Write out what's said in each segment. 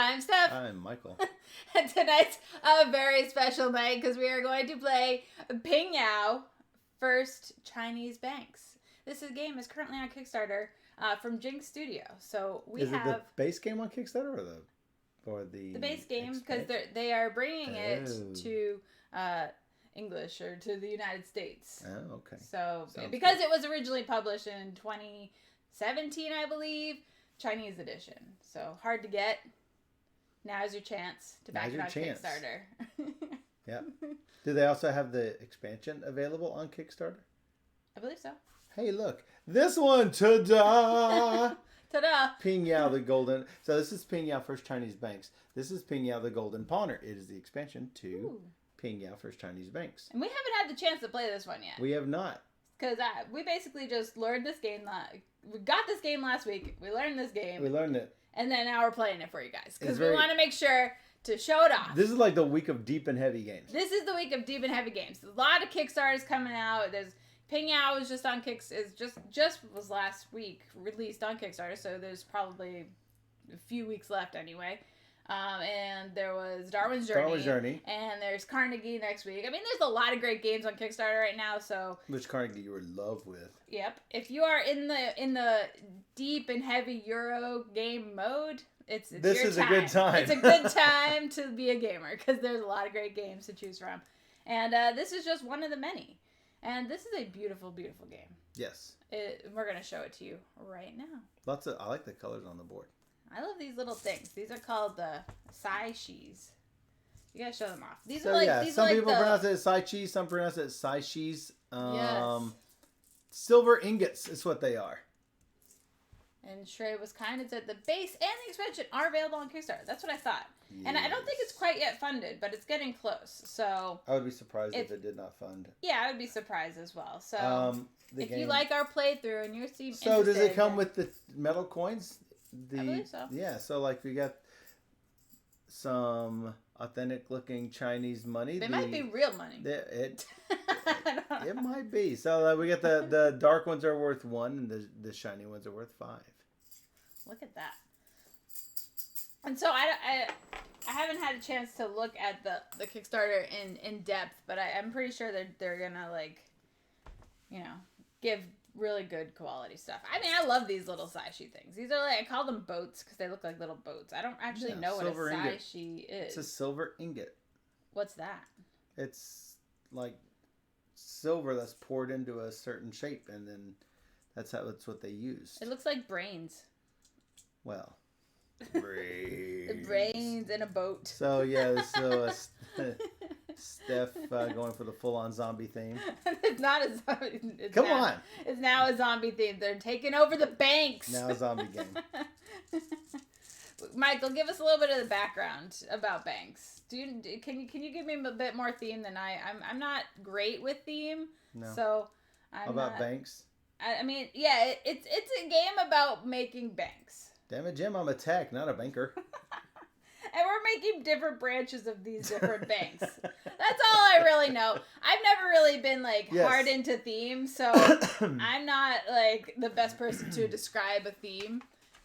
I'm Steph. I'm Michael. And tonight's a very special night because we are going to play Pingyao, First Chinese Banks. This game is currently on Kickstarter from Jing Studio. So we Is have it the base game on Kickstarter or the base game because they are bringing it to English or to the United States. Oh, okay. So Sounds because good. it was originally published in 2017, I believe, Chinese edition. So hard to get. Now's your chance to back it on Kickstarter. Yeah. Do they also have the expansion available on Kickstarter? I believe so. Hey, look. This one, ta-da! Ta-da! Pingyao the Golden. So this is Pingyao First Chinese Banks. This is Pingyao the Golden Pawner. It is the expansion to Pingyao First Chinese Banks. And we haven't had the chance to play this one yet. We have not. Because we basically just learned this game. We got this game last week. We learned this game. We learned it. And then now we're playing it for you guys. Because we want to make sure to show it off. This is like the week of deep and heavy games. This is the week of deep and heavy games. There's a lot of Kickstarters coming out. There's Pingyao was just on just was last week released on Kickstarter. So there's probably a few weeks left anyway. And there was Darwin's Journey. And there's Carnegie next week. I mean, there's a lot of great games on Kickstarter right now. So which Carnegie you were in love with. Yep. If you are in the deep and heavy Euro game mode, it's this your is time. a good time. It's a good time to be a gamer because there's a lot of great games to choose from. And this is just one of the many. And this is a beautiful, beautiful game. Yes. We're going to show it to you right now. I like the colors on the board. I love these little things. These are called the sai shis. You gotta show them off. These So are like yeah, these some are like people pronounce it as sai cheese, some pronounce it as sai cheese. Yes. Silver ingots is what they are. And Shrey was kind of said the base and the expansion are available on Kickstarter. That's what I thought. Yes. And I don't think it's quite yet funded, but it's getting close. So I would be surprised if it did not fund. Yeah, I would be surprised as well. So if you like our playthrough and you're so does it come with the metal coins? I believe so. Yeah, so like we got some authentic looking Chinese money. They might be real money. It might be. So we got the dark ones are worth 1 and the shiny ones are worth 5. Look at that. And so I haven't had a chance to look at the Kickstarter in depth, but I'm pretty sure they're gonna give really good quality stuff. I mean, I love these little saishi things. These are I call them boats because they look like little boats. I don't actually know what a saishi is. It's a silver ingot. What's that? It's like silver that's poured into a certain shape, and then that's what they use. It looks like brains. Well, brains. Brains in a boat. So yeah, Steph going for the full-on zombie theme. It's not a zombie. Come on. It's now a zombie theme. They're taking over the banks. Now a zombie game. Michael, give us a little bit of the background about banks. Can you give me a bit more theme than I'm not great with theme. No. So banks? I mean, yeah, it's a game about making banks. Damn it, Jim, I'm a tech, not a banker. And we're making different branches of these different banks. That's all I really know. I've never really been hard into theme, so I'm not the best person to describe a theme.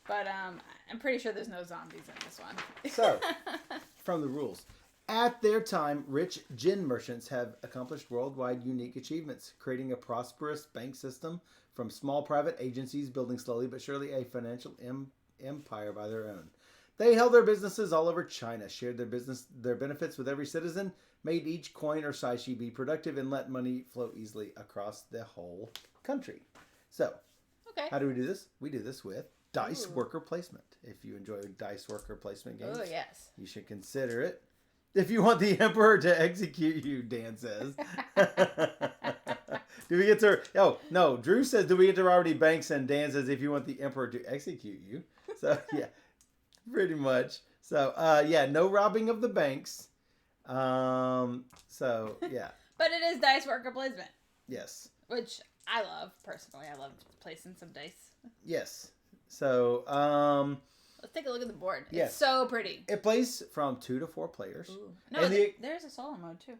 But I'm pretty sure there's no zombies in this one. So, from the rules. At their time, rich gin merchants have accomplished worldwide unique achievements, creating a prosperous bank system from small private agencies, building slowly but surely a financial empire by their own. They held their businesses all over China, shared their benefits with every citizen, made each coin or saishi be productive, and let money flow easily across the whole country. So, how do we do this? We do this with dice worker placement. If you enjoy dice worker placement games, you should consider it. If you want the emperor to execute you, Dan says. Do we get to... Oh, no. Drew says, do we get to rob any banks? And Dan says, if you want the emperor to execute you. So, yeah. Pretty much. So, no robbing of the banks. So, yeah. But it is dice worker placement. Yes. Which I love, personally. I love placing some dice. Yes. So, let's take a look at the board. Yes. It's so pretty. It plays from 2 to 4 players. Ooh. No, there's a solo mode, too.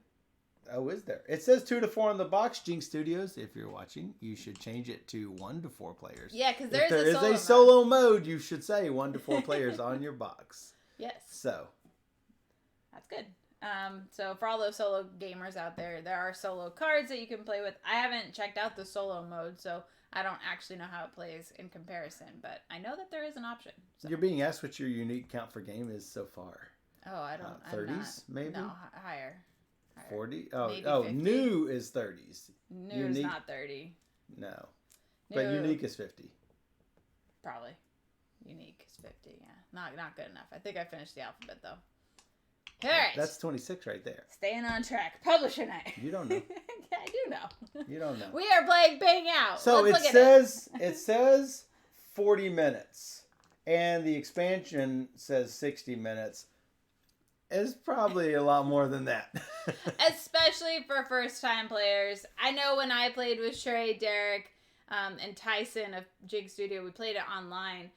Oh, is there? It says 2 to 4 on the box. Jing Studios, if you're watching, you should change it to 1 to 4 players. Yeah, because there is a solo mode. You should say 1 to 4 players on your box. Yes. So. That's good. So for all those solo gamers out there, there are solo cards that you can play with. I haven't checked out the solo mode, so I don't actually know how it plays in comparison, but I know that there is an option. So. You're being asked what your unique count for game is so far. Oh, I don't. 30s, maybe? No, higher. 40? Maybe Oh, 50. new is 30s. New is not 30. No. New, But unique is 50. Probably. Unique is 50, yeah. Not good enough. I think I finished the alphabet, though. All right. That's 26 right there. Staying on track. Publisher night. You don't know. Yeah, I do know. You don't know. We are playing Pingyao. So Let's it says 40 minutes, and the expansion says 60 minutes. It's probably a lot more than that. Especially for first-time players. I know when I played with Sherry, Derek, and Tyson of Jing Studio, we played it online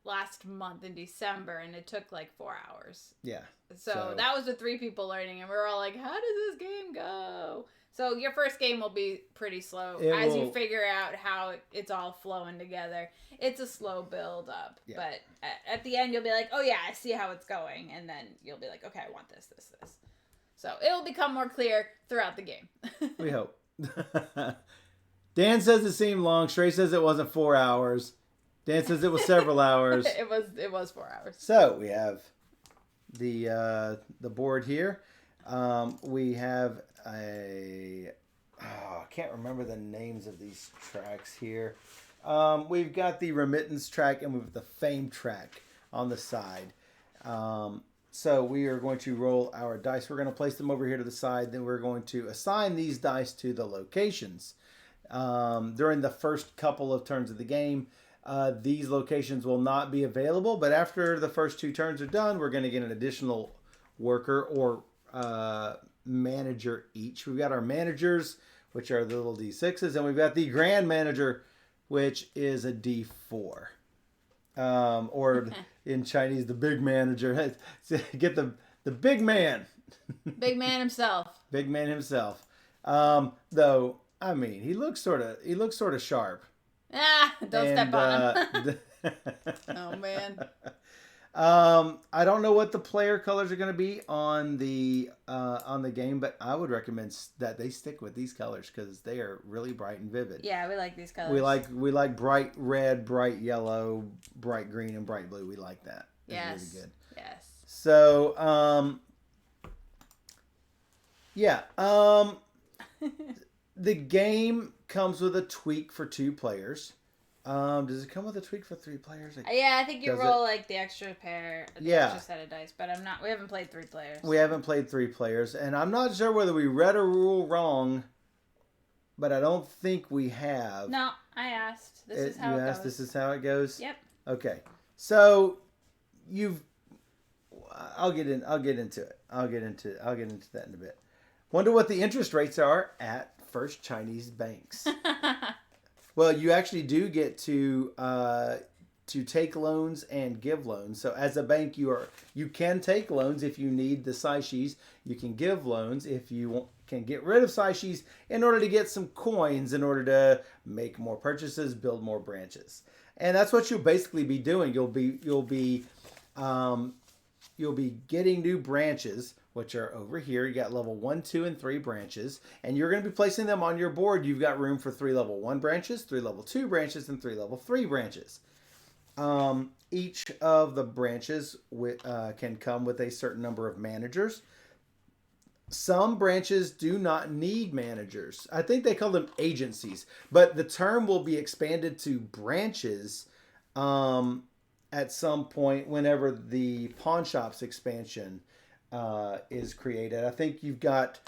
last month in December, and it took like 4 hours. Yeah. So that was with 3 people learning, and we were all like, how does this game go? So your first game will be pretty slow as you figure out how it's all flowing together. It's a slow build up, but at the end you'll be like, oh yeah, I see how it's going, and then you'll be like, okay, I want this. So it will become more clear throughout the game. We hope. Dan says it seemed long. Shrey says it wasn't 4 hours. Dan says it was several hours. It was 4 hours. So we have the board here. We have I can't remember the names of these tracks here. We've got the remittance track and we've got the fame track on the side. So we are going to roll our dice. We're going to place them over here to the side. Then we're going to assign these dice to the locations. During the first couple of turns of the game, these locations will not be available. But after the first 2 turns are done, we're going to get an additional worker or manager each. We've got our managers, which are the little D6s, and we've got the grand manager, which is a D4. Or in Chinese, the big manager. Get the big man. Big man himself. Big man himself. Though, I mean, he looks sort of sharp. Don't step on him. Oh man. I don't know what the player colors are going to be on the game, but I would recommend that they stick with these colors because they are really bright and vivid. Yeah, we like these colors. We like bright red, bright yellow, bright green, and bright blue. We like that. Yes. It's really good. Yes. So, the game comes with a tweak for 2 players. Does it come with a tweak for 3 players? Yeah, I think you roll like the extra pair, extra set of dice, but we haven't played 3 players. We haven't played 3 players, and I'm not sure whether we read a rule wrong, but I don't think we have. No, I asked. This is how it goes. This is how it goes? Yep. Okay. So I'll get into it. I'll get into that in a bit. Wonder what the interest rates are at First Chinese banks. Well, you actually do get to take loans and give loans. So as a bank, you can take loans if you need the saishis. You can give loans if you can get rid of saishis in order to get some coins in order to make more purchases, build more branches. And that's what you'll basically be doing. You'll be getting new branches, which are over here. You got level 1, 2, and 3 branches, and you're going to be placing them on your board. You've got room for 3 level 1 branches, 3 level 2 branches, and 3 level 3 branches. Each of the branches can come with a certain number of managers. Some branches do not need managers. I think they call them agencies, but the term will be expanded to branches at some point whenever the pawn shops expansion is created. I think you've got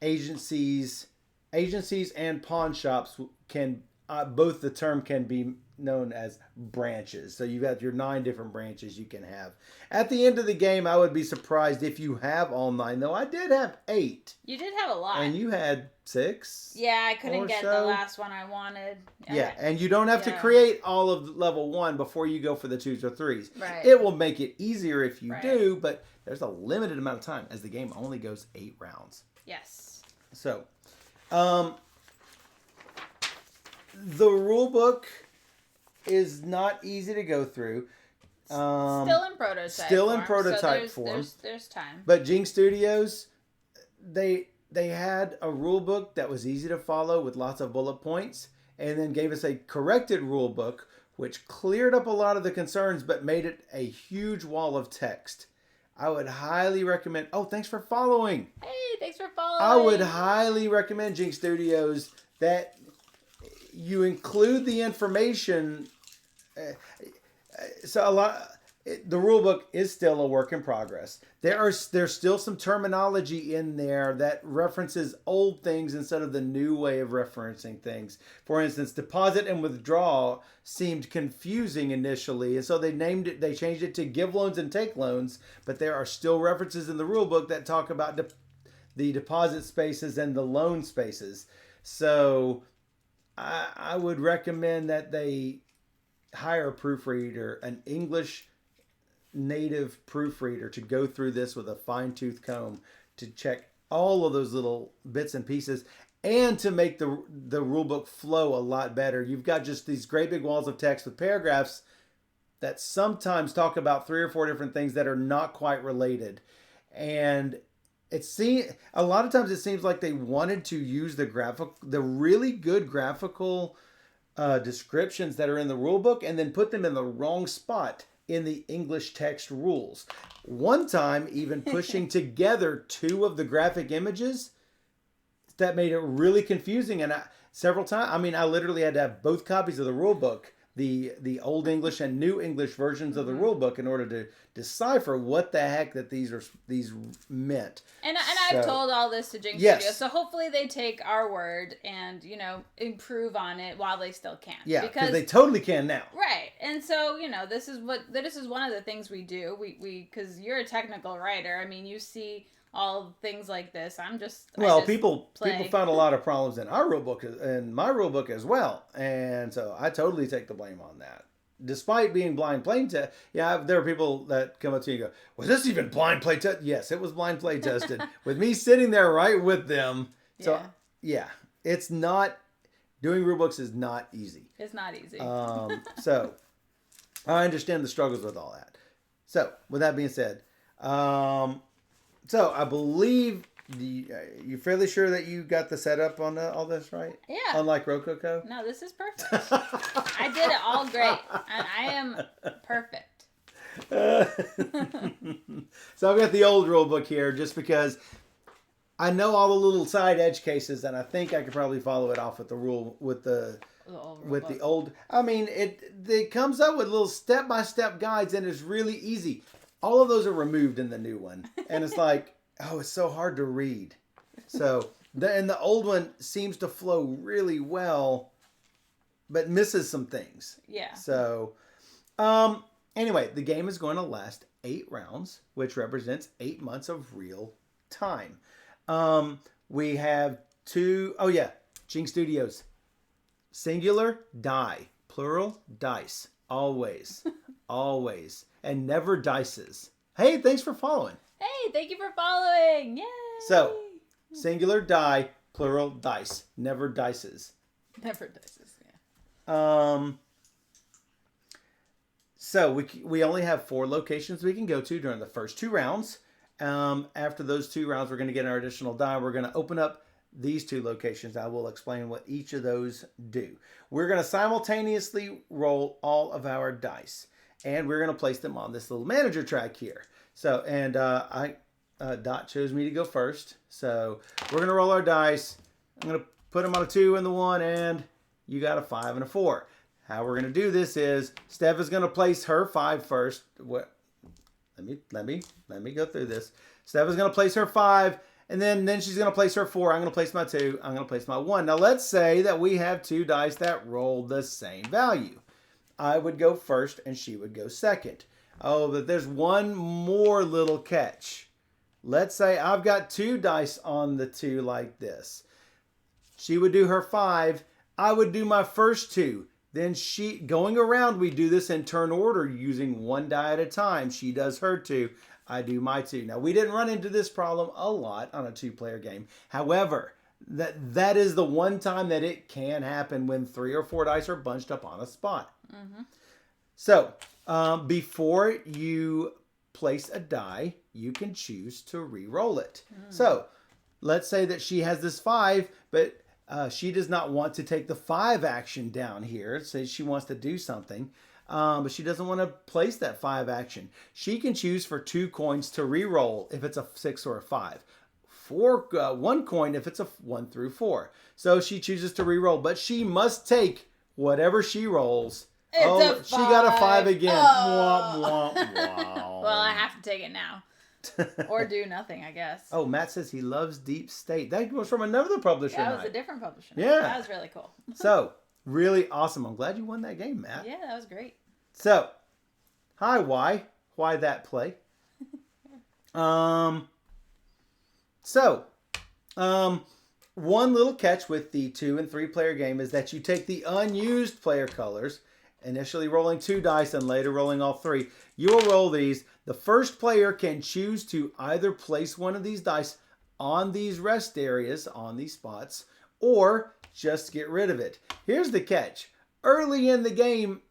agencies and pawn shops can both the term can be known as branches. So you've got your 9 different branches you can have. At the end of the game, I would be surprised if you have all 9, though. I did have 8. You did have a lot. And you had 6. Yeah, I couldn't get the last one I wanted. Yeah, and you don't have to create all of level 1 before you go for the 2s or 3s. Right. It will make it easier if you do, but there's a limited amount of time as the game only goes 8 rounds. Yes. So, the rule book is not easy to go through. Still in prototype form. So there's time. But Jing Studios, they had a rule book that was easy to follow with lots of bullet points, and then gave us a corrected rule book which cleared up a lot of the concerns but made it a huge wall of text. I would highly recommend... Oh, thanks for following. Hey, thanks for following. I would highly recommend Jing Studios that you include the information. The rule book is still a work in progress. There's still some terminology in there that references old things instead of the new way of referencing things. For instance, deposit and withdraw seemed confusing initially, and so they changed it to give loans and take loans, but there are still references in the rule book that talk about the deposit spaces and the loan spaces. So I would recommend that they hire a proofreader, an English native proofreader, to go through this with a fine-tooth comb to check all of those little bits and pieces and to make the rule book flow a lot better. You've got just these great big walls of text with paragraphs that sometimes talk about 3 or 4 different things that are not quite related. And a lot of times it seems like they wanted to use the really good graphical descriptions that are in the rule book and then put them in the wrong spot in the English text rules. One time, even pushing together 2 of the graphic images, that made it really confusing. And several times, I literally had to have both copies of the rule book, the Old English and New English versions of the rule book, in order to decipher what the heck that these meant. And I've told all this to Jing Studios, so hopefully they take our word and improve on it while they still can. Yeah, because they totally can now. Right, and so this is one of the things we do. We because you're a technical writer. You see all things like this. People found a lot of problems in our rule book and my rule book as well, and so I totally take the blame on that. Despite being blind play test, there are people that come up to you and go, "Was this even blind play test?" Yes, it was blind play tested with me sitting there right with them. So it's not, doing rule books is not easy. It's not easy. So I understand the struggles with all that. So with that being said, so I believe you're fairly sure that you got the setup on all this, right? Yeah. Unlike Rococo? No, this is perfect. I did it all great. I am perfect. So I've got the old rule book here just because I know all the little side edge cases, and I think I could probably follow it off with the rule with the old. It comes up with little step-by-step guides, and it's really easy. All of those are removed in the new one, and it's like, oh, it's so hard to read. So, the old one seems to flow really well, but misses some things. Yeah. So, anyway, the game is going to last 8 rounds, which represents 8 months of real time. We have Jing Studios. Singular, die. Plural, dice. Always. Always. And never dices. Hey, thanks for following. Hey, thank you for following. Yay! So, singular, die. Plural, dice. Never dices. Never dices, yeah. So, we only have 4 locations we can go to during the first 2 rounds. After those 2 rounds, we're going to get our additional die. We're going to open up these 2 locations. I will explain what each of those do. We're going to simultaneously roll all of our dice, and we're going to place them on this little manager track here. So, and Dot chose me to go first. So we're going to roll our dice. I'm going to put them on a 2 and the 1, and you got a 5 and a 4. How we're going to do this is Steph is going to place her 5 first. What? Let me go through this. Steph is going to place her 5, and then she's going to place her 4. I'm going to place my 2. I'm going to place my 1. Now let's say that we have 2 dice that roll the same value. I would go first, and she would go second. Oh, but there's one more little catch. Let's say I've got 2 dice on the 2 like this. She would do her 5. I would do my first 2. Then going around, we do this in turn order using 1 die at a time. She does her 2. I do my 2. Now, we didn't run into this problem a lot on a 2-player game. However, that is the one time that it can happen when 3 or 4 dice are bunched up on a spot. Mm-hmm. So, before you place a die, you can choose to re-roll it. So, let's say that she has this 5, but she does not want to take the 5 action down here. Say she wants to do something, but she doesn't want to place that 5 action. She can choose for 2 coins to re-roll if it's a 6 or a 5. 1 coin if it's a 1 through 4. So she chooses to re-roll, but she must take whatever she rolls. She got a 5 again. Oh. Womp, womp, wow. Well, I have to take it now. Or do nothing, I guess. Oh, Matt says he loves Deep State. That was from another publisher. That was a different publisher. Yeah. That was really cool. So, really awesome. I'm glad you won that game, Matt. Yeah, that was great. So, hi, why? Why that play? One little catch with the 2 and 3 player game is that you take the unused player colors, initially rolling 2 dice and later rolling all 3. You will roll these. The first player can choose to either place one of these dice on these rest areas, on these spots, or just get rid of it. Here's the catch. Early in the game,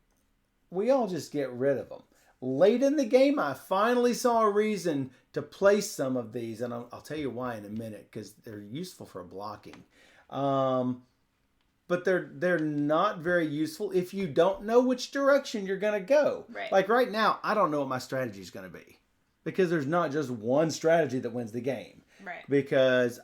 we all just get rid of them. Late in the game, I finally saw a reason to place some of these, and I'll tell you why in a minute, because they're useful for blocking. But they're not very useful if you don't know which direction you're going to go. Right. Like right now, I don't know what my strategy is going to be, because there's not just one strategy that wins the game. Right. Because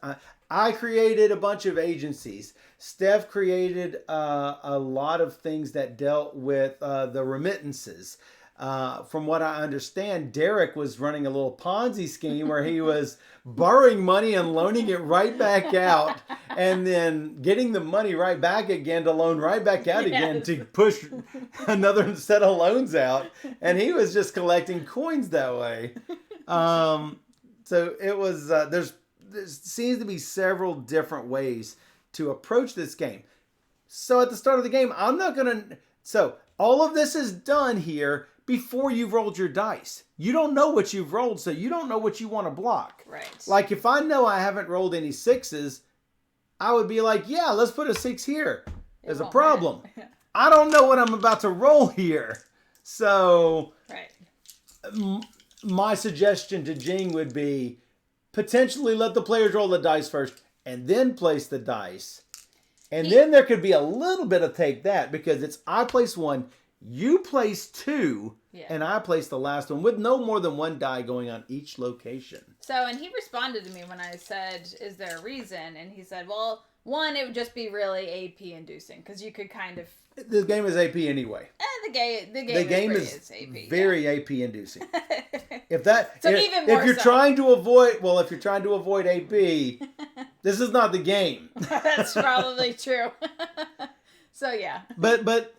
I created a bunch of agencies. Steph created a lot of things that dealt with the remittances. From what I understand, Derek was running a little Ponzi scheme where he was borrowing money and loaning it right back out, and then getting the money right back again to loan right back out again to push another set of loans out. And he was just collecting coins that way. So it was, there seems to be several different ways to approach this game. So at the start of the game, so all of this is done here before you've rolled your dice. You don't know what you've rolled, so you don't know what you want to block. Right. Like if I know I haven't rolled any 6s, I would be like, yeah, let's put a 6 here. There's a problem. I don't know what I'm about to roll here. So Right. My suggestion to Jing would be potentially let the players roll the dice first and then place the dice. And then there could be a little bit of take that, because it's I place 1, you place 2, and I place the last one with no more than 1 die going on each location. So, and he responded to me when I said, is there a reason? And he said, well, 1, it would just be really AP inducing, because you could kind of... The game is AP anyway. The game is AP, very AP inducing. If you're trying to avoid AP, this is not the game. That's probably true. So yeah. But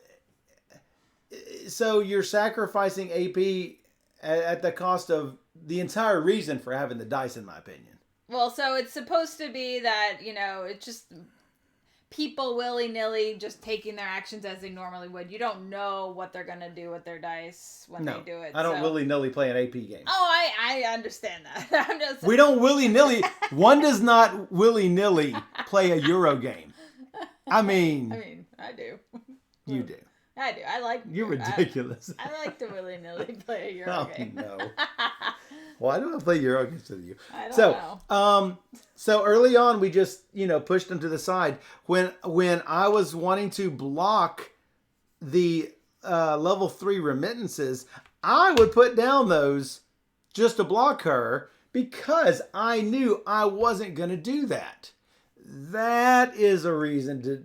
so you're sacrificing AP at the cost of the entire reason for having the dice, in my opinion. Well, so it's supposed to be that, it's just people willy-nilly just taking their actions as they normally would. You don't know what they're going to do with their dice when they do it. I don't willy-nilly play an AP game. Oh, I understand that. We don't willy-nilly. One does not willy-nilly play a Euro game. I mean, I do. You do. I do. I like... You're ridiculous. I like to willy-nilly play a Euro game. Oh, no. Why do I play Euro games with you? I don't know. So early on, we just, pushed them to the side. When I was wanting to block the level 3 remittances, I would put down those just to block her, because I knew I wasn't going to do that. That is a reason to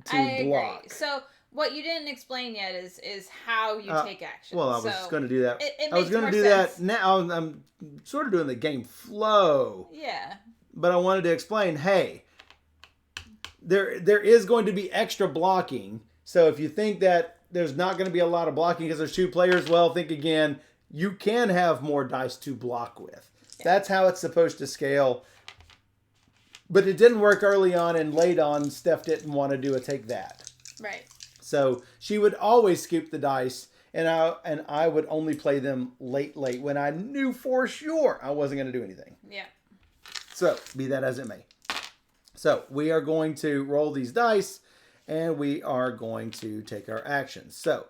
block. Agree. So what you didn't explain yet is how you take action. Well, I was going to do that. I was going to do that now. I'm sort of doing the game flow. Yeah. But I wanted to explain, hey, there is going to be extra blocking. So if you think that there's not going to be a lot of blocking because there's 2 players, well, think again. You can have more dice to block with. Yeah. That's how it's supposed to scale. But it didn't work early on, and late on, Steph didn't want to do a take that. Right. So she would always scoop the dice, and I would only play them late when I knew for sure I wasn't going to do anything. Yeah. So, be that as it may. So, we are going to roll these dice, and we are going to take our actions. So,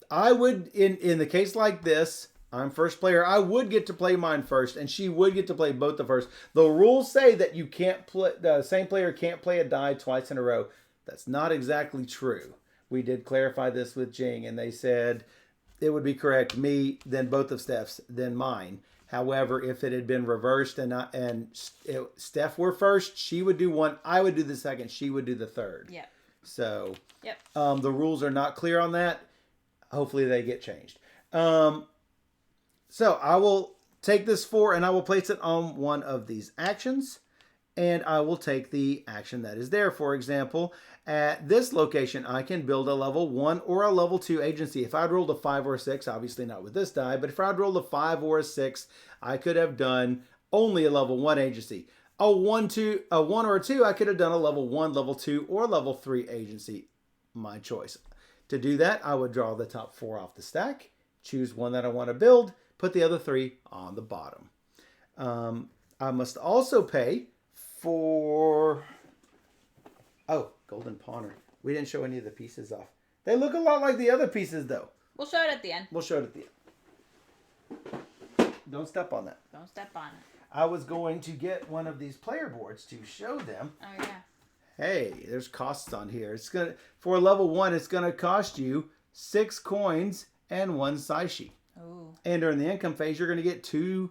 I would, in the case like this, I'm first player, I would get to play mine first, and she would get to play both the first. The rules say that you can't play, the same player can't play a die twice in a row. That's not exactly true. We did clarify this with Jing, and they said it would be correct, me, then both of Steph's, then mine. However, if it had been reversed and Steph were first, she would do one, I would do the second, she would do the third. Yep. So, yep. The rules are not clear on that. Hopefully they get changed. So I will take this 4 and I will place it on one of these actions. And I will take the action that is there. For example, at this location, I can build a level 1 or a level 2 agency. If I'd rolled a 5 or a 6, obviously not with this die, but if I'd rolled a 5 or a 6, I could have done only a level 1 agency. A 1 or a 2, I could have done a level 1, level 2, or level 3 agency. My choice. To do that, I would draw the top 4 off the stack, choose one that I want to build, put the other 3 on the bottom. I must also pay for... Oh, Golden Pawner. We didn't show any of the pieces off. They look a lot like the other pieces, though. We'll show it at the end. We'll show it at the end. Don't step on that. Don't step on it. I was going to get one of these player boards to show them. Oh, yeah. Hey, there's costs on here. It's gonna, for level 1, it's going to cost you 6 coins and 1 saishi. Ooh. And during the income phase, you're going to get 2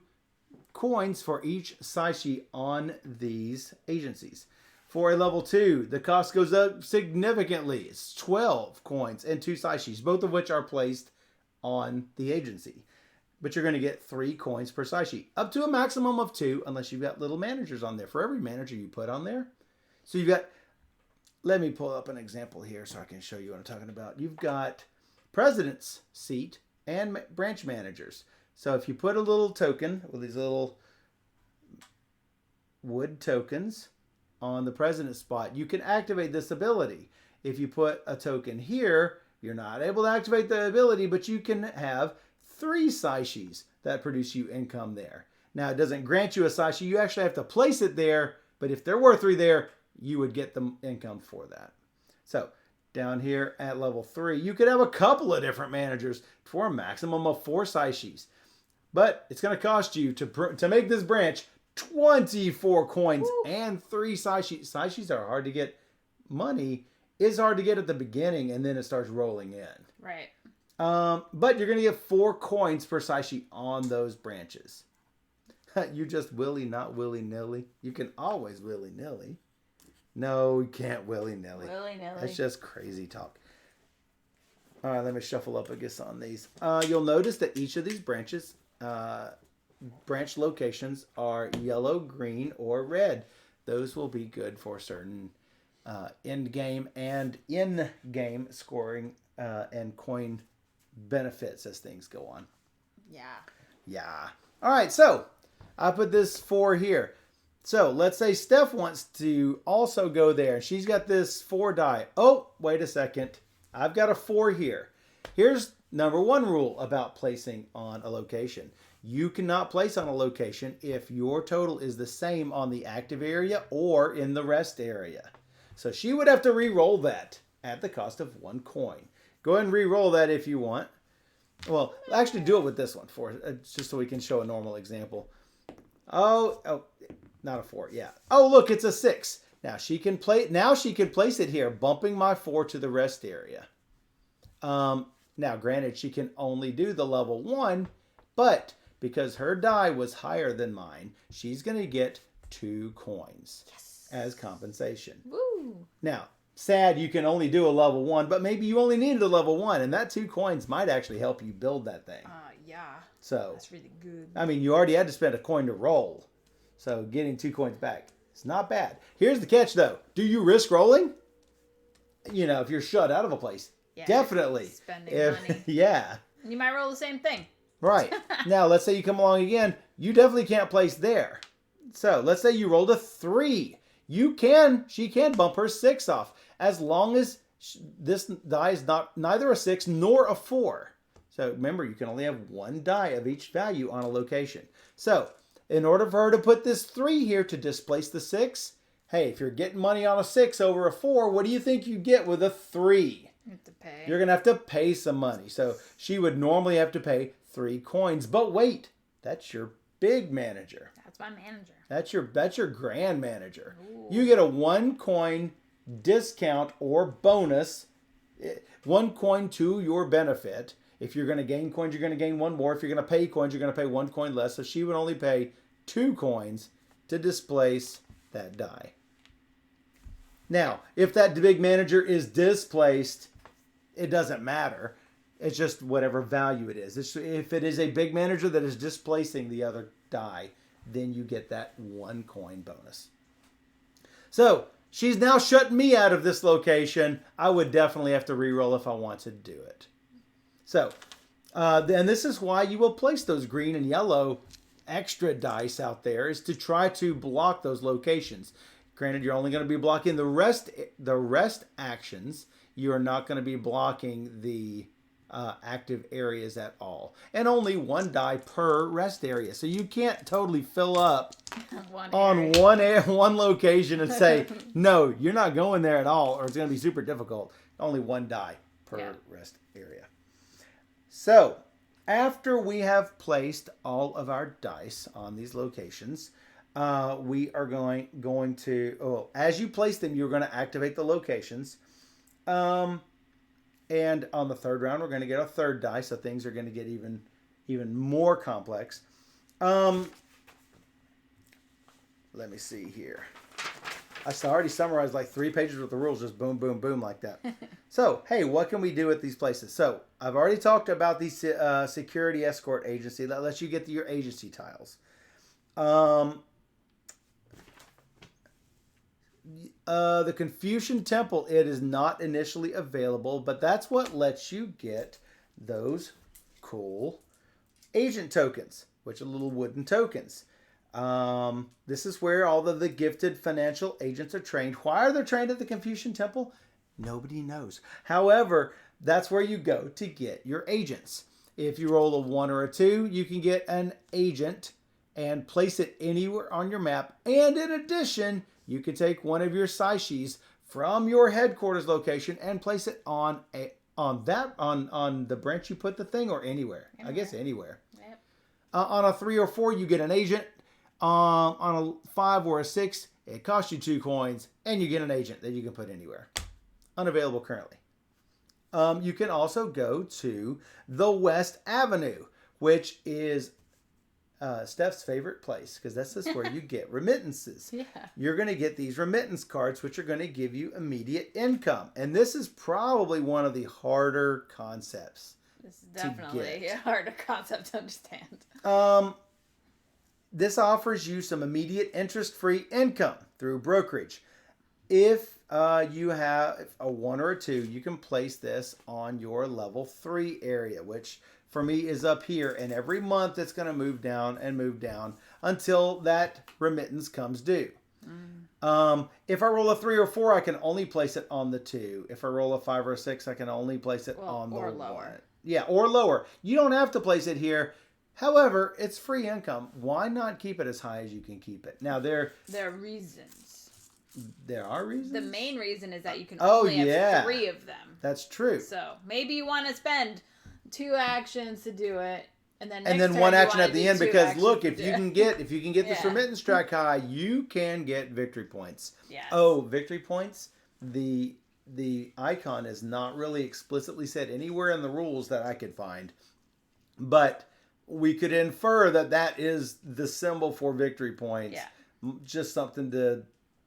coins for each saishi on these agencies. For a level 2, the cost goes up significantly. It's 12 coins and 2 saishis, both of which are placed on the agency. But you're going to get 3 coins per saishi, up to a maximum of 2, unless you've got little managers on there. For every manager you put on there. So you've got, let me pull up an example here so I can show you what I'm talking about. You've got president's seat and branch managers. So if you put a little token with these little wood tokens on the president's spot, you can activate this ability. If you put a token here, you're not able to activate the ability, but you can have 3 saishis that produce you income there. Now, it doesn't grant you a saishi. You actually have to place it there, but if there were 3 there, you would get the income for that. So down here at level 3, you could have a couple of different managers for a maximum of 4 saishis. But it's going to cost you to make this branch 24 coins and 3 saishis. Saishis are hard to get. Money is hard to get at the beginning, and then it starts rolling in. Right. But you're going to get 4 coins per saishi on those branches. You just not willy-nilly. You can always willy-nilly. No, you can't willy-nilly. Willy-nilly. That's just crazy talk. All right, let me shuffle up, I guess, on these. You'll notice that each of these branches, branch locations are yellow, green, or red. Those will be good for certain end-game and in-game scoring and coin benefits as things go on. Yeah. All right, so I put this 4 here. So let's say Steph wants to also go there. She's got this 4 die. Oh, wait a second. I've got a 4 here. Here's number 1 rule about placing on a location. You cannot place on a location if your total is the same on the active area or in the rest area. So she would have to re-roll that at the cost of 1 coin. Go ahead and re-roll that if you want. Well, actually do it with this one for just so we can show a normal example. Oh, not a 4, yeah. Oh, look, it's a 6. Now she can place it here, bumping my 4 to the rest area. Now, granted, she can only do the level 1, but because her die was higher than mine, she's going to get 2 coins as compensation. Woo! Now, sad you can only do a level 1, but maybe you only needed a level 1, and that 2 coins might actually help you build that thing. Yeah. So that's really good. I mean, you already had to spend a coin to roll. So getting 2 coins back, it's not bad. Here's the catch, though. Do you risk rolling? You know, if you're shut out of a place. Yeah, definitely. Spending money. Yeah. You might roll the same thing. Right. Now, let's say you come along again. You definitely can't place there. So let's say you rolled a 3. She can bump her 6 off as long as this die is neither a 6 nor a 4. So remember, you can only have 1 die of each value on a location. So in order for her to put this 3 here to displace the 6, hey, if you're getting money on a 6 over a 4, what do you think you get with a 3? You have to pay. You're going to have to pay some money. So she would normally have to pay 3 coins. But wait, that's your big manager. That's my manager. That's your grand manager. Ooh. You get a 1 coin discount or bonus. 1 coin to your benefit. If you're going to gain coins, you're going to gain 1 more. If you're going to pay coins, you're going to pay 1 coin less. So she would only pay 2 coins to displace that die. Now, if that big manager is displaced, it doesn't matter. It's just whatever value it is. If it is a big manager that is displacing the other die, then you get that 1 coin bonus. So, she's now shutting me out of this location. I would definitely have to reroll if I want to do it. So, and this is why you will place those green and yellow extra dice out there, is to try to block those locations. Granted, you're only going to be blocking the rest actions. You're not going to be blocking the active areas at all. And only 1 die per rest area. So you can't totally fill up on one location and say, no, you're not going there at all, or it's going to be super difficult. Only 1 die per rest area. So, after we have placed all of our dice on these locations, we are going to, as you place them, you're going to activate the locations. And on the 3rd round, we're going to get a 3rd die, so things are going to get even more complex. Let me see here. I already summarized like 3 pages with the rules, just boom, boom, boom like that. So, hey, what can we do at these places? So, I've already talked about the security escort agency. That lets you get your agency tiles. The Confucian Temple, it is not initially available, but that's what lets you get those cool agent tokens, which are little wooden tokens. This is where all of the gifted financial agents are trained. Why are they trained at the Confucian Temple? Nobody knows. However, that's where you go to get your agents. If you roll a 1 or a 2, you can get an agent and place it anywhere on your map. And in addition, you can take one of your saishis from your headquarters location and place it on the branch you put the thing, or anywhere. I guess anywhere. Yep. On a 3 or 4, you get an agent. On a 5 or a 6, it costs you 2 coins, and you get an agent that you can put anywhere. Unavailable currently. You can also go to the West Avenue, which is Steph's favorite place, because this is where you get remittances. Yeah. You're going to get these remittance cards, which are going to give you immediate income. And this is probably one of the harder concepts. This is definitely a harder concept to understand. This offers you some immediate interest-free income through brokerage. If you have a 1 or a 2, you can place this on your level 3 area, which for me is up here. And every month it's going to move down until that remittance comes due. If I roll a 3 or 4, I can only place it on the 2. If I roll a 5 or a 6, I can only place it on the 1. Lower. Yeah, or lower. You don't have to place it here. However, it's free income. Why not keep it as high as you can keep it? Now, there are reasons. There are reasons? The main reason is that you can only have 3 of them. That's true. So, maybe you want to spend 2 actions to do it, and then 1 action at the end, because look, if you can get this remittance track high, you can get victory points. Yes. Oh, victory points? The icon is not really explicitly said anywhere in the rules that I could find. But we could infer that is the symbol for victory points. Yeah. Just something to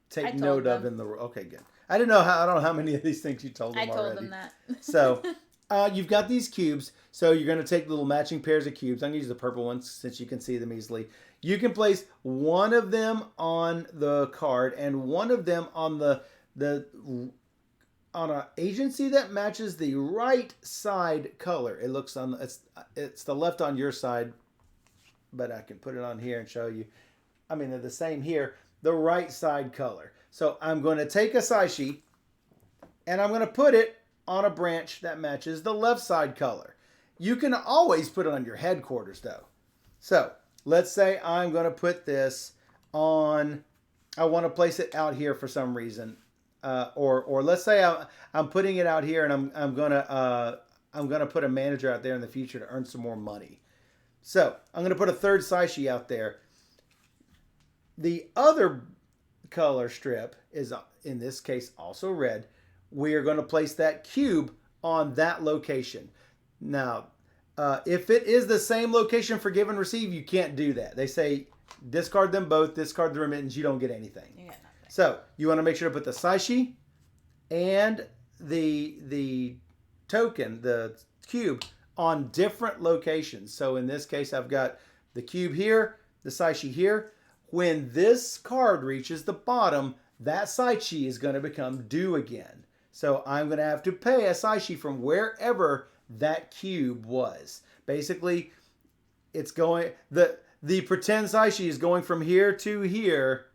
take note of in the... Okay, good. I don't know how many of these things you told them already. I told them that. So, you've got these cubes. So you're going to take little matching pairs of cubes. I'm going to use the purple ones since you can see them easily. You can place one of them on the card and one of them on on an agency that matches the right side color. It looks on it's the left on your side, but I can put it on here and show you. I mean, they're the same here. The right side color. So I'm going to take a saishi and I'm going to put it on a branch that matches the left side color. You can always put it on your headquarters though. So let's say I'm going to put this on, I want to place it out here for some reason. or let's say I'm putting it out here, and I'm gonna put a manager out there in the future to earn some more money. So I'm gonna put a third Saishi out there. The other color strip is, in this case, also red. We are going to place that cube on that location. Now, if it is the same location for give and receive, you can't do that. They say discard them both, discard the remittance, you don't get anything. You get nothing. So you want to make sure to put the Saishi and the token, the cube, on different locations. So in this case, I've got the cube here, the Saishi here. When this card reaches the bottom, that Saishi is going to become due again. So I'm going to have to pay a Saishi from wherever that cube was. Basically, it's going, the pretend Saishi is going from here to here,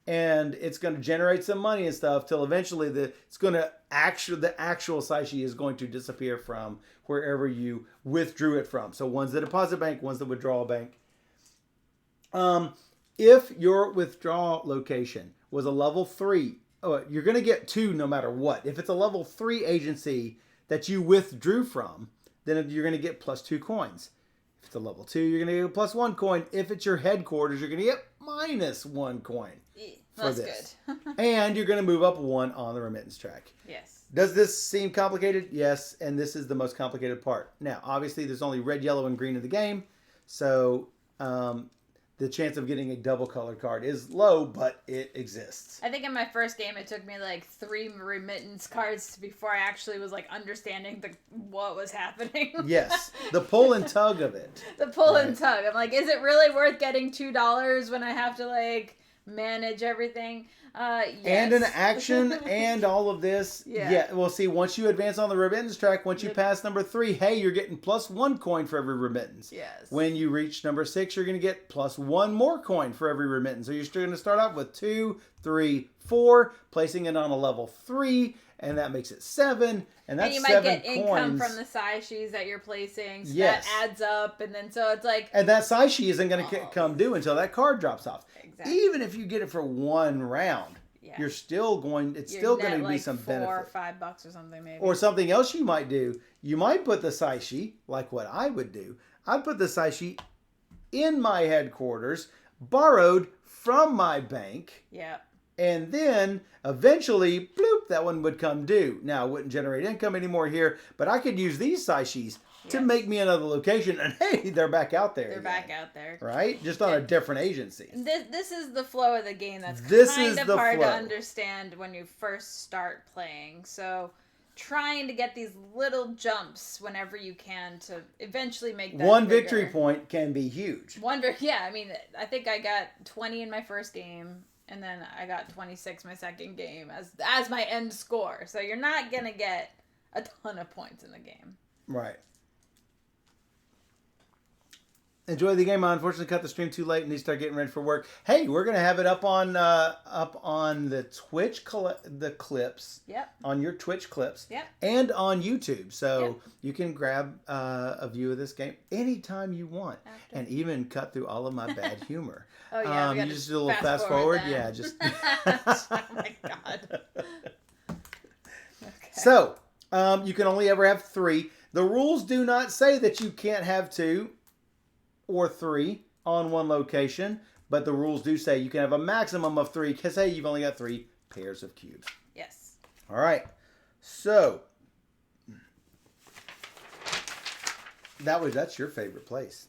and it's going to generate some money and stuff till eventually the actual Saishi is going to disappear from wherever you withdrew it from. So one's the deposit bank, one's the withdrawal bank. If your withdrawal location was a level 3, you're going to get 2 no matter what. If it's a level 3 agency that you withdrew from, then you're going to get plus 2 coins. If it's a level 2, you're going to get plus 1 coin. If it's your headquarters, you're going to get minus 1 coin for this. Good. And you're going to move up 1 on the remittance track. Yes. Does this seem complicated? Yes, and this is the most complicated part. Now, obviously, there's only red, yellow, and green in the game, so the chance of getting a double colored card is low, but it exists. I think in my first game, it took me like 3 remittance cards before I actually was like understanding what was happening. Yes, the pull and tug of it. The pull and tug. I'm like, is it really worth getting $2 when I have to like manage everything? Yes. And an action and all of this. Yeah. Well, see, once you advance on the remittance track, once you pass number 3, hey, you're getting plus 1 coin for every remittance. Yes. When you reach number 6, you're going to get plus 1 more coin for every remittance. So you're still going to start off with 2, 3, 4, placing it on a level 3, and that makes it 7. And that's 7 coins. And you might get income from the Saishis that you're placing. So yes. That adds up, and then so it's like... And that Saishi isn't going to come due until that card drops off. Exactly. Even if you get it for 1 round, you're still going... It's still going to be like some $4 benefit. or $5 or something, maybe. Or something else you might do. You might put the Saishi, like what I would do. I'd put the Saishi in my headquarters, borrowed from my bank. Yeah. And then eventually, bloop, that one would come due. Now, it wouldn't generate income anymore here, but I could use these Saishis to make me another location, and hey, they're back out there. They're back out there. Right? Just on a different agency. This is the flow of the game that's kind of hard to understand when you first start playing. So trying to get these little jumps whenever you can to eventually make that one bigger. Victory point can be huge. I mean, I think I got 20 in my first game, and then I got 26 my second game as my end score. So you're not going to get a ton of points in the game. Right. Enjoy the game. I unfortunately cut the stream too late and need to start getting ready for work. Hey, we're gonna have it up on the Twitch the clips. Yep. On your Twitch clips. Yep. And on YouTube, so you can grab a view of this game anytime you want, and even cut through all of my bad humor. Oh yeah. You just do a little fast forward. Then. Yeah, just. Oh my god. Okay. So you can only ever have 3. The rules do not say that you can't have 2. Or 3 on one location, but the rules do say you can have a maximum of 3 because, hey, you've only got 3 pairs of cubes. Yes. All right. So that's your favorite place.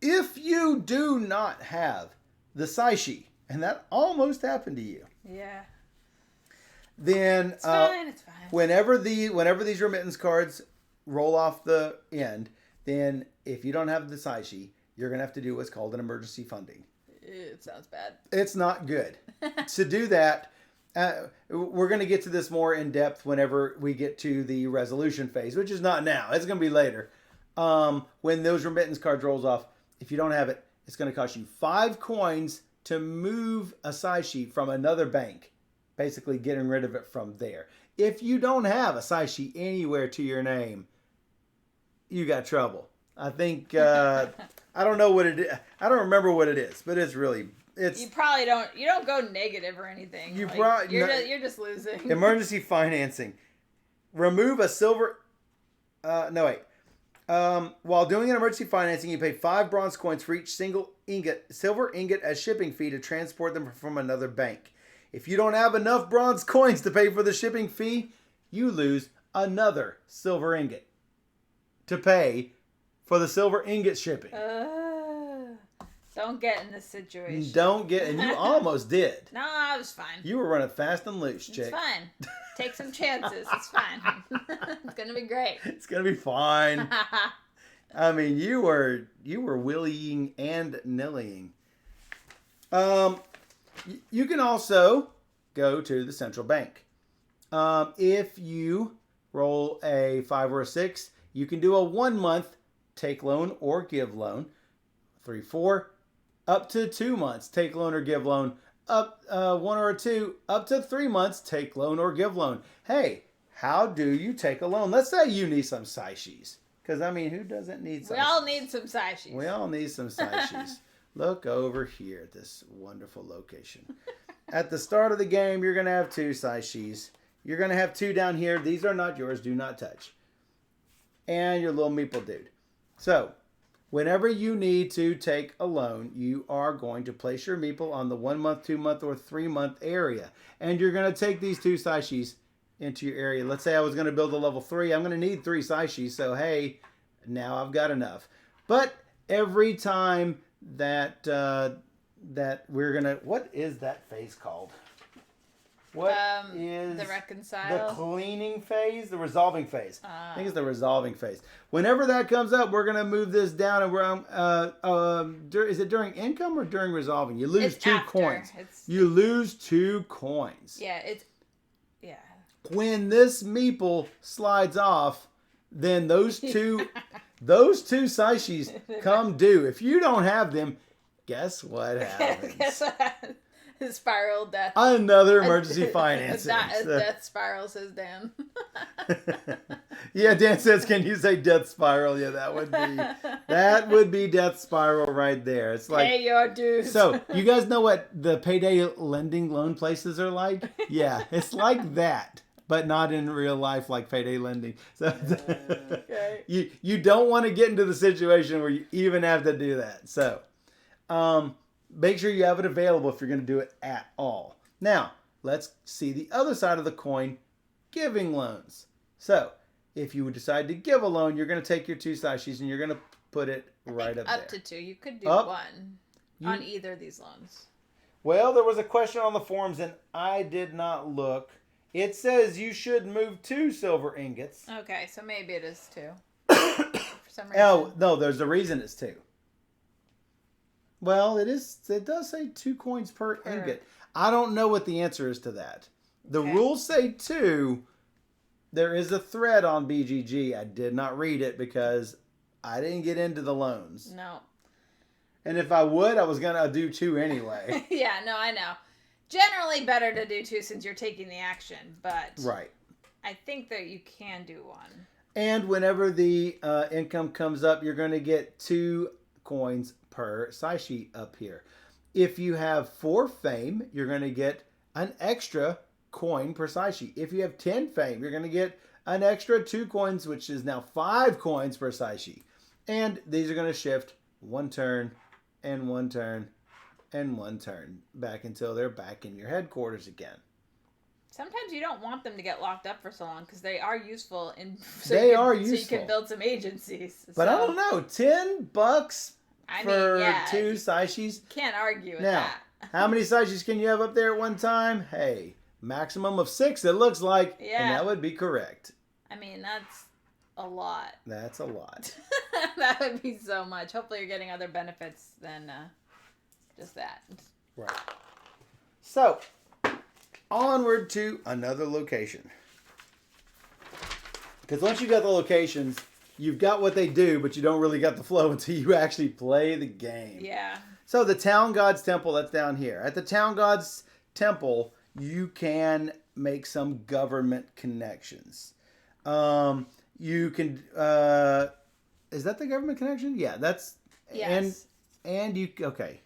If you do not have the Saishi, and that almost happened to you. Yeah. Then it's fine. Whenever these remittance cards roll off the end, then if you don't have the Saishi, you're going to have to do what's called an emergency funding. It sounds bad. It's not good. To do that, we're going to get to this more in depth whenever we get to the resolution phase, which is not now. It's going to be later. When those remittance cards rolls off, if you don't have it, it's going to cost you 5 coins to move a Saishi from another bank, basically getting rid of it from there. If you don't have a Saishi anywhere to your name, you got trouble. I think I don't know what it is. I don't remember what it is, but it's really You probably don't. You don't go negative or anything. You're just losing. Emergency financing. Remove a silver. No wait. While doing an emergency financing, you pay 5 bronze coins for each silver ingot as shipping fee to transport them from another bank. If you don't have enough bronze coins to pay for the shipping fee, you lose another silver ingot to pay for the silver ingot shipping. Don't get in this situation. And you almost did. No, I was fine. You were running fast and loose, chick. It's fine. Take some chances. It's fine. It's gonna be great. It's gonna be fine. I mean, you were willying and nillying. You can also go to the central bank. If you roll a 5 or a 6, you can do a 1 month take loan or give loan. 3, 4, up to 2 months take loan or give loan. Up 1 or a 2, up to 3 months take loan or give loan. Hey, how do you take a loan? Let's say you need some saishis. Because, I mean, who doesn't need some? We all need some saishis. We all need some saishis. Look over here at this wonderful location. At the start of the game, you're going to have 2 saishis. You're going to have 2 down here. These are not yours. Do not touch. And your little meeple dude. So, whenever you need to take a loan, you are going to place your meeple on the 1 month, 2 month, or 3 month area. And you're going to take these 2 saishis into your area. Let's say I was going to build a level 3. I'm going to need 3 saishis. So, hey, now I've got enough. But every time that we're going to... What is that phase called? What is the reconcile? The cleaning phase? The resolving phase. I think it's the resolving phase. Whenever that comes up, we're going to move this down. And is it during income or during resolving? You lose 2 coins. You lose 2 coins. Yeah, When this meeple slides off, then those two saishis come due. If you don't have them, guess what happens? Guess what happens? Spiral death. Another emergency financing. A death spiral, says Dan. Yeah, Dan says, can you say death spiral? Yeah, that would be death spiral right there. It's like, pay your dues. So, you guys know what the payday lending loan places are like? Yeah, it's like that, but not in real life like payday lending. So, okay. you don't want to get into the situation where you even have to do that. So, make sure you have it available if you're going to do it at all. Now, let's see the other side of the coin, giving loans. So, if you would decide to give a loan, you're going to take your 2 saishis and you're going to put it right up there. Up to 2. You could do 1 on either of these loans. Well, there was a question on the forums and I did not look. It says you should move 2 silver ingots. Okay, so maybe it is 2. For some reason. Oh, no, there's a reason it's 2. Well, it does say 2 coins per ingot. I don't know what the answer is to that. The rules say 2. There is a thread on BGG. I did not read it because I didn't get into the loans. No. And if I would, I was going to do 2 anyway. Yeah, no, I know. Generally better to do 2 since you're taking the action, but right. I think that you can do 1. And whenever the income comes up, you're going to get 2 coins per saishi up here. If you have 4 fame, you're going to get an extra coin per saishi. If you have 10 fame, you're going to get an extra 2 coins, which is now 5 coins per saishi. And these are going to shift 1 turn and 1 turn and 1 turn back until they're back in your headquarters again. Sometimes you don't want them to get locked up for so long because they are useful. So you can build some agencies. But I don't know, $10 for 2 saishis. Can't argue with now, that. How many saishis can you have up there at one time? Hey, maximum of 6 it looks like. Yeah. And that would be correct. I mean, that's a lot. That's a lot. That would be so much. Hopefully you're getting other benefits than just that. Right. So, onward to another location. Because once you got the locations, you've got what they do, but you don't really got the flow until you actually play the game. Yeah. So the Town God's Temple, that's down here. At the Town God's Temple, you can make some government connections. You can, is that the government connection? Yeah, that's, yes. And you, okay.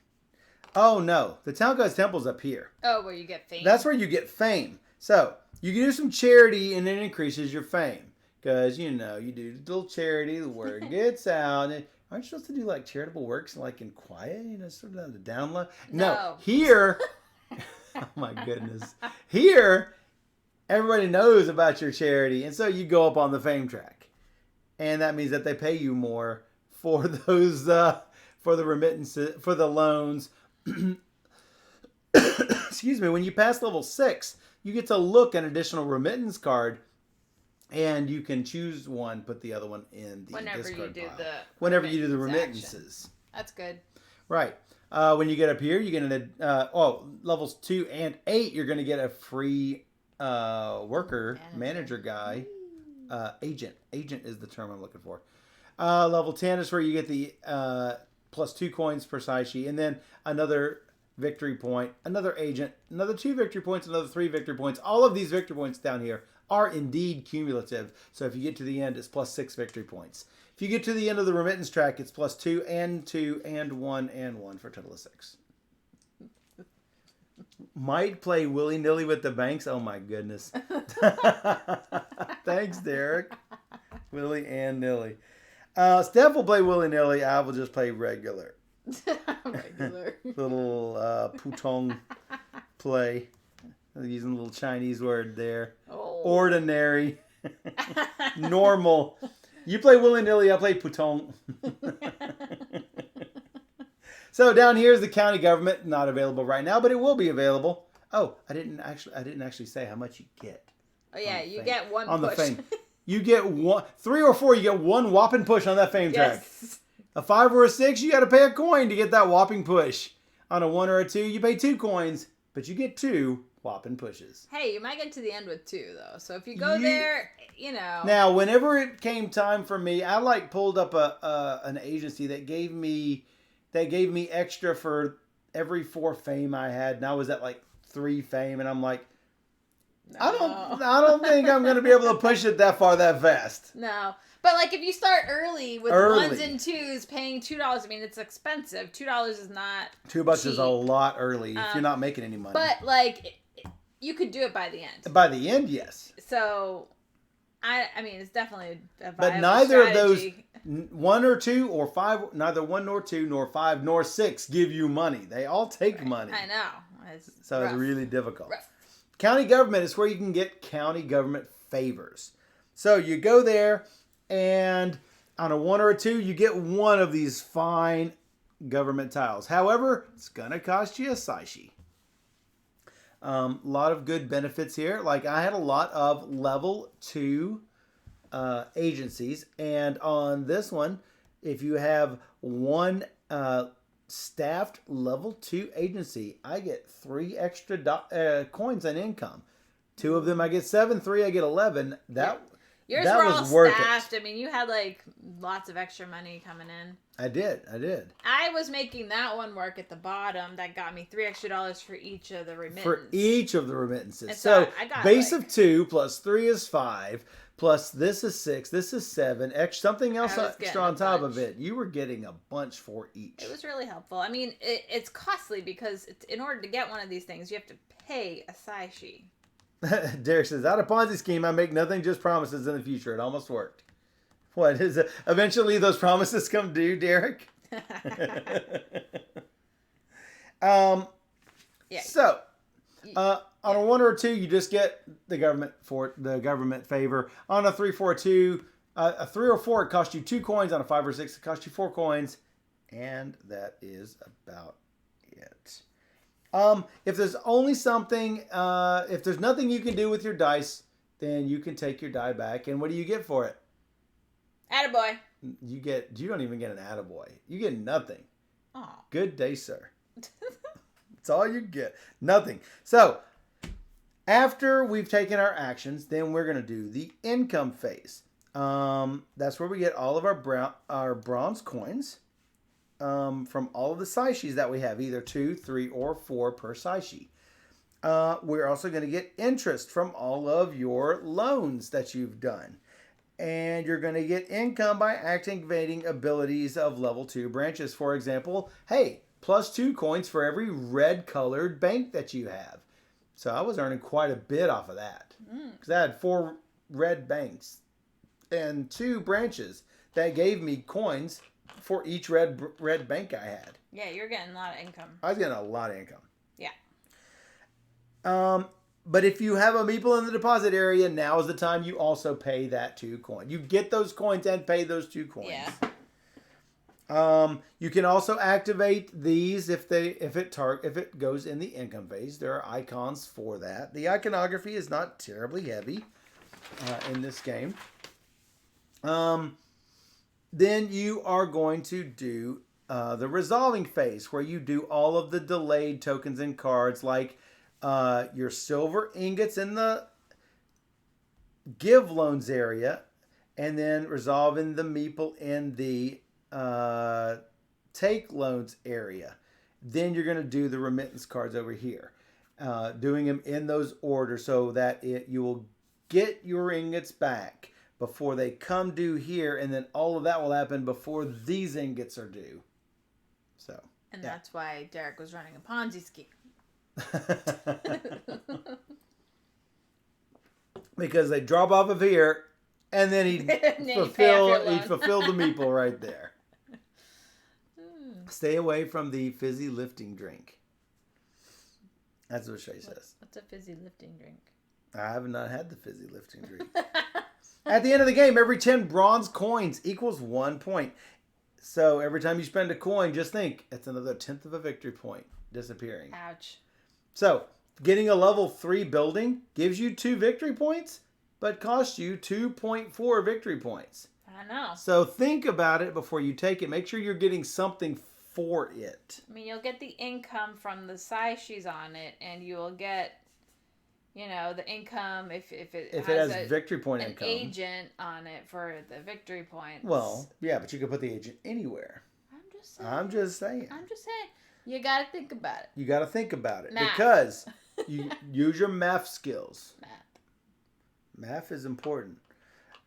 Oh, no. The town god's temple's up here. Oh, where you get fame. That's where you get fame. So, you can do some charity and it increases your fame. Because, you know, you do a little charity, the word gets out. And aren't you supposed to do, like, charitable works, like, in quiet? You know, sort of the down low? No. Here, oh, my goodness. Here, everybody knows about your charity. And so you go up on the fame track. And that means that they pay you more for those, for the remittances, for the loans. Excuse me. When you pass level 6, you get to look an additional remittance card, and you can choose one, put the other one in the discard pile. Whenever you do the remittances. Action. That's good. Right. When you get up here, you get levels 2 and 8, you're going to get a free worker, manager guy, agent. Agent is the term I'm looking for. Level 10 is where you get the plus 2 coins per Saishi, and then another victory point, another agent, another 2 victory points, another 3 victory points. All of these victory points down here are indeed cumulative. So if you get to the end, it's plus 6 victory points. If you get to the end of the remittance track, it's plus 2 and 2 and 1 and 1 for a total of 6. Might play willy-nilly with the banks. Oh my goodness. Thanks, Derek. Willy and nilly. Steph will play willy-nilly. I will just play regular. Regular. Little putong play. I'm using a little Chinese word there. Oh. Ordinary. Normal. You play willy-nilly, I play putong. So down here is the county government. Not available right now, but it will be available. Oh, I didn't actually say how much you get. Oh yeah, you get one on push. The fame. You get 3 or 4. You get one whopping push on that fame track. A 5 or a 6, you got to pay a coin to get that whopping push. On a 1 or a 2, you pay 2 coins, but you get 2 whopping pushes. Hey, you might get to the end with 2 though. So if you go there, you know. Now, whenever it came time for me, I pulled up an agency that gave me extra for every 4 fame I had, and I was at 3 fame, and I'm like, no. I don't think I'm going to be able to push it that far that fast. No. But if you start early with 1s and 2s paying $2, I mean, it's expensive. $2 is not $2 cheap. Is a lot early if you're not making any money. But you could do it by the end. By the end, yes. So, I mean, it's definitely a viable But neither strategy. of those 1 or 2 or 5, neither 1 nor 2 nor 5 nor 6 give you money. They all take money. I know. It's really difficult. Rough. County government is where you can get county government favors. So you go there, and on a 1 or a 2, you get one of these fine government tiles. However, it's going to cost you a Saishi. A lot of good benefits here. I had a lot of level 2 agencies. And on this one, if you have one staffed level 2 agency, I get 3 extra coins on income. 2 of them I get 7, 3 I get 11. Yours that were was all worth staffed. it. I mean, you had lots of extra money coming in. I did. I was making that one work at the bottom. That got me $3 extra for each of the remittances. For each of the remittances. And so I got base of 2 plus 3 is 5. Plus this is 6. This is 7. Something else extra on top of it. You were getting a bunch for each. It was really helpful. I mean, it's costly because in order to get one of these things, you have to pay a Saishi. Derek says, out of Ponzi scheme, I make nothing, just promises in the future. It almost worked. What is it? Eventually those promises come due, Derek? Yeah. So, on a 1 or a 2, you just get the government favor. On a 3, 4, 2, a 3 or 4, it costs you 2 coins. On a 5 or 6, it costs you 4 coins. And that is about it. If there's only something, if there's nothing you can do with your dice, then you can take your die back. And what do you get for it? Attaboy. You don't even get an attaboy. You get nothing. Oh. Good day, sir. That's all you get. Nothing. So, after we've taken our actions, then we're going to do the income phase. That's where we get all of our bronze coins from all of the Saishis that we have, either 2, 3, or 4 per Saishi. We're also going to get interest from all of your loans that you've done. And you're going to get income by activating abilities of level 2 branches. For example, hey, plus 2 coins for every red colored bank that you have. So I was earning quite a bit off of that. Because I had 4 red banks and 2 branches that gave me coins for each red bank I had. Yeah, you're getting a lot of income. I was getting a lot of income. Yeah. But if you have a meeple in the deposit area, now is the time you also pay that 2 coin. You get those coins and pay those 2 coins. Yeah. You can also activate these if it goes in the income phase. There are icons for that. The iconography is not terribly heavy in this game. Then you are going to do the resolving phase, where you do all of the delayed tokens and cards, like your silver ingots in the give loans area, and then resolving the meeple in the take loans area. Then you're going to do the remittance cards over here, doing them in those orders so that you will get your ingots back before they come due here, and then all of that will happen before these ingots are due. So, and that's why Derek was running a Ponzi scheme. Because they drop off of here, and then he'd fulfill the meeple right there. Stay away from the fizzy lifting drink. That's what Shay says. What's a fizzy lifting drink? I have not had the fizzy lifting drink. At the end of the game, every 10 bronze coins equals 1 point. So every time you spend a coin, just think, it's another 1/10 of a victory point disappearing. Ouch. So getting a level 3 building gives you 2 victory points, but costs you 2.4 victory points. I know. So think about it before you take it. Make sure you're getting something for it. I mean, you'll get the income from the size she's on it, and you will get, the income if it has victory point an income. Agent on it for the victory points. Well, yeah, but you could put the agent anywhere. I'm just saying. You got to think about it. You got to think about it. Math. Because you use your math skills. Math is important.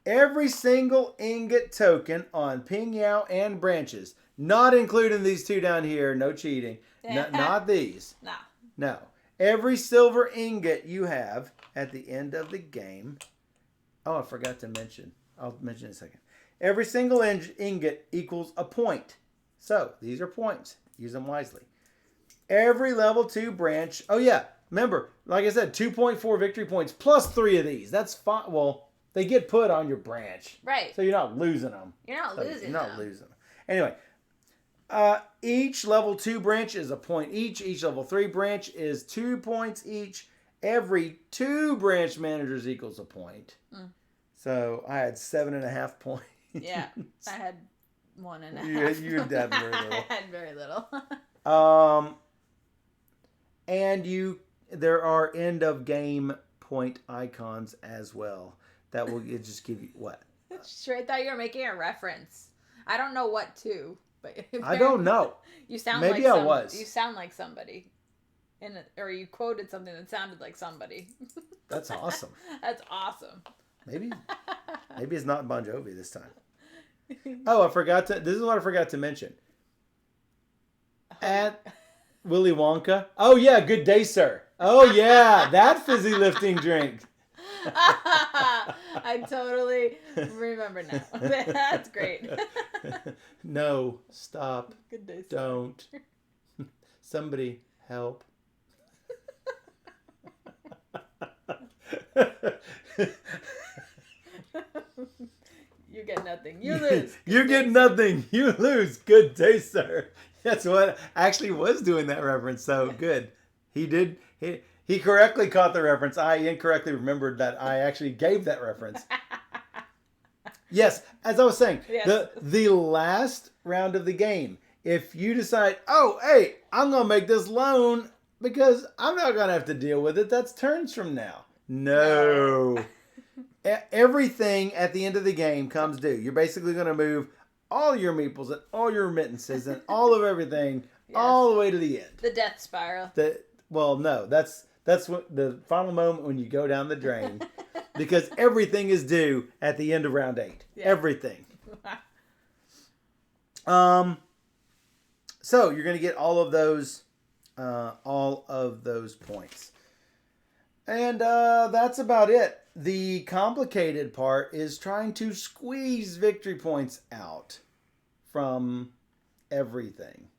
Every single ingot token on Pingyao and branches, not including these 2 down here, no cheating, not these. No. Every silver ingot you have at the end of the game. Oh, I forgot to mention. I'll mention in a second. Every single ingot equals a point. So, these are points. Use them wisely. Every level 2 branch. Oh, yeah. Remember, like I said, 2.4 victory points plus 3 of these. That's fine. Well, they get put on your branch. Right. So you're not losing them. You're not losing them. Anyway, each level 2 branch is a point each. Each level 3 branch is 2 points each. Every 2 branch managers equals a point. So I had 7.5 points. Yeah, I had 1.5. You had very little. I had very little. And there are end of game point icons as well. That will just give you what? Sure, I thought you were making a reference. I don't know what to, but I don't know. You sound maybe I was. You sound like somebody, or you quoted something that sounded like somebody. That's awesome. That's awesome. Maybe it's not Bon Jovi this time. Oh, this is what I forgot to mention. At Willy Wonka. Oh yeah, good day, sir. Oh yeah, that fizzy lifting drink. I totally remember now. That's great. No, stop. Good day, sir. Don't. Somebody help. You get nothing. You lose. You get nothing. You lose. Good day, sir. That's what I actually was doing that reference. So good. He did. He correctly caught the reference. I incorrectly remembered that I actually gave that reference. Yes, as I was saying, yes. the last round of the game, if you decide, oh, hey, I'm going to make this loan because I'm not going to have to deal with it. That's turns from now. No. Everything at the end of the game comes due. You're basically going to move all your meeples and all your remittances and all of everything all the way to the end. The death spiral. Well, no, that's what the final moment when you go down the drain, because everything is due at the end of round 8. Yeah. Everything. So you're going to get all of those points. And that's about it. The complicated part is trying to squeeze victory points out from everything.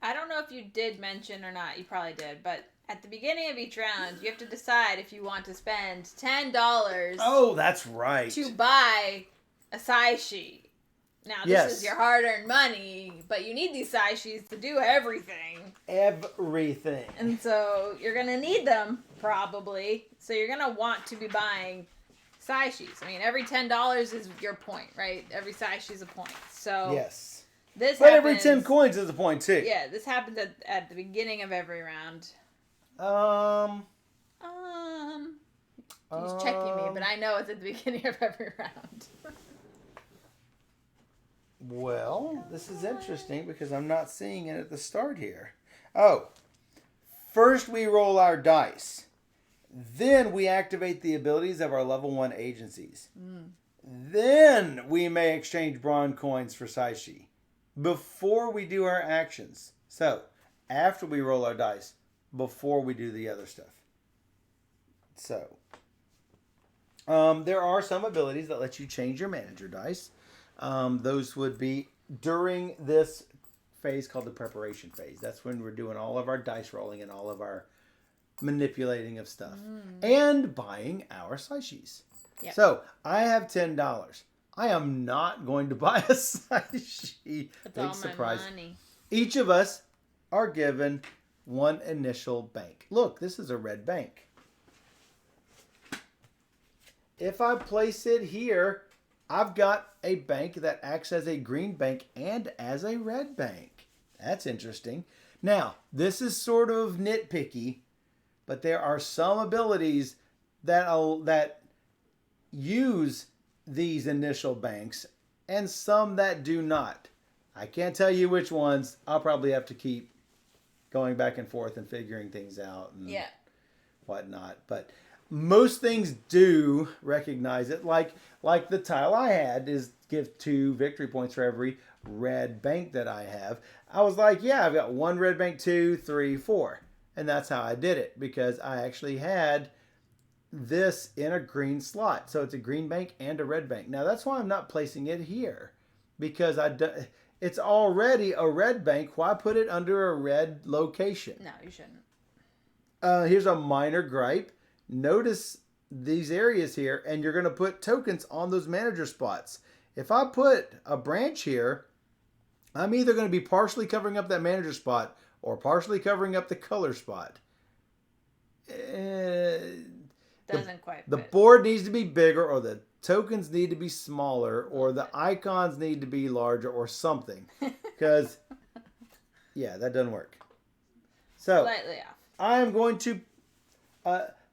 I don't know if you did mention or not. You probably did. But at the beginning of each round, you have to decide if you want to spend $10. Oh, that's right. To buy a size sheet. Now, this is your hard-earned money, but you need these size sheets to do everything. Everything. And so you're going to need them, probably. So you're going to want to be buying size sheets. I mean, every $10 is your point, right? Every size sheet is a point. So yes. But every 10 coins is a point, too. Yeah, this happens at the beginning of every round. He's checking me, but I know it's at the beginning of every round. Well, this is interesting because I'm not seeing it at the start here. Oh, first we roll our dice. Then we activate the abilities of our level 1 agencies. Then we may exchange bronze coins for Saishi before we do our actions. So, after we roll our dice, before we do the other stuff. So, there are some abilities that let you change your manager dice. Those would be during this phase called the preparation phase. That's when we're doing all of our dice rolling and all of our manipulating of stuff. And buying our saishis. Yep. So, I have $10. I am not going to buy a saishi. That's all surprise. My money. Each of us are given one initial bank. Look, this is a red bank. If I place it here, I've got a bank that acts as a green bank and as a red bank. That's interesting. Now, this is sort of nitpicky, but there are some abilities that use these initial banks and some that do not. I can't tell you which ones. I'll probably have to keep going back and forth and figuring things out and whatnot. But most things do recognize it. Like the tile I had is give 2 victory points for every red bank that I have. I was like, yeah, I've got 1 red bank, 2, 3, 4. And that's how I did it because I actually had this in a green slot. So it's a green bank and a red bank. Now that's why I'm not placing it here because it's already a red bank. Why put it under a red location? No, you shouldn't. Here's a minor gripe. Notice these areas here, and you're going to put tokens on those manager spots. If I put a branch here, I'm either going to be partially covering up that manager spot or partially covering up the color spot. Doesn't quite fit. The board needs to be bigger, or the tokens need to be smaller, or the icons need to be larger, or something. Because, yeah, that doesn't work. So, slightly off. I am going to...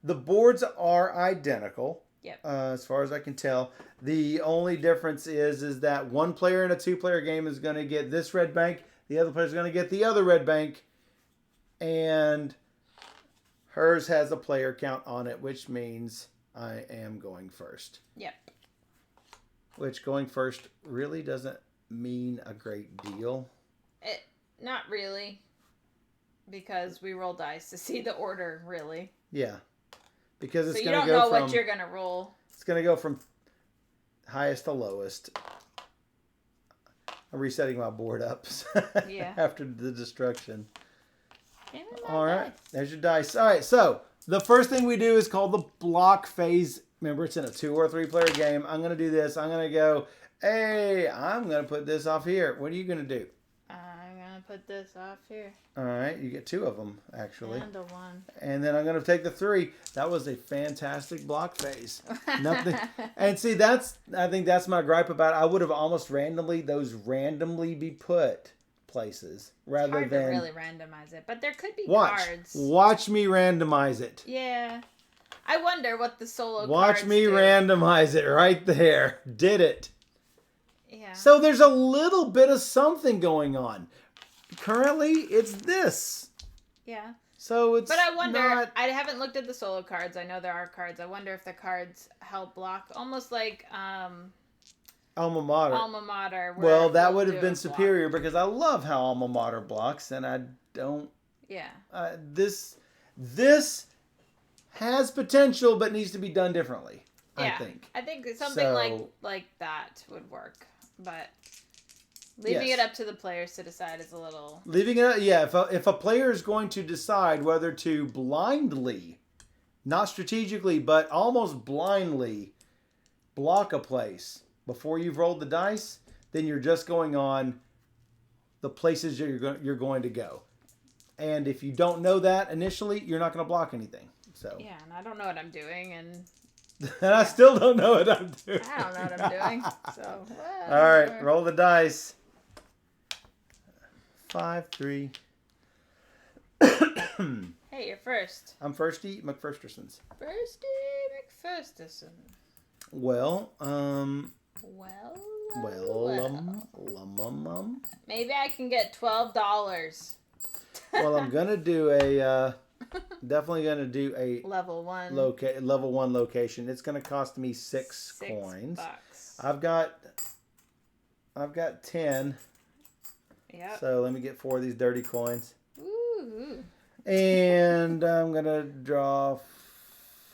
the boards are identical. Yep. As far as I can tell. The only difference is that one player in a 2-player game is going to get this red bank. The other player is going to get the other red bank. And hers has a player count on it, which means I am going first. Yep. Which going first really doesn't mean a great deal. Not really. Because we roll dice to see the order, really. Yeah. Because it's so you going to don't go know from, what you're going to roll. It's going to go from highest to lowest. I'm resetting my board up after the destruction. All right. There's your dice. All right. So the first thing we do is called the block phase. Remember, it's in a 2 or 3-player game. I'm going to do this. I'm going to go, hey, I'm going to put this off here. What are you going to do? I'm going to put this off here. All right. You get 2 of them, actually. And a 1. And then I'm going to take the 3. That was a fantastic block phase. Nothing. And see, I think that's my gripe about it. I would have almost randomly be put places rather it's hard than to really randomize it, but there could be cards. Watch me randomize it. Yeah. I wonder what the solo cards Watch me randomize it right there. Did it. Yeah. So there's a little bit of something going on. Currently, it's this. Yeah. So it's But I wonder, I haven't looked at the solo cards. I know there are cards. I wonder if the cards help block. Almost like, Alma Mater. Alma Mater. Well, that would have been superior because I love how Alma Mater blocks, and I don't. Yeah. This has potential, but needs to be done differently. Yeah, I think. I think something like that would work, but leaving it up to the players to decide is a little. Leaving it, if a player is going to decide whether to blindly, not strategically, but almost blindly block a place before you've rolled the dice, then you're just going on the places you're going to go. And if you don't know that initially, you're not going to block anything. So yeah, and I don't know what I'm doing, and I still don't know what I'm doing. I don't know what I'm doing. So all right, roll the dice. 5, 3. Hey, you're first. I'm Firsty McFirstersons. Firsty McFirsterson. Well, maybe I can get $12. Well, I'm gonna do a definitely gonna do a level 1 level 1 location. It's gonna cost me 6 coins. $6. I've got 10. Yep. So let me get 4 of these dirty coins. Ooh. And I'm gonna draw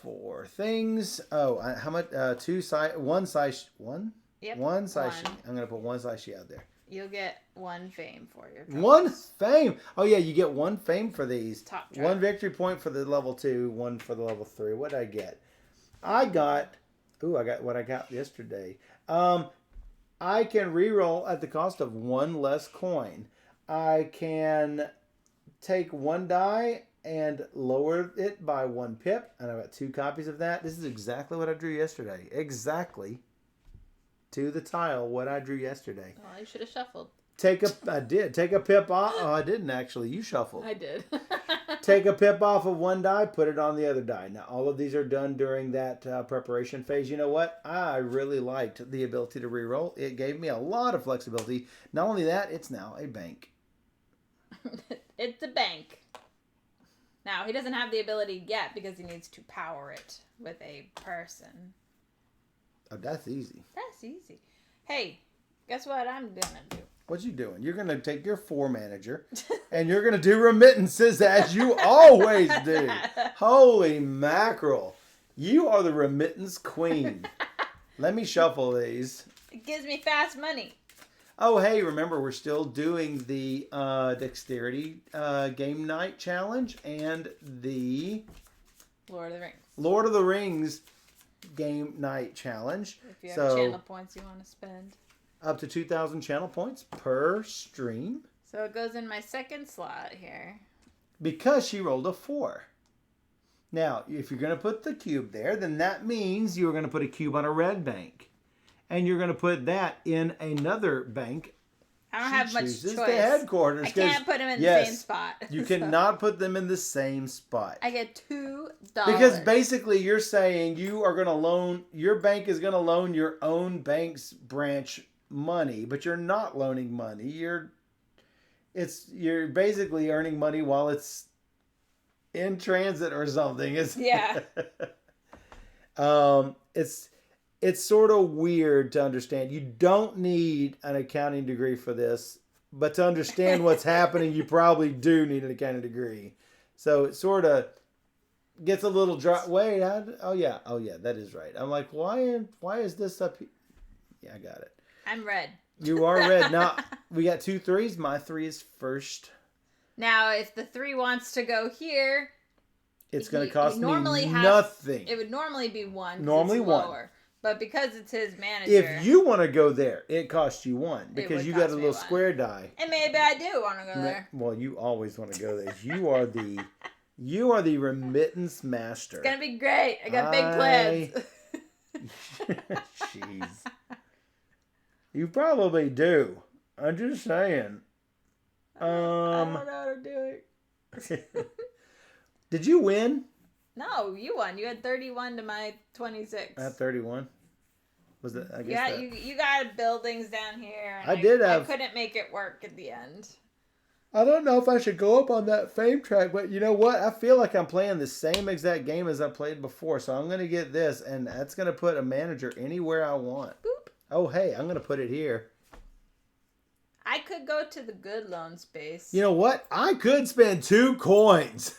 4 things. Oh, how much? 1 size 1. Yep. 1 size. I'm gonna put 1 size out there. You'll get 1 fame for your colors. 1 fame. Oh yeah, you get 1 fame for these. Top 1 victory point for the level 2, 1 for the level 3. What did I get? I got what I got yesterday. I can reroll at the cost of 1 less coin. I can take 1 die and lower it by 1 pip, and I've got 2 copies of that. This is exactly what I drew yesterday. Exactly. To the tile, what I drew yesterday. Well, you should have shuffled. I did. Take a pip off. Oh, I didn't actually. You shuffled. I did. Take a pip off of 1 die, put it on the other die. Now, all of these are done during that preparation phase. You know what? I really liked the ability to reroll. It gave me a lot of flexibility. Not only that, it's now a bank. It's a bank. Now, he doesn't have the ability yet because he needs to power it with a person. Oh, that's easy. That's easy. Hey, guess what I'm going to do? What you doing? You're going to take your 4 manager and you're going to do remittances as you always do. Holy mackerel. You are the remittance queen. Let me shuffle these. It gives me fast money. Oh, hey, remember, we're still doing the Dexterity Game Night Challenge and the Lord of the Rings Game Night Challenge. If you have channel points you want to spend. Up to 2,000 channel points per stream. So it goes in my second slot here. Because she rolled a 4. Now, if you're going to put the cube there, then that means you're going to put a cube on a red bank. And you're going to put that in another bank. I don't have much choice. The headquarters. I can't put them in the same spot. You cannot put them in the same spot. I get $2. Because basically you're saying you are going to loan, your bank is going to loan your own bank's branch money, but you're not loaning money. You're basically earning money while it's in transit or something. It's sort of weird to understand. You don't need an accounting degree for this, but to understand what's happening, you probably do need an accounting degree. So it sort of gets a little dry. Wait, oh yeah, that is right. I'm like, why is this up here? Yeah, I got it. I'm red. You are red. Now, we got 2 3s. My 3 is first. Now, if the 3 wants to go here, it's going to cost me nothing. It would normally be 1. Normally 1. Lower. But because it's his manager. If you want to go there, it costs you 1 because you got a little square die. And maybe I do want to go there. Well, you always want to go there. You are the remittance master. It's gonna be great. I got big plans. Jeez. You probably do. I'm just saying. I don't know how to do it. Did you win? No, you won. You had 31 to my 26. I had 31. Was it? I guess. Yeah, you got buildings down here. I couldn't make it work at the end. I don't know if I should go up on that fame track, but you know what? I feel like I'm playing the same exact game as I played before, so I'm going to get this, and that's going to put a manager anywhere I want. Boop. Oh, hey, I'm going to put it here. I could go to the good loan space. You know what? I could spend 2 coins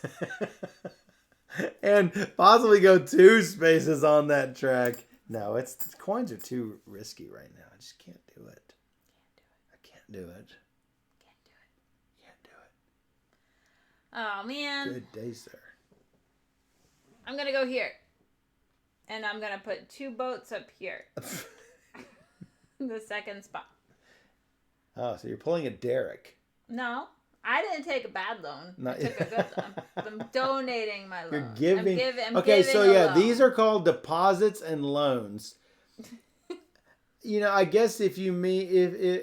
and possibly go 2 spaces on that track. No, coins are too risky right now. I just can't do it. I can't do it. Can't do it. Oh, man. Good day, sir. I'm going to go here. And I'm going to put 2 boats up here. The second spot. Oh, so you're pulling a Derek. No, I didn't take a bad loan. Not I took a good loan. I'm donating my loan. You're giving. I'm okay, giving so a yeah, loan. these are called deposits and loans. I guess if you mean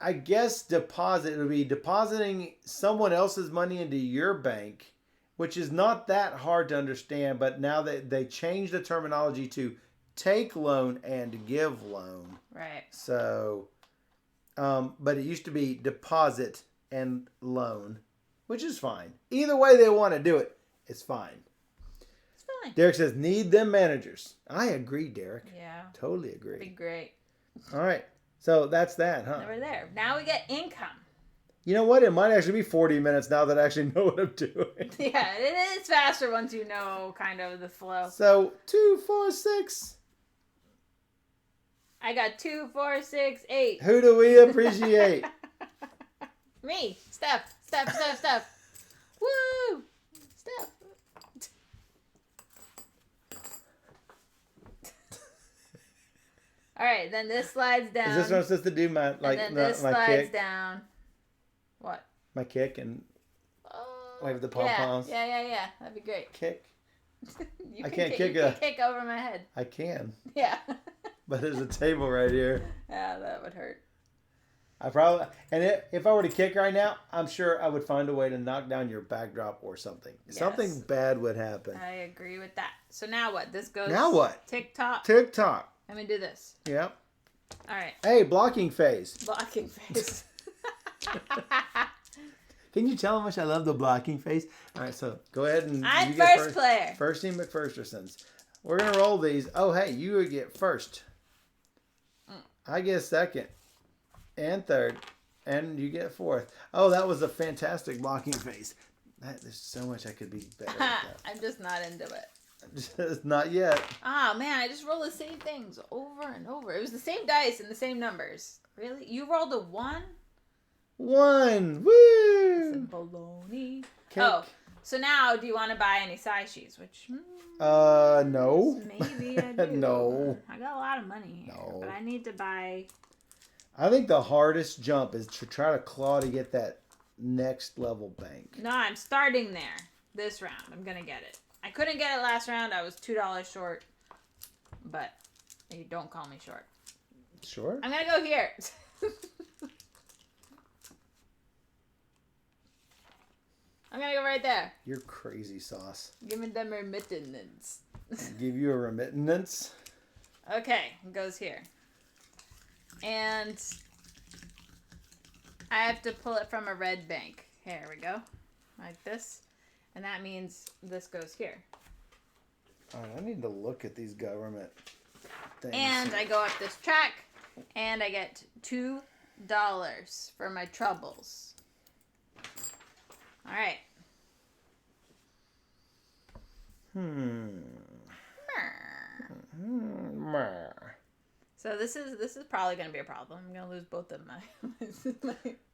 I guess deposit would be depositing someone else's money into your bank, which is not that hard to understand. But now that they changed the terminology to take loan and give loan. Right. So, but it used to be deposit and loan, which is fine. Either way they want to do it, it's fine. It's fine. Derek says, need them managers. I agree, Derek. Yeah. Totally agree. That'd be great. All right. So that's that, huh? Now we're there. Now we get income. You know what? It might actually be 40 minutes now that I actually know what I'm doing. Yeah, it is faster once you know kind of the flow. So 2, 4, 6. I got 2, 4, 6, 8. Who do we appreciate? Me. Steph. Woo! Steph. All right, then this slides down. Is this what I'm supposed to do? My and then this my slides kick, down. What? my kick, and wave the pom poms. Yeah. That'd be great. Kick. You I can can't kick you can kick over my head. I can, Yeah. but there's a table right here. Yeah, that would hurt. I probably if I were to kick right now, I'm sure I would find a way to knock down your backdrop or something. Yes. Something bad would happen. I agree with that. So now what? This goes. Now what? TikTok. TikTok. Let me do this. Yep. All right. Hey, blocking phase. Blocking face. Can you tell how much I love the blocking phase? All right, so go ahead and I'm you get first player. First team McPherstersons. We're gonna roll these. Oh, hey, you would get first. I get second, and third, and you get fourth. Oh, that was a fantastic blocking phase. There's so much I could be better at that. I'm just not into it. Just not yet. Oh man, I just roll the same things over and over. It was the same dice and the same numbers. Really? You rolled a 1? 1. Woo! Some baloney. Cake. Oh, so now do you want to buy any side sheets? Which No. maybe I do. No. I got a lot of money here, No. but I need to buy. I think the hardest jump is to try to claw to get that next level bank. No, I'm starting there. This round, I'm gonna get it. I couldn't get it last round. I was $2 short, but you don't call me short. Sure. I'm gonna go here. I'm gonna go right there. You're crazy sauce. Give me them remittance. Give you a remittance. Okay, it goes here. And I have to pull it from a red bank. Here we go. Like this. And that means this goes here. All right, I need to look at these government things. And I go up this track, and I get $2 for my troubles. All right. So this is probably going to be a problem. I'm going to lose both of my...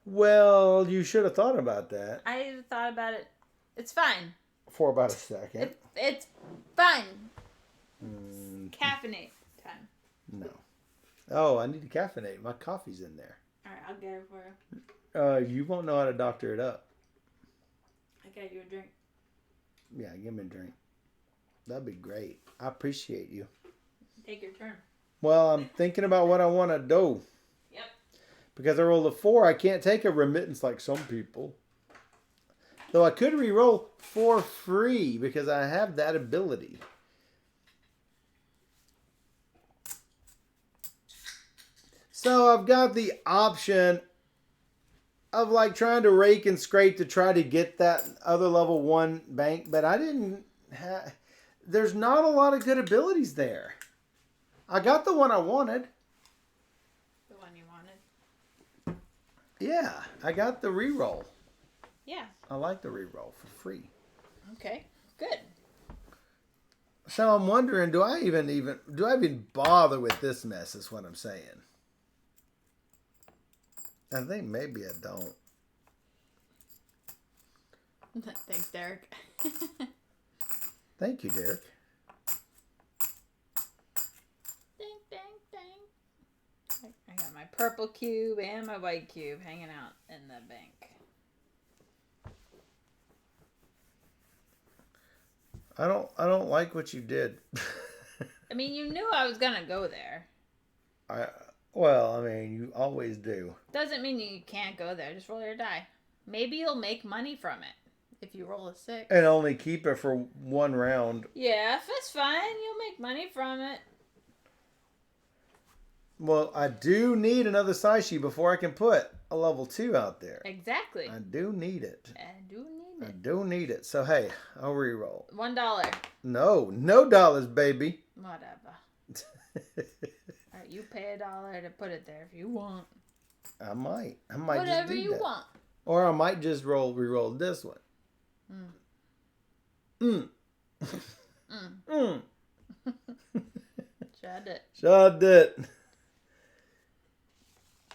Well, you should have thought about that. I thought about it. It's fine. For about a second. It's fine. It's caffeinate time. No. Oh, I need to caffeinate. My coffee's in there. All right, I'll get it for you. You won't know how to doctor it up. I get you a drink. Yeah, give me a drink. That'd be great. I appreciate you. Take your turn. Well, I'm thinking about what I want to do. Yep. Because I rolled a 4, I can't take a remittance like some people. Though I could re-roll for free because I have that ability. So I've got the option of like trying to rake and scrape to try to get that other level 1 bank. But I didn't have... There's not a lot of good abilities there. I got the one I wanted. The one you wanted. Yeah, I got the reroll. Yeah. I like the reroll for free. Okay. Good. So I'm wondering, do I even bother with this mess? Is what I'm saying. I think maybe I don't. Thanks, Derek. Thank you, Derek. Ding, ding, ding. I got my purple cube and my white cube hanging out in the bank. I don't like what you did. I mean, you knew I was gonna go there. Well, I mean, you always do. Doesn't mean you can't go there. Just roll your die. Maybe you'll make money from it if you roll a 6. And only keep it for one round. Yeah, that's fine. You'll make money from it. Well, I do need another Saishi before I can put a level 2 out there. Exactly. I do need it. I I do need it. So, hey, I'll reroll. $1. No dollars, baby. Whatever. Alright, you pay $1 to put it there if you want. I might Whatever just do you that. want. Or I might just reroll this one. Shut it. Shut it.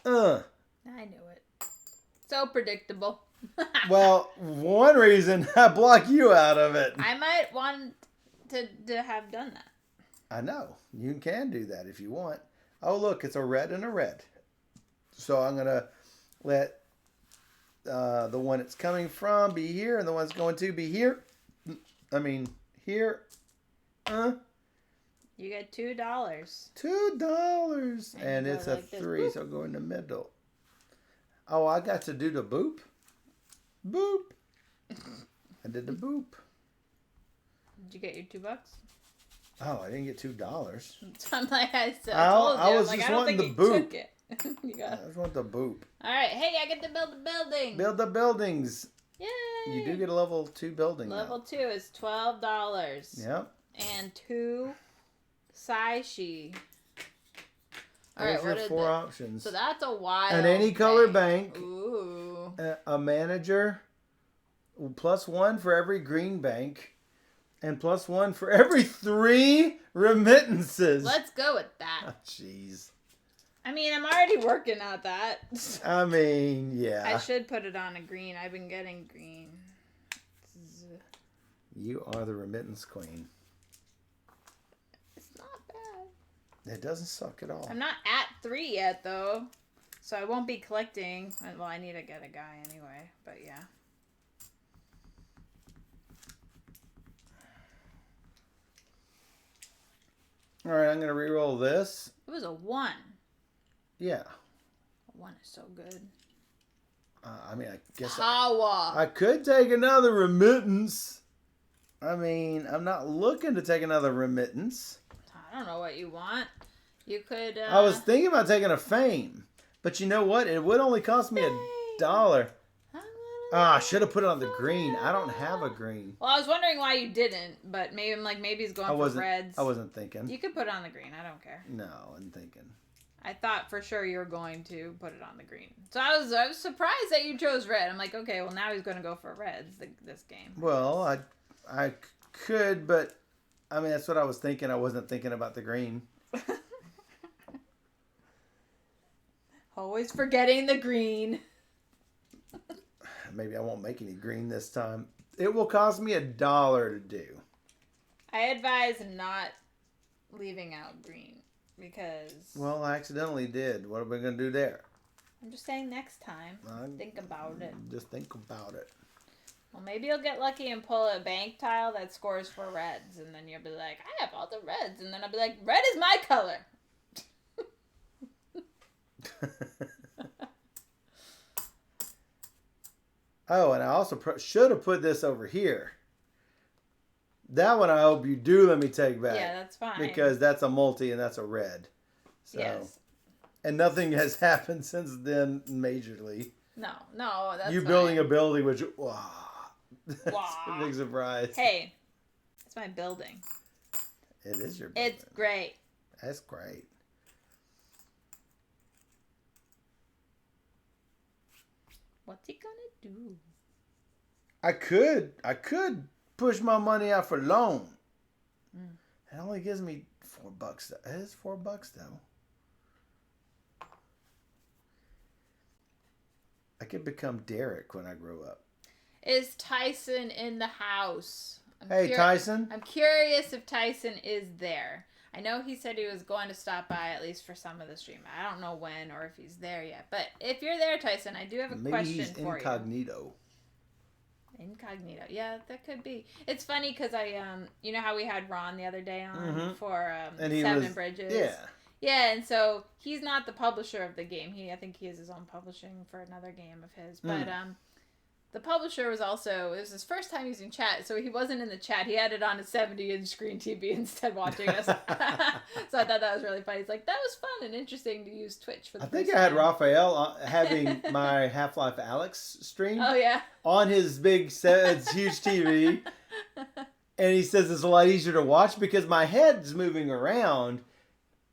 I knew it. So predictable. Well, one reason I block you out of it. I might want to have done that. I know. You can do that if you want. Oh, look, it's a red and a red. So I'm going to let the one it's coming from be here and the one it's going to be here. I mean, here. You get $2. $2. And it's like a 3, so go in the middle. Oh, I got to do the boop. Boop. I did the boop. Did you get your $2? Oh, I didn't get $2. I'm like, I told you. I was like, just I don't wanting think the you boop. took it. You got it. I just want the boop. All right. Hey, I get to build a building. Build the buildings. Yay. You do get a level 2 building Level now. 2 is $12. Yep. And 2 Saishi. All There's right, your what are 4 options. So that's a wild An any color bank. Ooh. A manager. +1 for every green bank. And +1 for every 3 remittances. Let's go with that. Oh, jeez. I mean, I'm already working at that. I mean, yeah. I should put it on a green. I've been getting green. You are the remittance queen. It's not bad. It doesn't suck at all. I'm not at 3 yet, though. So I won't be collecting. Well, I need to get a guy anyway. But yeah. All right, I'm going to re-roll this. It was a 1. Yeah. A 1 is so good. I mean, I guess Power. I could take another remittance. I mean, I'm not looking to take another remittance. I don't know what you want. You could. I was thinking about taking a fame. But you know what? It would only cost me $1. I should have put it on the green. I don't have a green. Well, I was wondering why you didn't, but maybe he's going for reds. I wasn't thinking. You could put it on the green. I don't care. No, I wasn't thinking. I thought for sure you were going to put it on the green. So I was surprised that you chose red. I'm like, okay, well now he's going to go for reds this game. Well, I could, but I mean that's what I was thinking. I wasn't thinking about the green. Always forgetting the green. Maybe I won't make any green this time. It will cost me $1 to do. I advise not leaving out green because... Well, I accidentally did. What are we going to do there? I'm just saying next time. Think about it. Just think about it. Well, maybe you'll get lucky and pull a bank tile that scores for reds. And then you'll be like, I have all the reds. And then I'll be like, red is my color. Oh, and I also should have put this over here. That one I hope you do let me take back. Yeah, that's fine. Because that's a multi and that's a red. So, yes. And nothing has happened since then majorly. No, that's you fine. building a building, which, wow. That's Wow. a big surprise. Hey, it's my building. It is your building. It's great. That's great. What's he gonna do? I could push my money out for loan. It only gives me $4. It is $4 though. I could become Derek when I grow up. Is Tyson in the house? Tyson. I'm curious if Tyson is there. I know he said he was going to stop by at least for some of the stream. I don't know when or if he's there yet. But if you're there, Tyson, I do have a question for you. Maybe he's incognito. Incognito. Yeah, that could be. It's funny because you know how we had Ron the other day on for Seven Bridges? Yeah. Yeah, and so he's not the publisher of the game. I think he has his own publishing for another game of his. But the publisher was also, it was his first time using chat, so he wasn't in the chat. He had it on a 70-inch screen TV instead watching us. So I thought that was really funny. He's like, that was fun and interesting to use Twitch for the first time. I had Raphael having my Half-Life Alyx stream. Oh, yeah. On his big, huge TV. And he says it's a lot easier to watch because my head's moving around.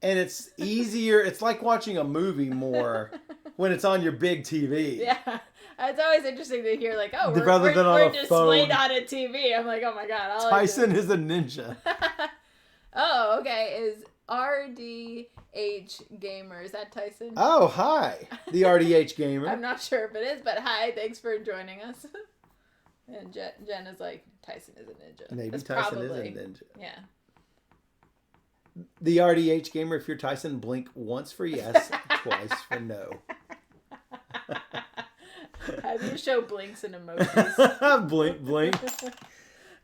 And it's easier. It's like watching a movie more when it's on your big TV. Yeah. It's always interesting to hear, like, oh, we're displayed on a TV. I'm like, oh my God. Tyson is a ninja. Oh, okay. Is RDH Gamer. Is that Tyson? Oh, hi. The RDH Gamer. I'm not sure if it is, but hi. Thanks for joining us. And Jen is like, Tyson is a ninja. Maybe That's Tyson is a ninja. Yeah. The RDH Gamer, if you're Tyson, blink once for yes, twice for no. Have you show blinks and emojis? Blink, blink.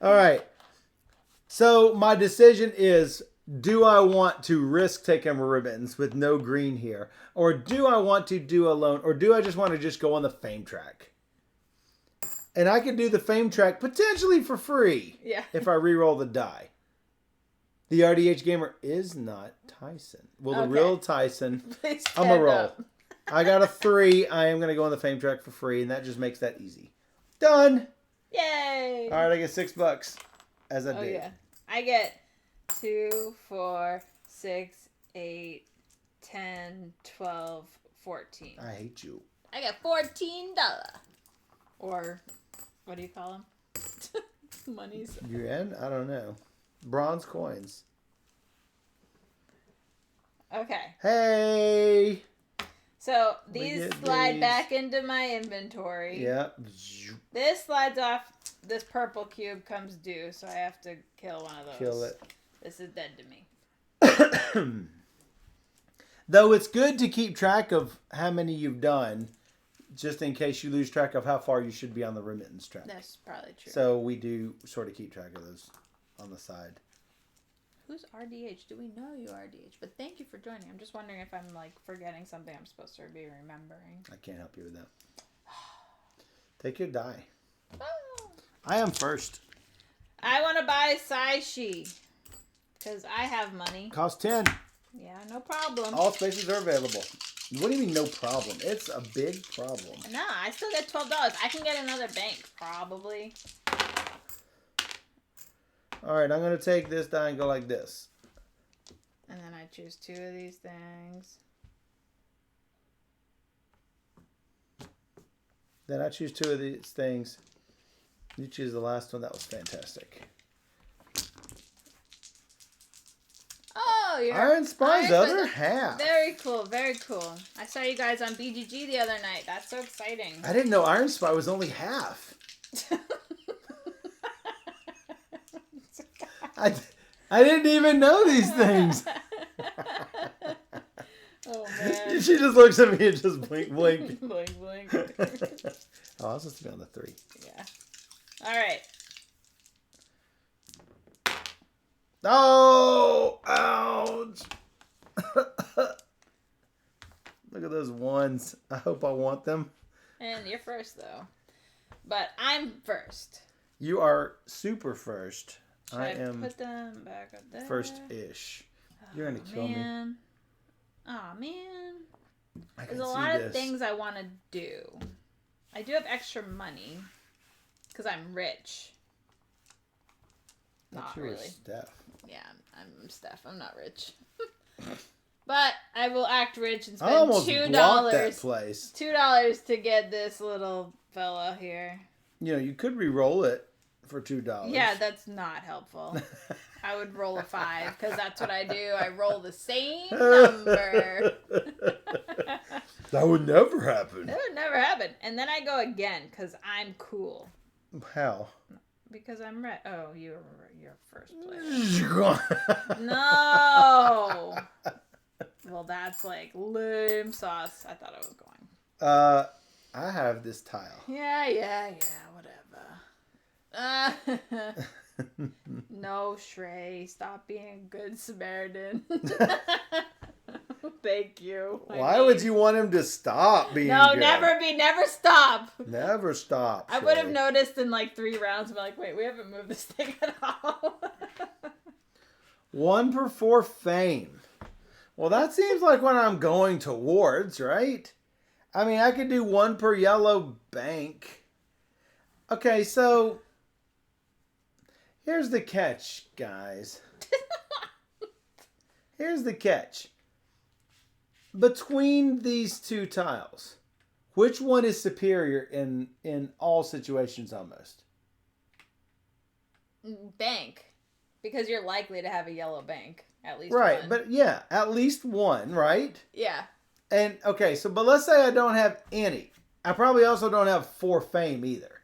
All right. So my decision is, do I want to risk taking ribbons with no green here? Or do I want to do a loan? Or do I just want to just go on the fame track? And I could do the fame track potentially for free. Yeah. If I re-roll the die. The RDH Gamer is not Tyson. Well, the real Tyson, I'm going to roll. Up. I got a 3. I am going to go on the fame track for free, and that just makes that easy. Done. Yay. All right, I get $6 as I did. Oh, yeah. I get 2, 4, 6, 8, 10, 12, 14. I hate you. I get $14. Or, what do you call them? Monies. Yuan? I don't know. Bronze coins. Okay. Hey. So these slide back into my inventory. Yep. This slides off. This purple cube comes due, so I have to kill one of those. Kill it. This is dead to me. Though it's good to keep track of how many you've done, just in case you lose track of how far you should be on the remittance track. That's probably true. So we do sort of keep track of those on the side. Who's RDH? Do we know you, RDH? But thank you for joining. I'm just wondering if I'm like forgetting something I'm supposed to be remembering. I can't help you with that. Take your die. Oh. I am first. I want to buy Saishi because I have money. Cost 10. Yeah, no problem. All spaces are available. What do you mean no problem? It's a big problem. No, I still get $12. I can get another bank, probably. All right, I'm going to take this die and go like this. And then I choose 2 of these things. Then I choose 2 of these things. You choose the last one. That was fantastic. Oh, you're Iron Spy's other half. Very cool, very cool. I saw you guys on BGG the other night. That's so exciting. I didn't know Iron Spy was only half. I didn't even know these things. Oh, man. She just looks at me and just blink, blink. Blink, blink. Oh, I was supposed to be on the 3. Yeah. All right. Oh, ouch. Look at those ones. I hope I want them. And you're first, though. But I'm first. You are super first. Should I am put them back up there? First-ish. You're going to kill me. Oh, man. There's a lot of things I want to do. I do have extra money because I'm rich. Not really. Steph. Yeah, I'm Steph. I'm not rich. But I will act rich and I spend almost blocked that $2. place. $2 to get this little fella here. You know, you could re-roll it for $2. Yeah, that's not helpful. I would roll a 5 because that's what I do. I roll the same number. That would never happen. That would never happen. And then I go again because I'm cool. How? Because I'm right. Oh, you're first place. I No. Well, that's like lame sauce. I thought I was going. have this tile. Yeah, whatever. No, Shrey, stop being a good Samaritan. Thank you. Why would you want him to stop being No, good? never stop. Never stop. I would have noticed in like 3 rounds. I'm like, wait, we haven't moved this thing at all. 1 per 4 fame. Well, that seems like what I'm going towards, right? I mean, I could do 1 per yellow bank. Okay, so here's the catch, guys. Here's the catch. Between these 2 tiles, which one is superior in all situations almost? Bank. Because you're likely to have a yellow bank. At least Right, one. but yeah, at least 1, right? Yeah. And, okay, but let's say I don't have any. I probably also don't have 4 fame either.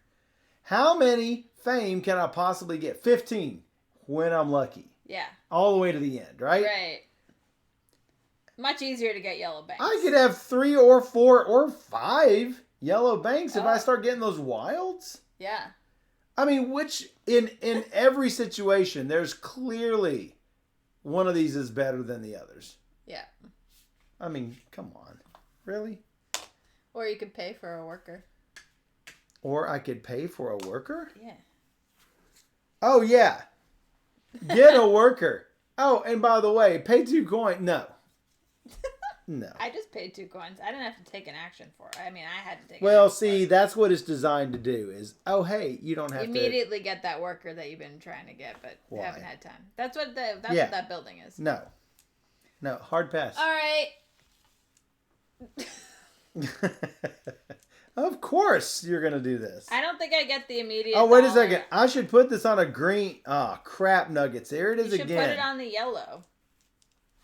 How many fame can I possibly get? 15 when I'm lucky. Yeah. All the way to the end, right? Right. Much easier to get yellow banks. I could have 3 or 4 or 5 yellow banks if I start getting those wilds. Yeah. I mean, which, in every situation, there's clearly one of these is better than the others. Yeah. I mean, come on. Really? Or you could pay for a worker. Or I could pay for a worker? Yeah. Oh, yeah. Get a worker. Oh, and by the way, pay 2 coins. No. No. I just paid 2 coins. I didn't have to take an action for it. I mean, I had to take Well, an action see, that's what it's designed to do is, oh, hey, you don't have immediately get that worker that you've been trying to get, but Why? haven't had time. That's what that building is. No. No, hard pass. All right. Of course you're going to do this. I don't think I get the immediate. Oh, wait a dollar. second. I should put this on a green. Ah, crap nuggets. There it is You should again. put it on the yellow.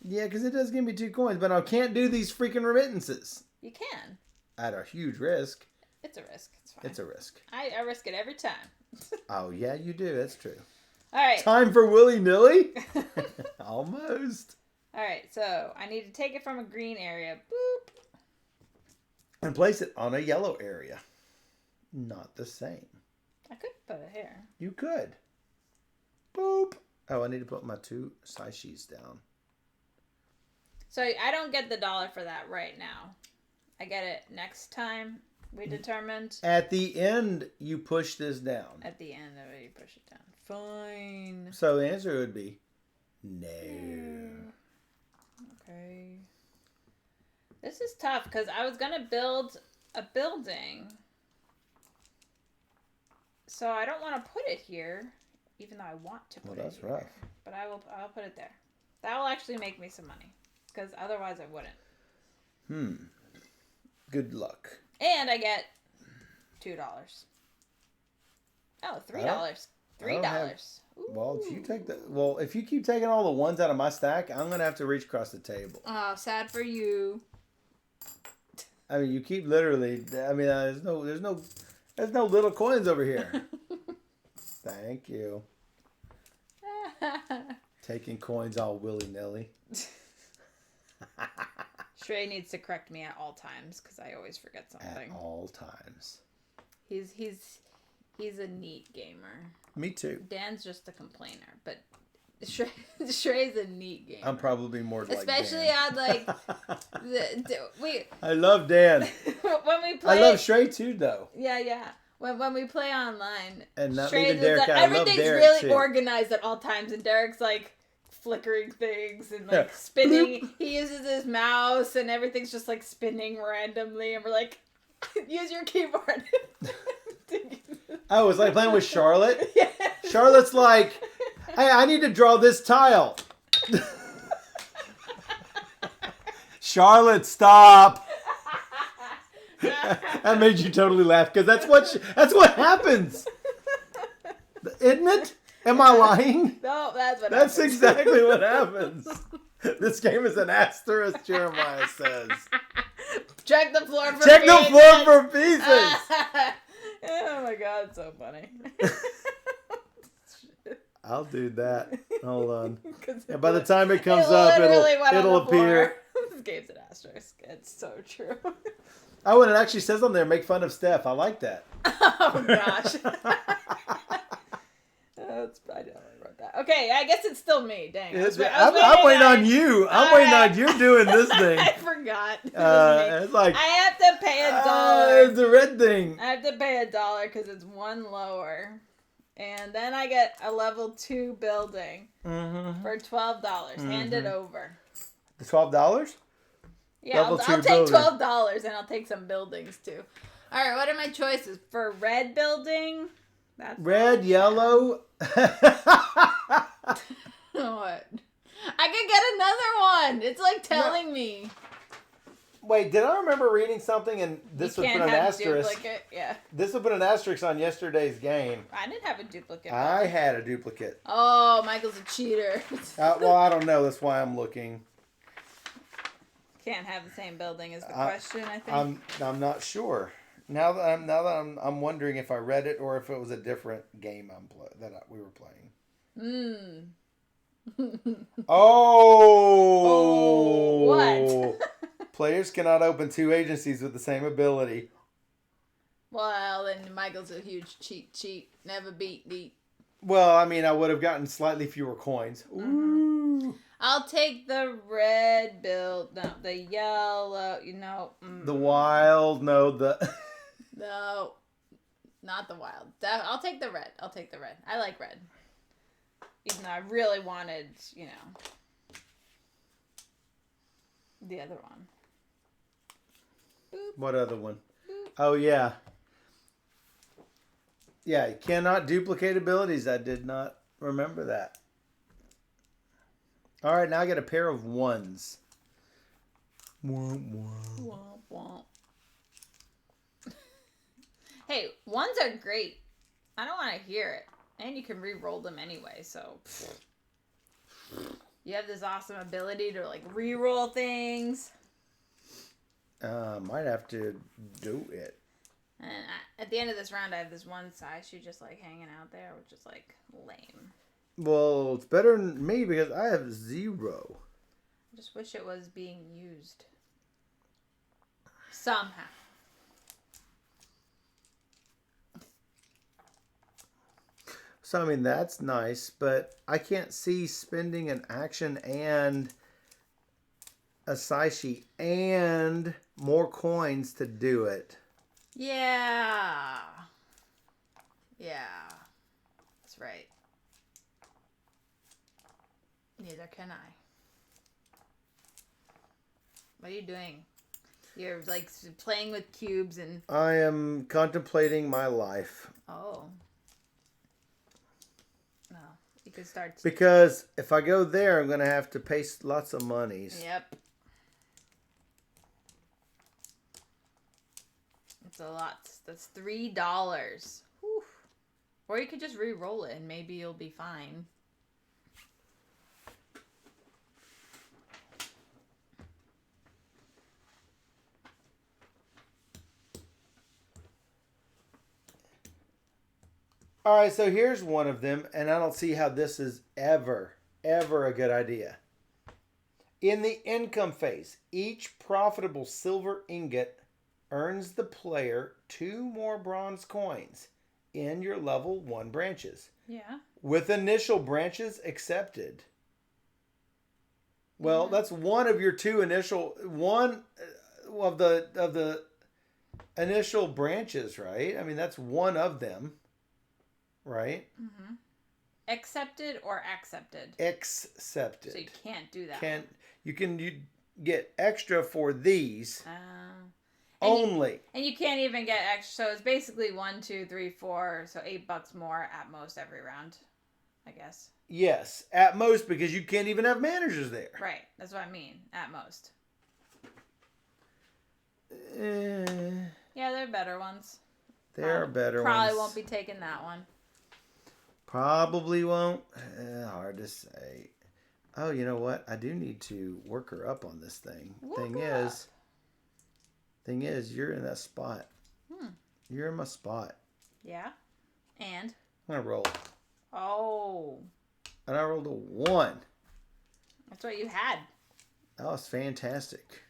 Yeah, because it does give me 2 coins, but I can't do these freaking remittances. You can. At a huge risk. It's a risk. It's fine. It's a risk. I risk it every time. Oh, yeah, you do. That's true. All right. Time for willy-nilly? Almost. All right. So I need to take it from a green area. Boop. And place it on a yellow area. Not the same. I could put it here. You could. Boop. Oh, I need to put my 2 side sheets down. So I don't get the dollar for that right now. I get it next time. We determined. At the end, you push this down. At the end of it, you push it down. Fine. So the answer would be no. Okay. This is tough because I was going to build a building. So I don't want to put it here, even though I want to put it that's here. rough. But I'll put it there. That will actually make me some money. Because otherwise I wouldn't. Good luck. And I get $2. Oh, $3. $3. Well, if you keep taking all the ones out of my stack, I'm gonna have to reach across the table. Oh, sad for you. I mean, you keep literally. I mean, there's no little coins over here. Thank you. Taking coins all willy nilly. Shrey needs to correct me at all times because I always forget something. At all times. He's a neat gamer. Me too. Dan's just a complainer, but Shrey's a neat gamer. I'm probably more like especially Dan. on like I love Dan. when we play. I love Shrey too, though. Yeah. When we play online, And not Shrey even is Derek. like, I love everything's Derek really too. organized at all times, and Derek's like flickering things and like spinning. He uses his mouse, and everything's just like spinning randomly, and we're like, use your keyboard. Oh, it's like playing with Charlotte. Yeah. Charlotte's like, hey, I need to draw this tile. Charlotte, stop. That made you totally laugh because that's what happens. Isn't it? Am I lying? No, that's what That's happens. exactly what happens. This game is an asterisk, Jeremiah says. Check the floor for Check pieces. the floor for pieces. Oh my god, it's so funny. I'll do that. Hold on. And by the time it comes up, it'll appear. This game's an asterisk. It's so true. Oh, and it actually says on there, make fun of Steph. I like that. Oh gosh. I wrote that. Okay, I guess it's still me. Dang. I'm waiting on you. I'm waiting on you doing this thing. I forgot. It's like I have to pay $1. It's the red thing. I have to pay $1 because it's one lower. And then I get a level 2 building for $12. Hand it over. The $12? Yeah, I'll take $12 and I'll take some buildings too. All right, what are my choices for red building? That's red, yellow. What? I could get another one. It's like telling me. Wait, did I remember reading something and this would put an asterisk? Duplicate. Yeah. This would put an asterisk on yesterday's game. I didn't have a duplicate. I had a duplicate. Oh, Michael's a cheater. Well, I don't know. That's why I'm looking. Can't have the same building is the question, I think. I'm not sure. Now that I'm wondering if I read it or if it was a different game we were playing. Oh. What? Players cannot open 2 agencies with the same ability. Well, then Michael's a huge cheat. Never beat. Well, I mean, I would have gotten slightly fewer coins. Ooh. I'll take the red build. No, the yellow. The wild. No, No, not the wild. I'll take the red. I like red. Even though I really wanted, the other one. Boop. What other one? Boop. Oh, yeah. Yeah, you cannot duplicate abilities. I did not remember that. All right, now I get a pair of 1s. Womp, womp. Hey, 1s are great. I don't want to hear it. And you can re-roll them anyway, so... You have this awesome ability to, re-roll things. Might have to do it. And at the end of this round, I have this one side. She's just, hanging out there, which is, lame. Well, it's better than me because I have 0. I just wish it was being used. Somehow. So, I mean, that's nice, but I can't see spending an action and a size sheet and more coins to do it. Yeah. That's right. Neither can I. What are you doing? You're, playing with cubes and... I am contemplating my life. Oh. No. You could start... Because if I go there, I'm going to have to pay lots of monies. Yep. It's a lot. That's $3. Whew. Or you could just re-roll it and maybe you'll be fine. All right, so here's one of them, and I don't see how this is ever a good idea. In the income phase, each profitable silver ingot earns the player 2 more bronze coins in your level 1 branches. Yeah. With initial branches accepted. Well, that's one of your 2 initial... One of the initial branches, right? I mean, that's one of them. Right? Mm-hmm. Accepted or accepted? Accepted. So you can't do that. You get extra for these only. And you can't even get extra. So it's basically 1, 2, 3, 4. So $8 more at most every round, I guess. Yes, at most because you can't even have managers there. Right. That's what I mean. At most. Yeah, there are better ones. There are better Probably ones. won't be taking that one. Probably won't. Hard to say. Oh, you know what? I do need to work her up on this thing. Thing is, you're in that spot. You're in my spot. Yeah. And? I'm going to roll. Oh. And I rolled a 1. That's what you had. That was fantastic.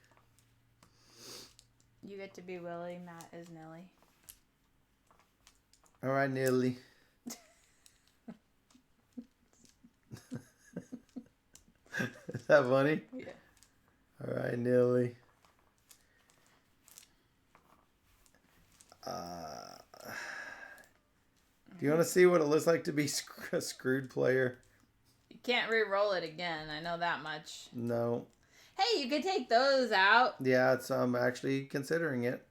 You get to be Willie. Matt is Nelly. All right, Nelly. Is that funny? Yeah. All right, Nelly. Do you want to see what it looks like to be a screwed player? You can't re-roll it again. I know that much. No. Hey, you could take those out. Yeah, I'm actually considering it.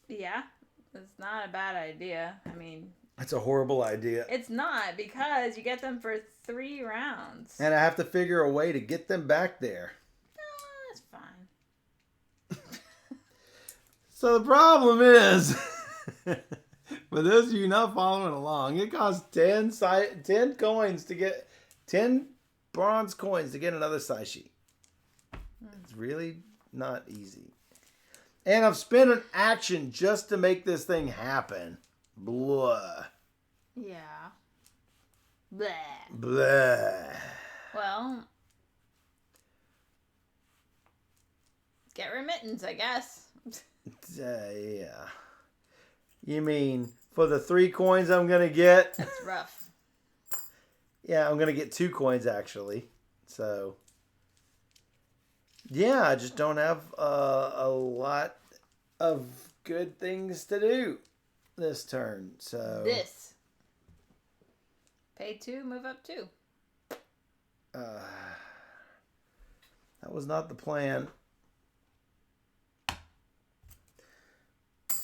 Yeah. It's not a bad idea. I mean... It's a horrible idea. It's not, because you get them for 3 rounds. And I have to figure a way to get them back there. No, that's fine. So the problem is, for those of you not following along, it costs 10 coins to get 10 bronze coins to get another size sheet. It's really not easy. And I've spent an action just to make this thing happen. Blah. Yeah. Blah. Blah. Well, get remittance, I guess. Yeah. You mean for the 3 coins I'm going to get? That's rough. Yeah, I'm going to get 2 coins actually. So, yeah, I just don't have a lot of good things to do this turn. So pay 2, move up 2. That was not the plan.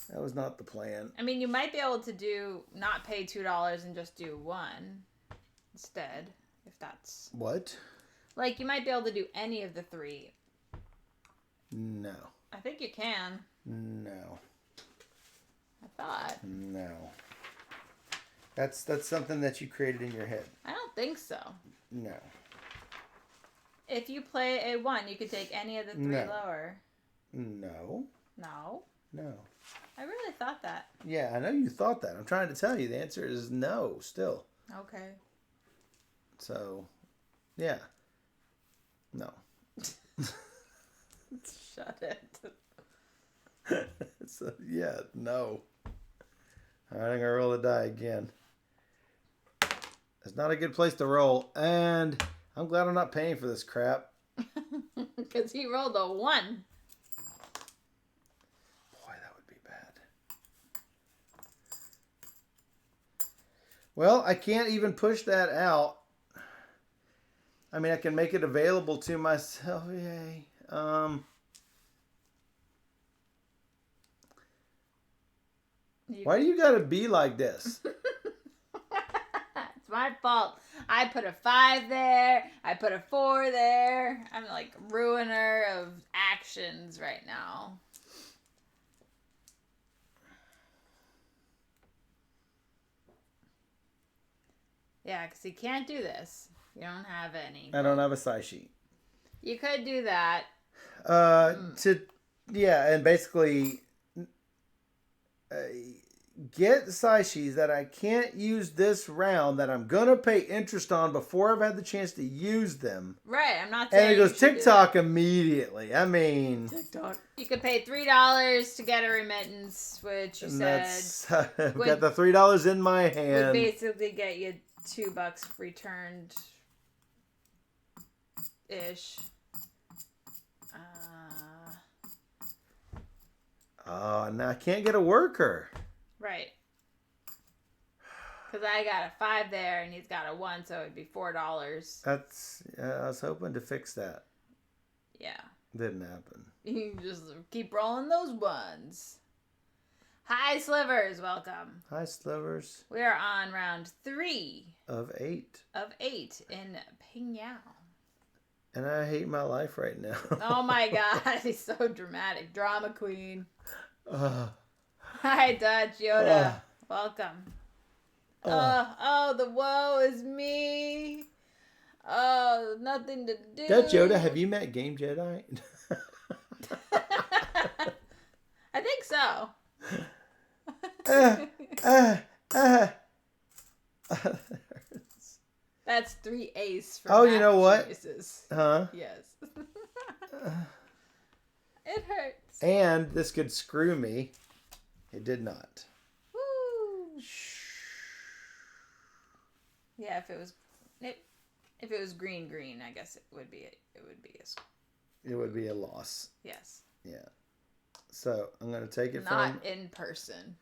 That was not the plan. I mean, you might be able to not pay $2 and just do 1 instead, if that's... What? Like, you might be able to do any of the 3. No. I think you can. No. I thought. No. That's something that you created in your head. I don't think so. No. If you play a 1, you could take any of the 3 lower. No. No? No. I really thought that. Yeah, I know you thought that. I'm trying to tell you the answer is no still. Okay. So, yeah. No. Shut it. So, yeah, no. All right, I'm going to roll the die again. It's not a good place to roll. And I'm glad I'm not paying for this crap. Because he rolled a 1. Boy, that would be bad. Well, I can't even push that out. I mean, I can make it available to myself. Yay. Why do you gotta be like this? It's my fault. I put a 5 there. I put a 4 there. I'm like ruiner of actions right now. Yeah, because you can't do this. You don't have any. I don't have a size sheet. You could do that. And basically get size sheets that I can't use this round that I'm gonna pay interest on before I've had the chance to use them. Right, I'm not saying. And it goes TikTok immediately. I mean, TikTok. You could pay $3 to get a remittance, which you said I've got the $3 in my would hand. basically get you $2 returned ish. Oh, now I can't get a worker. Right. Because I got a 5 there and he's got a 1, so it'd be $4. That's. I was hoping to fix that. Yeah. Didn't happen. You just keep rolling those 1s. Hi, Slivers. Welcome. Hi, Slivers. We are on round 3 of 8. of 8 in Pingyao. And I hate my life right now. Oh my God, he's so dramatic. Drama queen. Uh, Hi, Dutch Yoda. Welcome. Oh, the woe is me. Oh, nothing to do. Dutch Yoda, have you met Game Jedi? I think so. That's 3 ace for you know what? geniuses. Huh? Yes. It hurts. And this could screw me. It did not. Woo. Yeah, if it was green, I guess it would be a loss. Yes. Yeah. So I'm gonna take it Not in person.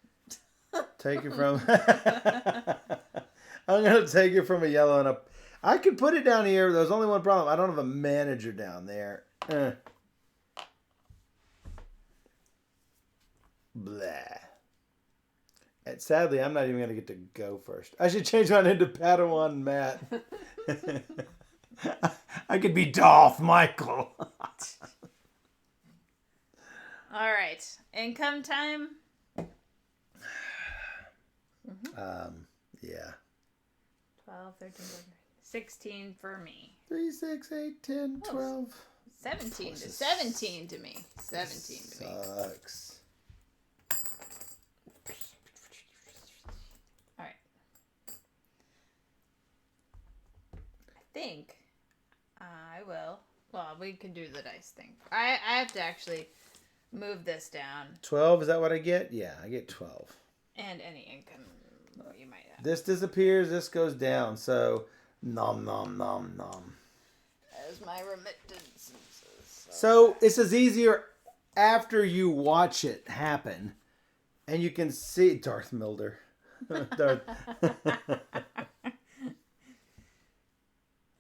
Take it from. I'm gonna take it from a yellow and a. I could put it down here. There's only one problem. I don't have a manager down there. Blah. And sadly, I'm not even gonna get to go first. I should change mine into Padawan Matt. I could be Darth Michael. All right. Income time. Yeah. 12, 13, 14, 16 for me. 3, 6, 8, 10, 12. 17 to 17 to me. 17 to me. Sucks. All right. I think I will. Well, we can do the dice thing. I have to actually move this down. 12, is that what I get? Yeah, I get 12. And any income you might have. This disappears, this goes down. So, nom, nom, nom, nom. As my remittances. So, it's as easier after you watch it happen. And you can see Darth Milder. Darth.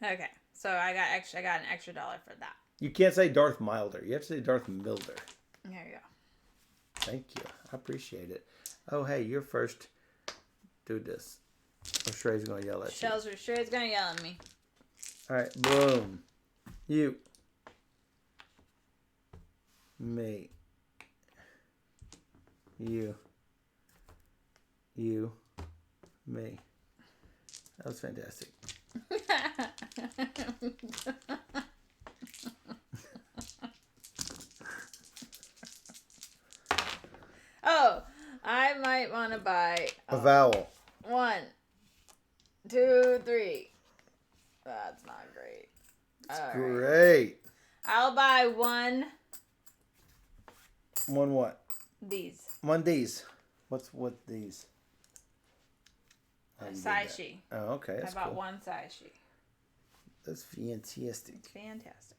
Okay, so I got an extra $1 for that. You can't say Darth Milder. You have to say Darth Milder. There you go. Thank you. I appreciate it. Oh, hey, you're first. Do this. Or Shrey's going to yell at you. Shrey's going to yell at me. All right, boom. You. Me. You. You. Me. That was fantastic. Oh, I might want to buy A vowel. 1, 2, 3. That's not great. That's All great. Right. I'll buy 1. One what? These. One these. What these? Saishi. Oh, okay. That's I bought cool. 1 Saishi. That's fantastic. It's fantastic.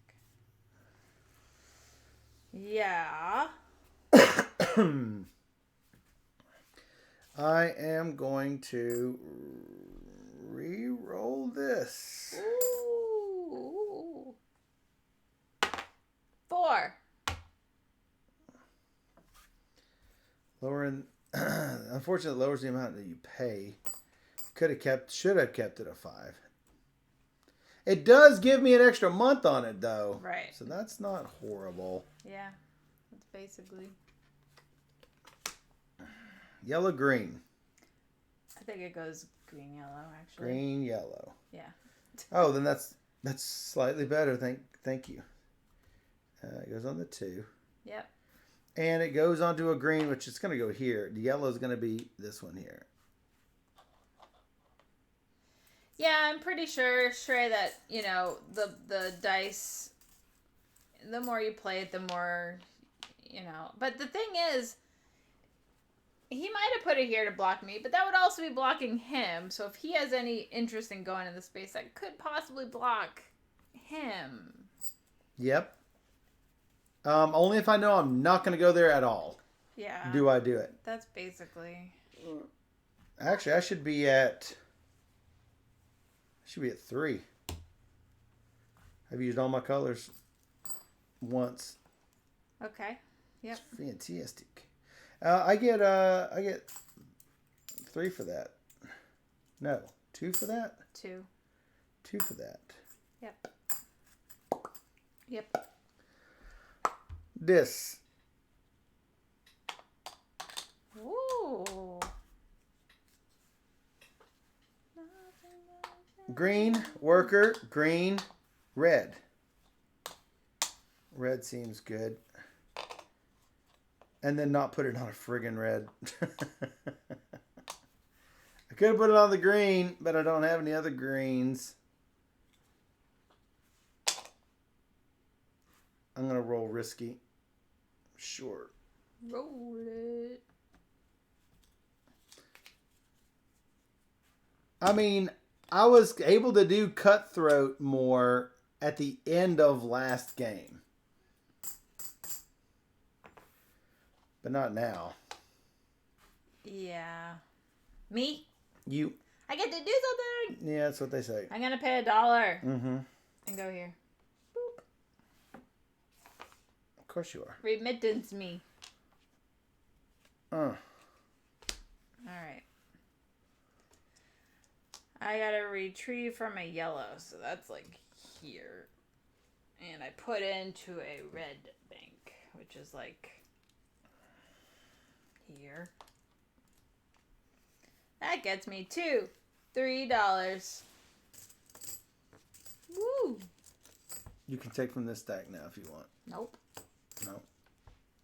Yeah. I am going to re-roll this. Ooh. 4. Lowering, unfortunately, it lowers the amount that you pay. Should have kept it a 5. It does give me an extra month on it, though. Right. So that's not horrible. Yeah. That's basically. Yellow, green. I think it goes green, yellow, actually. Green, yellow. Yeah. Oh, then that's slightly better. Thank you. It goes on the 2. Yep. And it goes onto a green, which is going to go here. The yellow is going to be this one here. Yeah, I'm pretty sure, Shrey, that, the dice, the more you play it, the more, But the thing is, he might have put it here to block me, but that would also be blocking him. So if he has any interest in going into space, that could possibly block him. Yep. Only if I know I'm not going to go there at all. Yeah. Do I do it? That's basically. Actually, I should be at 3. I've used all my colors once. Okay. Yep. It's fantastic. I get 3 for that. No, 2 for that. 2. 2 for that. Yep. Yep. This. Ooh. Green, worker, green, red. Red seems good. And then not put it on a friggin' red. I could have put it on the green, but I don't have any other greens. I'm going to roll risky. Sure. Roll it. I mean, I was able to do cutthroat more at the end of last game. But not now. Yeah. Me? You. I get to do something. Yeah, that's what they say. I'm going to pay $1. Mm-hmm. And go here. Of course you are. Remittance me. Uh. Alright. I gotta retrieve from a yellow, so that's like here. And I put into a red bank, which is like here. That gets me $3. Woo! You can take from this stack now if you want. Nope. No.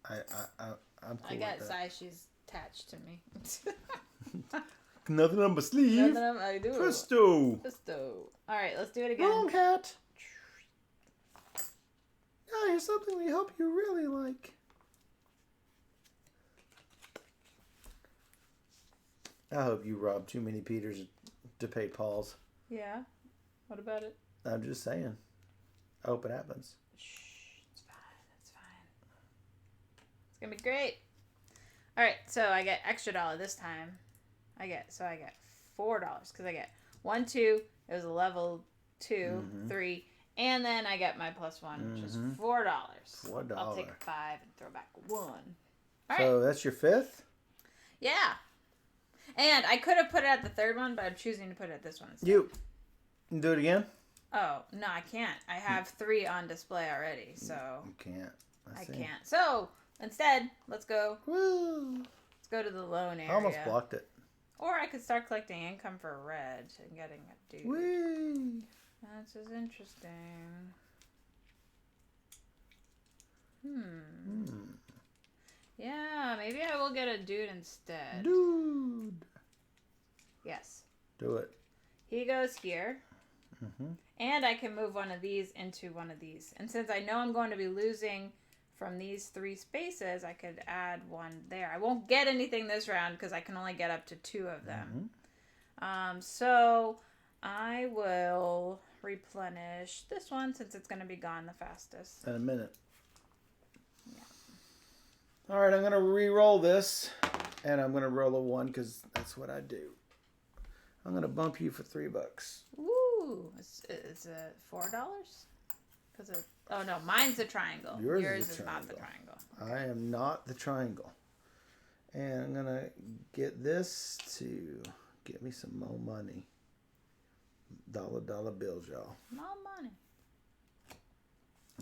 I'm cool I got with that. size. She's attached to me. Nothing on my sleeve. Nothing I do. Presto. All right, let's do it again. Wrong hat. Now here's something we hope you really like. I hope you rob too many Peters to pay Paul's. Yeah. What about it? I'm just saying. I hope it happens. Shh, it's fine. It's fine. It's gonna be great. All right, so I get extra $1 this time. I get $4 because I get 1, 2. It was a level 2, 3, and then I get my +1, which is $4. $4. I'll take 5 and throw back 1. All right. So that's your 5th? Yeah. And I could have put it at the third one, but I'm choosing to put it at this one instead. You do it again? Oh, no, I can't. I have 3 on display already, so You can't. I can't. So instead, let's go. Woo! Let's go to the loan area. I almost blocked it. Or I could start collecting income for red and getting a dude. Whee! That's just interesting. Yeah, maybe I will get a dude instead. Dude. Yes. Do it. He goes here. And I can move one of these into one of these. And since I know I'm going to be losing from these 3 spaces, I could add 1 there. I won't get anything this round because I can only get up to 2 of them. So I will replenish this one since it's going to be gone the fastest. In a minute. Yeah. All right, I'm going to re-roll this. And I'm going to roll a 1 because that's what I do. I'm going to bump you for $3. Ooh. Is it $4? Because oh no, mine's a triangle. Yours is not the triangle. Okay. I am not the triangle. And I'm going to get this to get me some more money. Dollar bills, y'all. More money.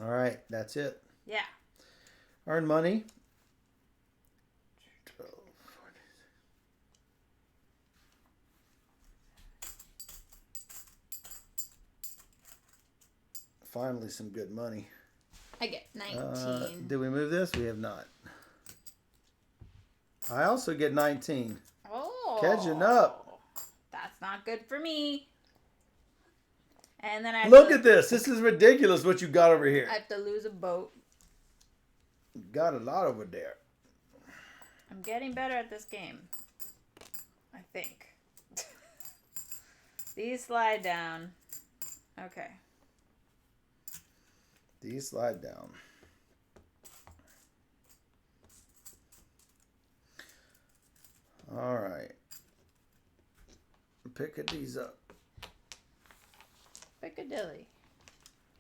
All right, that's it. Yeah. Earn money. 12, 14. Finally, some good money. I get 19. Did we move this? We have not. I also get 19. Oh. Catching up. That's not good for me. And then I have Look at this. This is ridiculous what you got over here. I have to lose a boat. You got a lot over there. I'm getting better at this game. I think. These slide down. Okay. These slide down. All right. Picking these up. Piccadilly.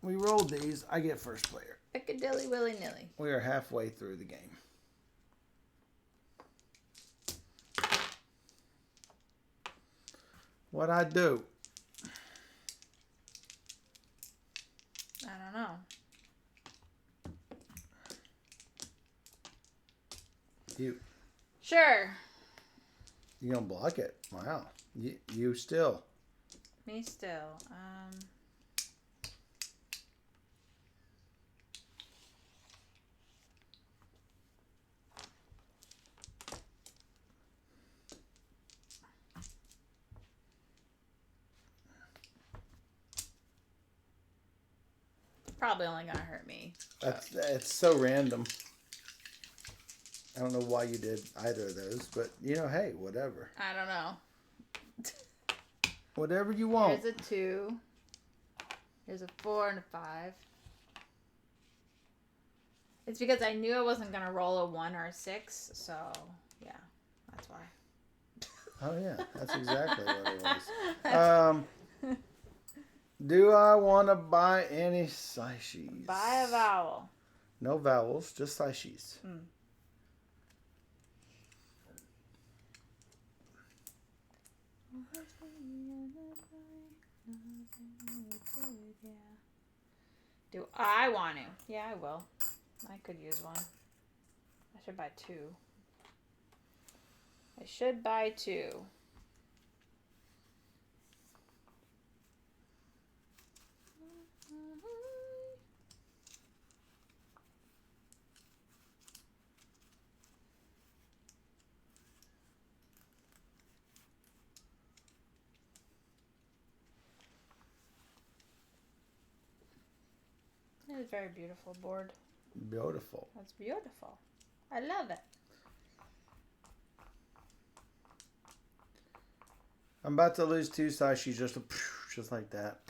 We rolled these. I get first player. Piccadilly willy-nilly. We are halfway through the game. What I do? I don't know. Sure. You gonna block it? Wow. You still. Me still. Probably only gonna hurt me. It's so random. I don't know why you did either of those, but hey, whatever. I don't know. Whatever you want. Here's a 2. Here's a 4 and a 5. It's because I knew I wasn't gonna roll a 1 or a 6, so yeah, that's why. Oh yeah, that's exactly what it was. Do I want to buy any saishis? Buy a vowel. No vowels, just saishis. Do I want to? Yeah, I will. I could use one. I should buy 2. I should buy 2. It's a very beautiful board. Beautiful. That's beautiful. I love it. I'm about to lose 2 saishis just like that.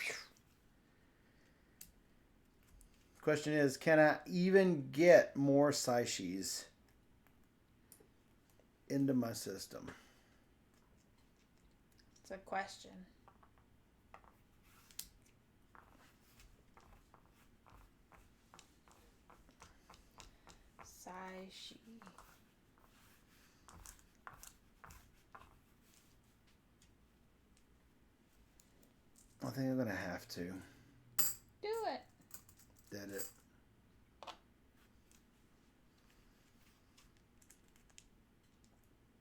Question is, can I even get more saishis into my system? It's a question. Saishi. I think I'm going to have to. Do it. Did it.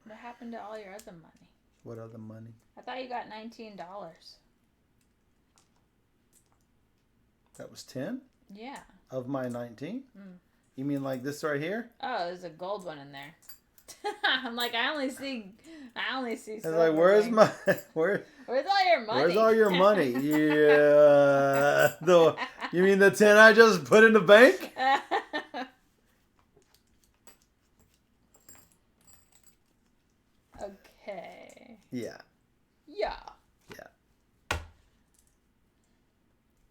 What happened to all your other money? What other money? I thought you got $19. That was 10? Yeah. Of my 19? You mean like this right here? Oh, there's a gold one in there. I'm like, I only see It's like, where's where's all your money? Where's all your money? Yeah. You mean the 10 I just put in the bank? Okay. Yeah. Yeah. Yeah.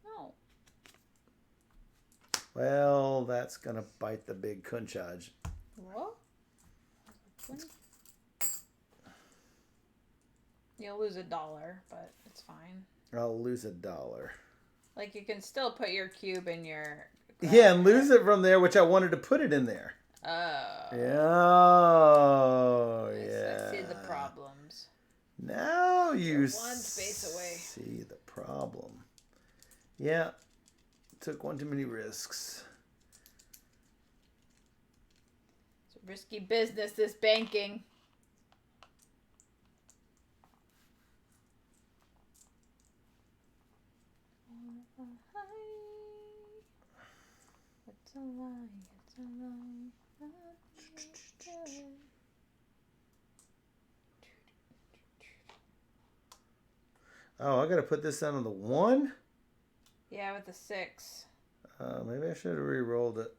No. Well, that's going to bite the big kunchaj. What? You'll lose $1, but it's fine. I'll lose $1. Like, you can still put your cube in your... Yeah, and lose it from there, which I wanted to put it in there. Oh. Yeah. I see the problems. Now you one space away. See the problem. Yeah. Took one too many risks. It's a risky business, this banking. It's a lie, it's a lie. Oh, I gotta put this down on the 1? Yeah, with the 6. Maybe I should have re-rolled it.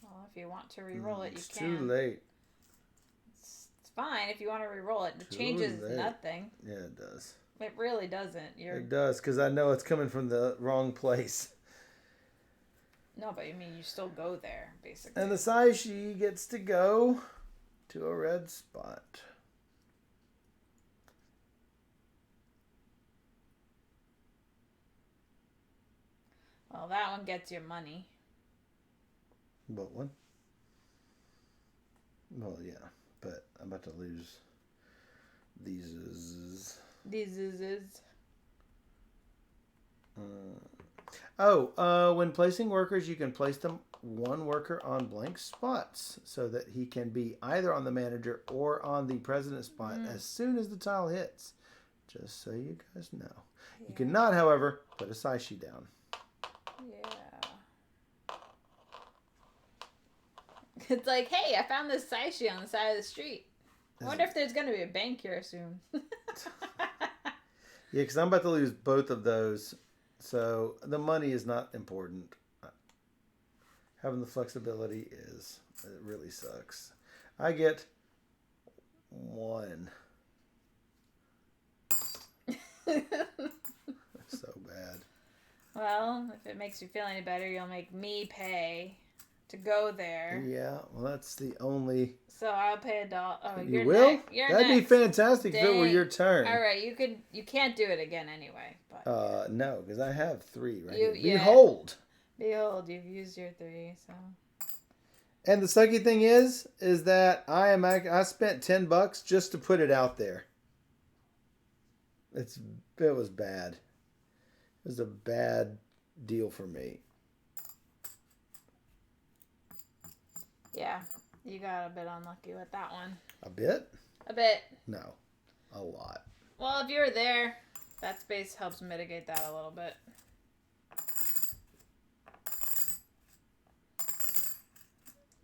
Well, if you want to re-roll it, you It's can. too late. It's fine if you want to re-roll it. It Too changes late. nothing. Yeah, it does. It really doesn't. It does, because I know it's coming from the wrong place. No, but I mean, you still go there, basically. And the Saishi gets to go to a red spot. Well, that one gets your money. What one? Well, yeah, but I'm about to lose these. When placing workers, you can place them one worker on blank spots so that he can be either on the manager or on the president spot as soon as the tile hits. Just so you guys know. Yeah. You cannot, however, put a saishi down. Yeah. It's like, hey, I found this saishi on the side of the street. I wonder if there's going to be a bank here soon. Yeah, because I'm about to lose both of those. So the money is not important. Having the flexibility is. It really sucks. I get 1. So bad. Well, if it makes you feel any better, you'll make me pay to go there. Yeah, well, that's the only... So I'll pay $1. Oh, you will? That'd be fantastic if it were your turn. All right, you can't do it again anyway. But no, because I have 3 right here. Yeah. Behold, you've used your 3, so. And the sucky thing is that I spent $10 just to put it out there. It was bad. It was a bad deal for me. Yeah. You got a bit unlucky with that one. A bit? A bit. No. A lot. Well, if you were there, that space helps mitigate that a little bit.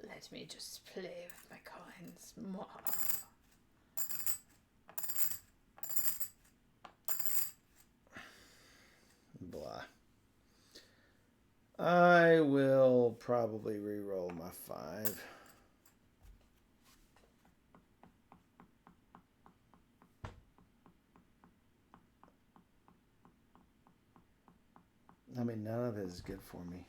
Let me just play with my coins more. Blah. I will probably re-roll my 5. I mean, none of it is good for me.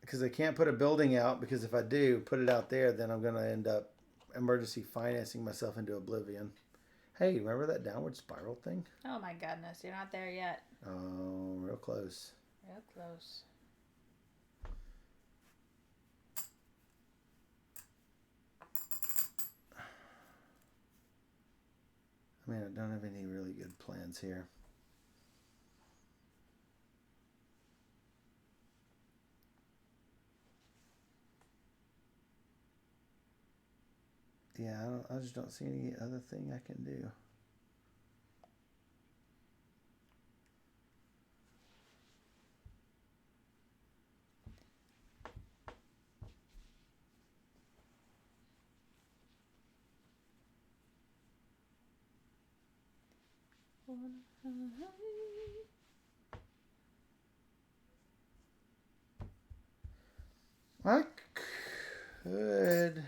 Because I can't put a building out, because if I do put it out there, then I'm going to end up emergency financing myself into oblivion. Hey, remember that downward spiral thing? Oh my goodness, you're not there yet. Oh, real close. Real close. I mean, I don't have any really good plans here. Yeah, I just don't see any other thing I can do. I could...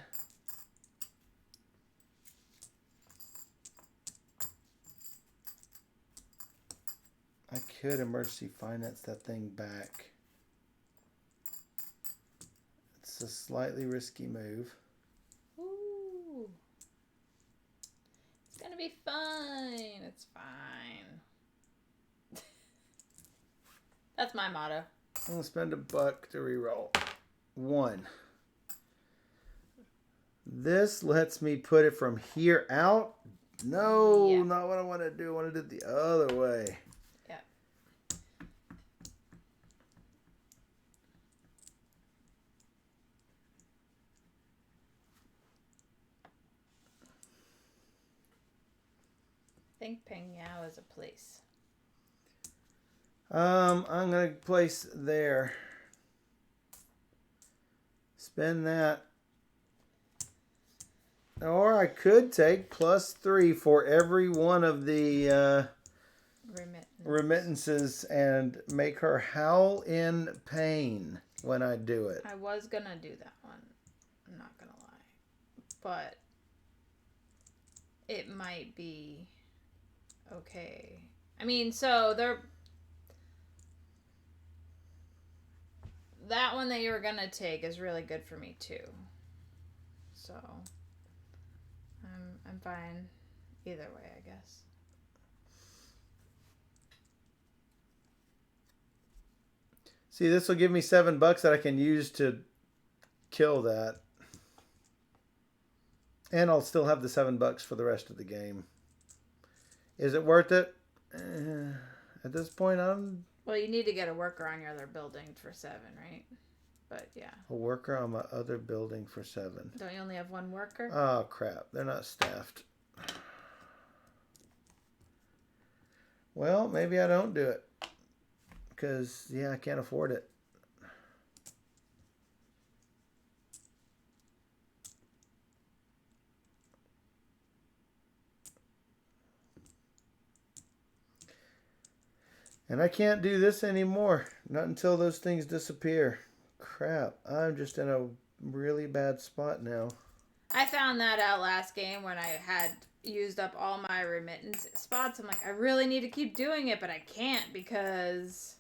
I could emergency finance that thing back. It's a slightly risky move. Ooh. It's gonna be fine. It's fine. That's my motto. I'm gonna spend $1 to reroll. 1. This lets me put it from here out. No, yeah. Not what I want to do. I want to do it the other way. Yeah. I think Pingyao is a place. I'm gonna place there. Spend that. Or I could take +3 for every one of the remittances and make her howl in pain when I do it. I was gonna do that one. I'm not gonna lie. But it might be okay. I mean, so that one that you were gonna take is really good for me too. So I'm fine either way, I guess. See, this will give me $7 that I can use to kill that. And I'll still have the $7 for the rest of the game. Is it worth it? At this point, I'm Well, you need to get a worker on your other building for 7, right? But yeah. a worker on my other building for 7. Don't you only have one worker? Oh, crap. They're not staffed. Well, maybe I don't do it. Because, yeah, I can't afford it. And I can't do this anymore. Not until those things disappear. Crap. I'm just in a really bad spot now. I found that out last game when I had used up all my remittance spots. I'm like, I really need to keep doing it, but I can't because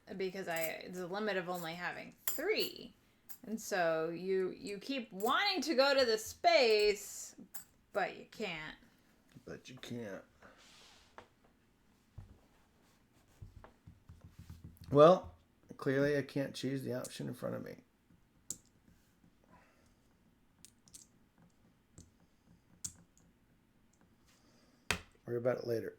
it's a limit of only having 3. And so you keep wanting to go to the space, but you can't. But you can't. Well, clearly I can't choose the option in front of me. Worry about it later.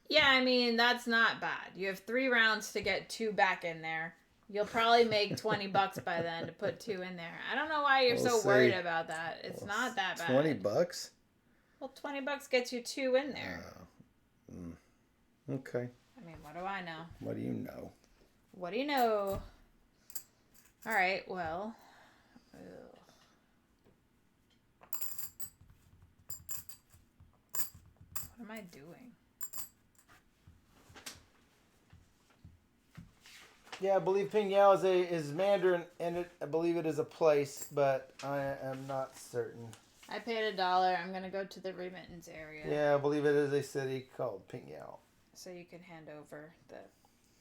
Yeah, I mean, that's not bad. You have 3 rounds to get 2 back in there. You'll probably make $20 by then to put 2 in there. I don't know why you're so worried about that. It's not that bad. $20? Well, $20 gets you 2 in there. Okay. I mean, what do I know? What do you know? What do you know? All right, well. Ugh. What am I doing? Yeah, I believe Pingyao is Mandarin, and I believe it is a place, but I am not certain. I paid $1. I'm going to go to the remittance area. Yeah, I believe it is a city called Pingyao. So you can hand over the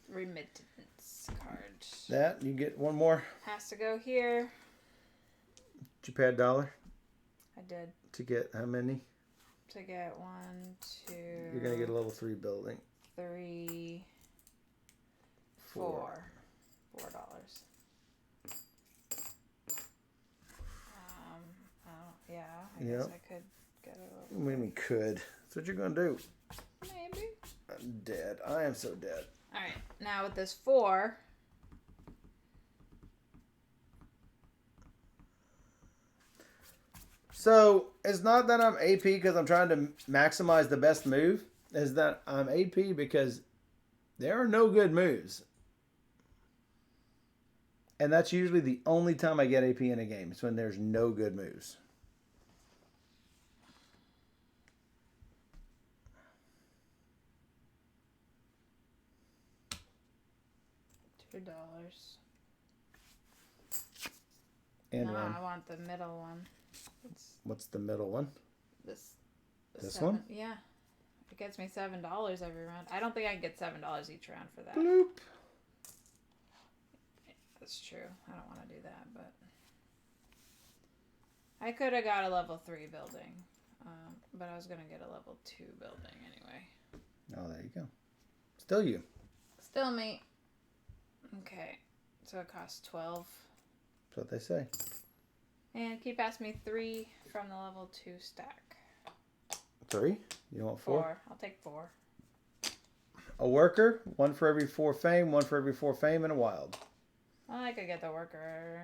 remittance card. That, you get one more. Has to go here. Did you pay $1? I did. To get how many? To get 1, 2. You're going to get a level 3 building. 3, 4. $4. Yeah, I guess I could get a little. We could. That's what you're going to do. Maybe. I'm dead. I am so dead. All right. Now with this 4. So it's not that I'm AP because I'm trying to maximize the best move. Is that I'm AP because there are no good moves. And that's usually the only time I get AP in a game. It's when there's no good moves. $2. And no, one. I want the middle one. What's the middle one? This 7? One? Yeah. It gets me $7 every round. I don't think I can get $7 each round for that. Bloop. That's true. I don't want to do that, but I could have got a level 3 building, but I was going to get a level 2 building anyway. Oh, there you go. Still you. Still me. Okay. So it costs 12. That's what they say. And keep asking me 3 from the level 2 stack. 3? You want 4? 4. I'll take 4. A worker, 1 for every 4 fame, 1 for every 4 fame, and a wild. Well, I could get the worker.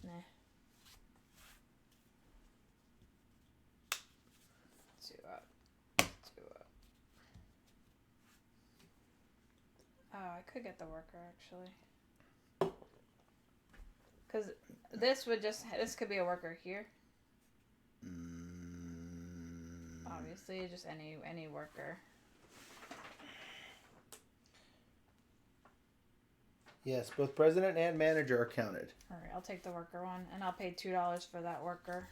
Nah. 2 up. 2 up. Oh, I could get the worker actually. Because this could be a worker here. Obviously, just any worker. Yes, both president and manager are counted. All right, I'll take the worker one, and I'll pay $2 for that worker.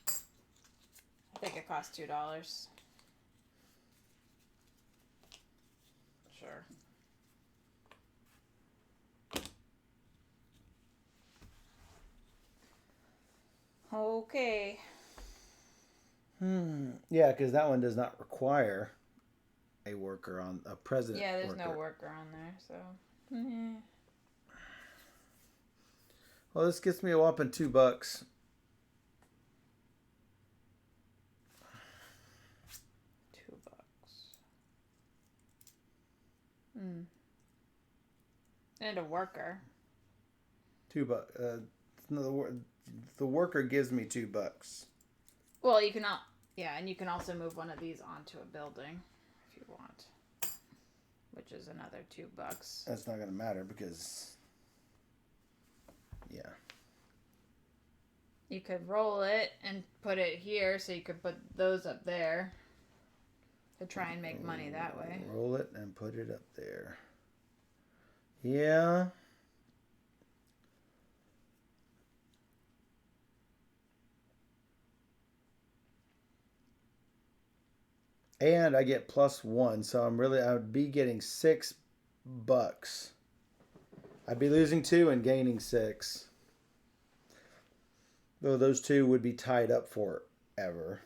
I think it costs $2. Sure. Okay. Yeah, because that one does not require a worker on a president. Yeah, there's no worker on there, so. Well, this gets me a whopping $2. $2. And a worker. $2. The worker gives me $2. Well, you can and you can also move one of these onto a building if you want, which is another $2. That's not going to matter because, yeah. You could roll it and put it here, so you could put those up there to try and make money that way. Roll it and put it up there. Yeah. And I get +1, so I would be getting $6. I'd be losing 2 and gaining 6. Though those 2 would be tied up forever.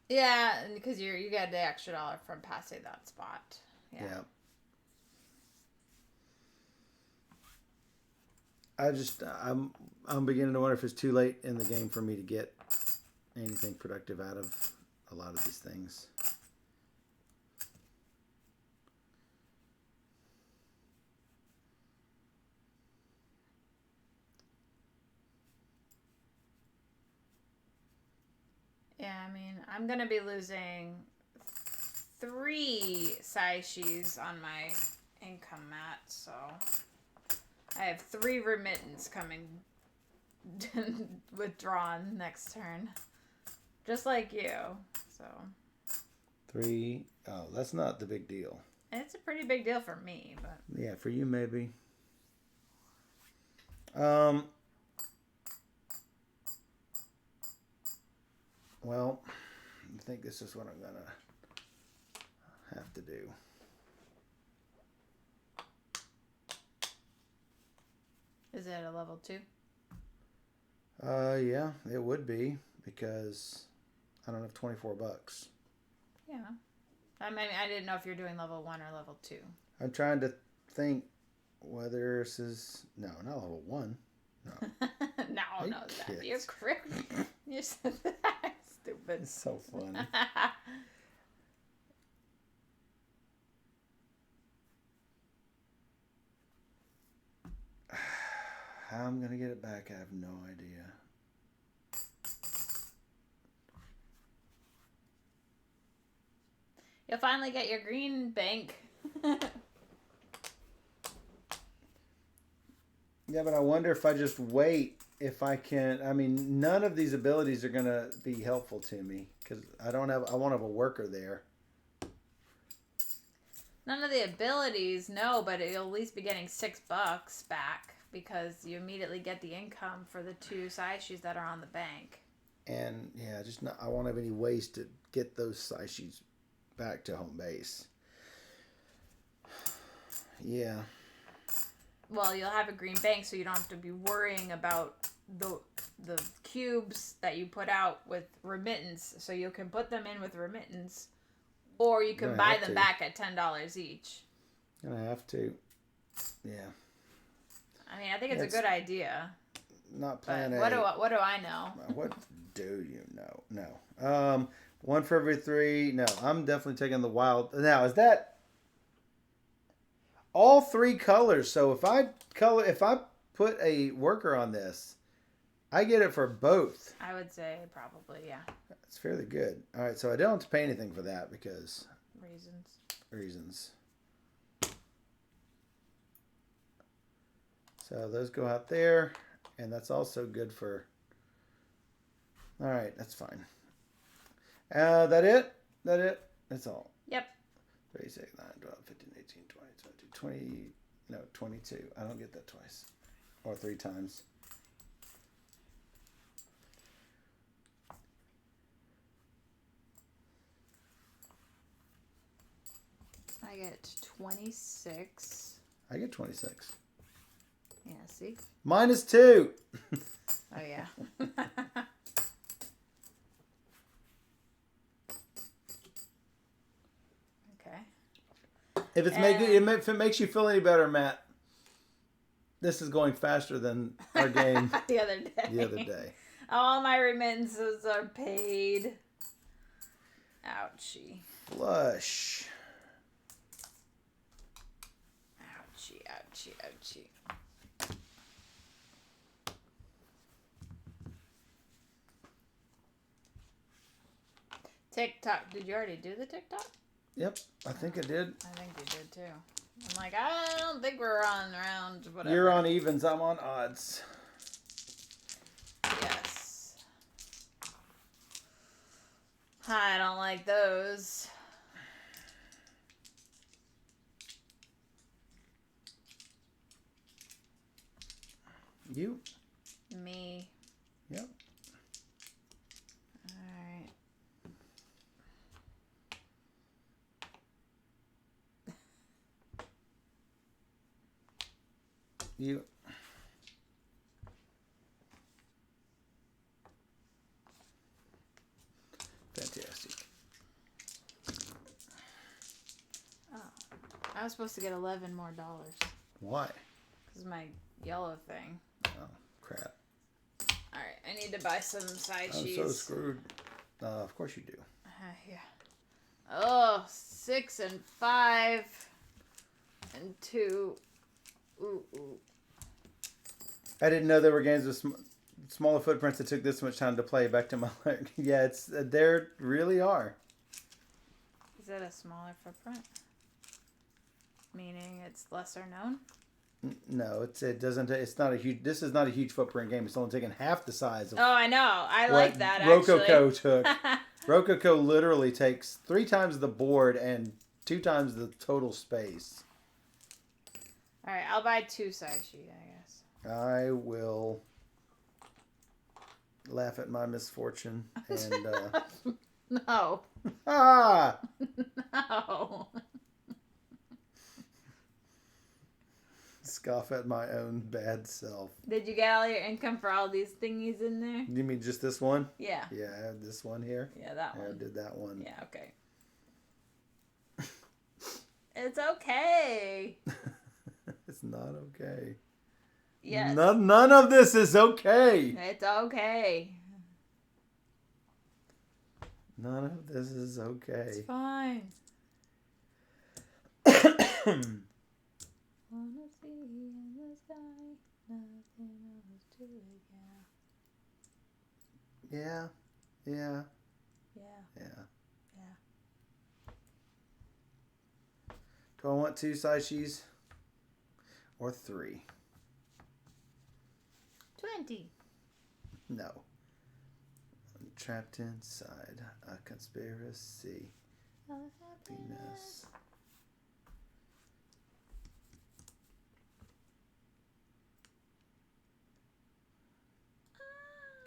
Yeah, because you get the extra $1 from passing that spot. Yeah. I'm beginning to wonder if it's too late in the game for me to get anything productive out of a lot of these things. Yeah, I mean, I'm going to be losing 3 saishis on my income mat, so I have 3 remittance coming withdrawn next turn. Just like you, so. 3. Oh, that's not the big deal. It's a pretty big deal for me, but. Yeah, for you maybe. Well, I think this is what I'm going to have to do. Is it a level 2? Yeah, it would be because I don't have $24. Yeah. I mean, I didn't know if you're doing level 1 or level 2. I'm trying to think whether this is... No, not level 1. No. no, that you're correct. You're so stupid. It's so funny. How I'm going to get it back, I have no idea. You'll finally get your green bank. Yeah, but I wonder if I just wait, if I can... I mean, none of these abilities are going to be helpful to me because I won't have a worker there. None of the abilities, no, but you'll at least be getting $6 back because you immediately get the income for the 2 saishis that are on the bank. And yeah, I won't have any ways to get those saishis back to home base. Yeah. Well, you'll have a green bank, so you don't have to be worrying about the cubes that you put out with remittance. So you can put them in with remittance, or you can buy them back at $10 each. Gonna have to. Yeah. I mean, I think it's a good idea. Not plan A. What do I know? What do you know? No. 1 for every 3. No, I'm definitely taking the wild. Now, is that all 3 colors? So if I put a worker on this, I get it for both. I would say probably, yeah. It's fairly good. All right, so I don't have to pay anything for that because reasons. So those go out there, and that's also good for... All right, that's fine. That it? That's all. Yep. 36, 9, 12, 15, 18, 20, 22, 20... No, 22. I don't get that twice. Or 3 times. I get 26. I get 26. Yeah, see? -2. Oh, yeah. Okay. If it makes you feel any better, Matt, This is going faster than our game the other day. the other day. All my remittances are paid. Ouchie. Flush. Ouchie, ouchie, ouchie. TikTok. Did you already do the TikTok? Yep, I think I did. I think you did too. I'm like, I don't think we're on around whatever. You're on evens, I'm on odds. Yes. I don't like those. You? Me. Yep. Alright. You. Fantastic. Oh. I was supposed to get $11 more. Why? Because my yellow thing. Oh, crap. Alright, I need to buy some side I'm cheese. so screwed. Of course you do. Yeah. Oh, 6 and 5 and 2. Ooh. I didn't know there were games with smaller footprints that took this much time to play. Back to my yeah, it's there really are. Is that a smaller footprint? Meaning it's lesser known? No, it doesn't. It's not a huge. This is not a huge footprint game. It's only taking half the size of. Oh, I know. I what like that. Rococo actually. took. Rococo literally takes 3 times the board and 2 times the total space. All right, I'll buy 2 side sheet, I guess. I will laugh at my misfortune and No. ah. No. Scoff at my own bad self. Did you get all your income for all these thingies in there? You mean just this one? Yeah. Yeah, I have this one here. Yeah, that one. I did that one. Yeah, okay. It's okay. It's not okay. Yes. None of this is okay. It's okay. None of this is okay. It's fine. Wanna see in the sky, nothing else to it, Yeah. yeah. Do I want 2 side cheese? Or 3? 20. No. I'm trapped inside a conspiracy. Happiness.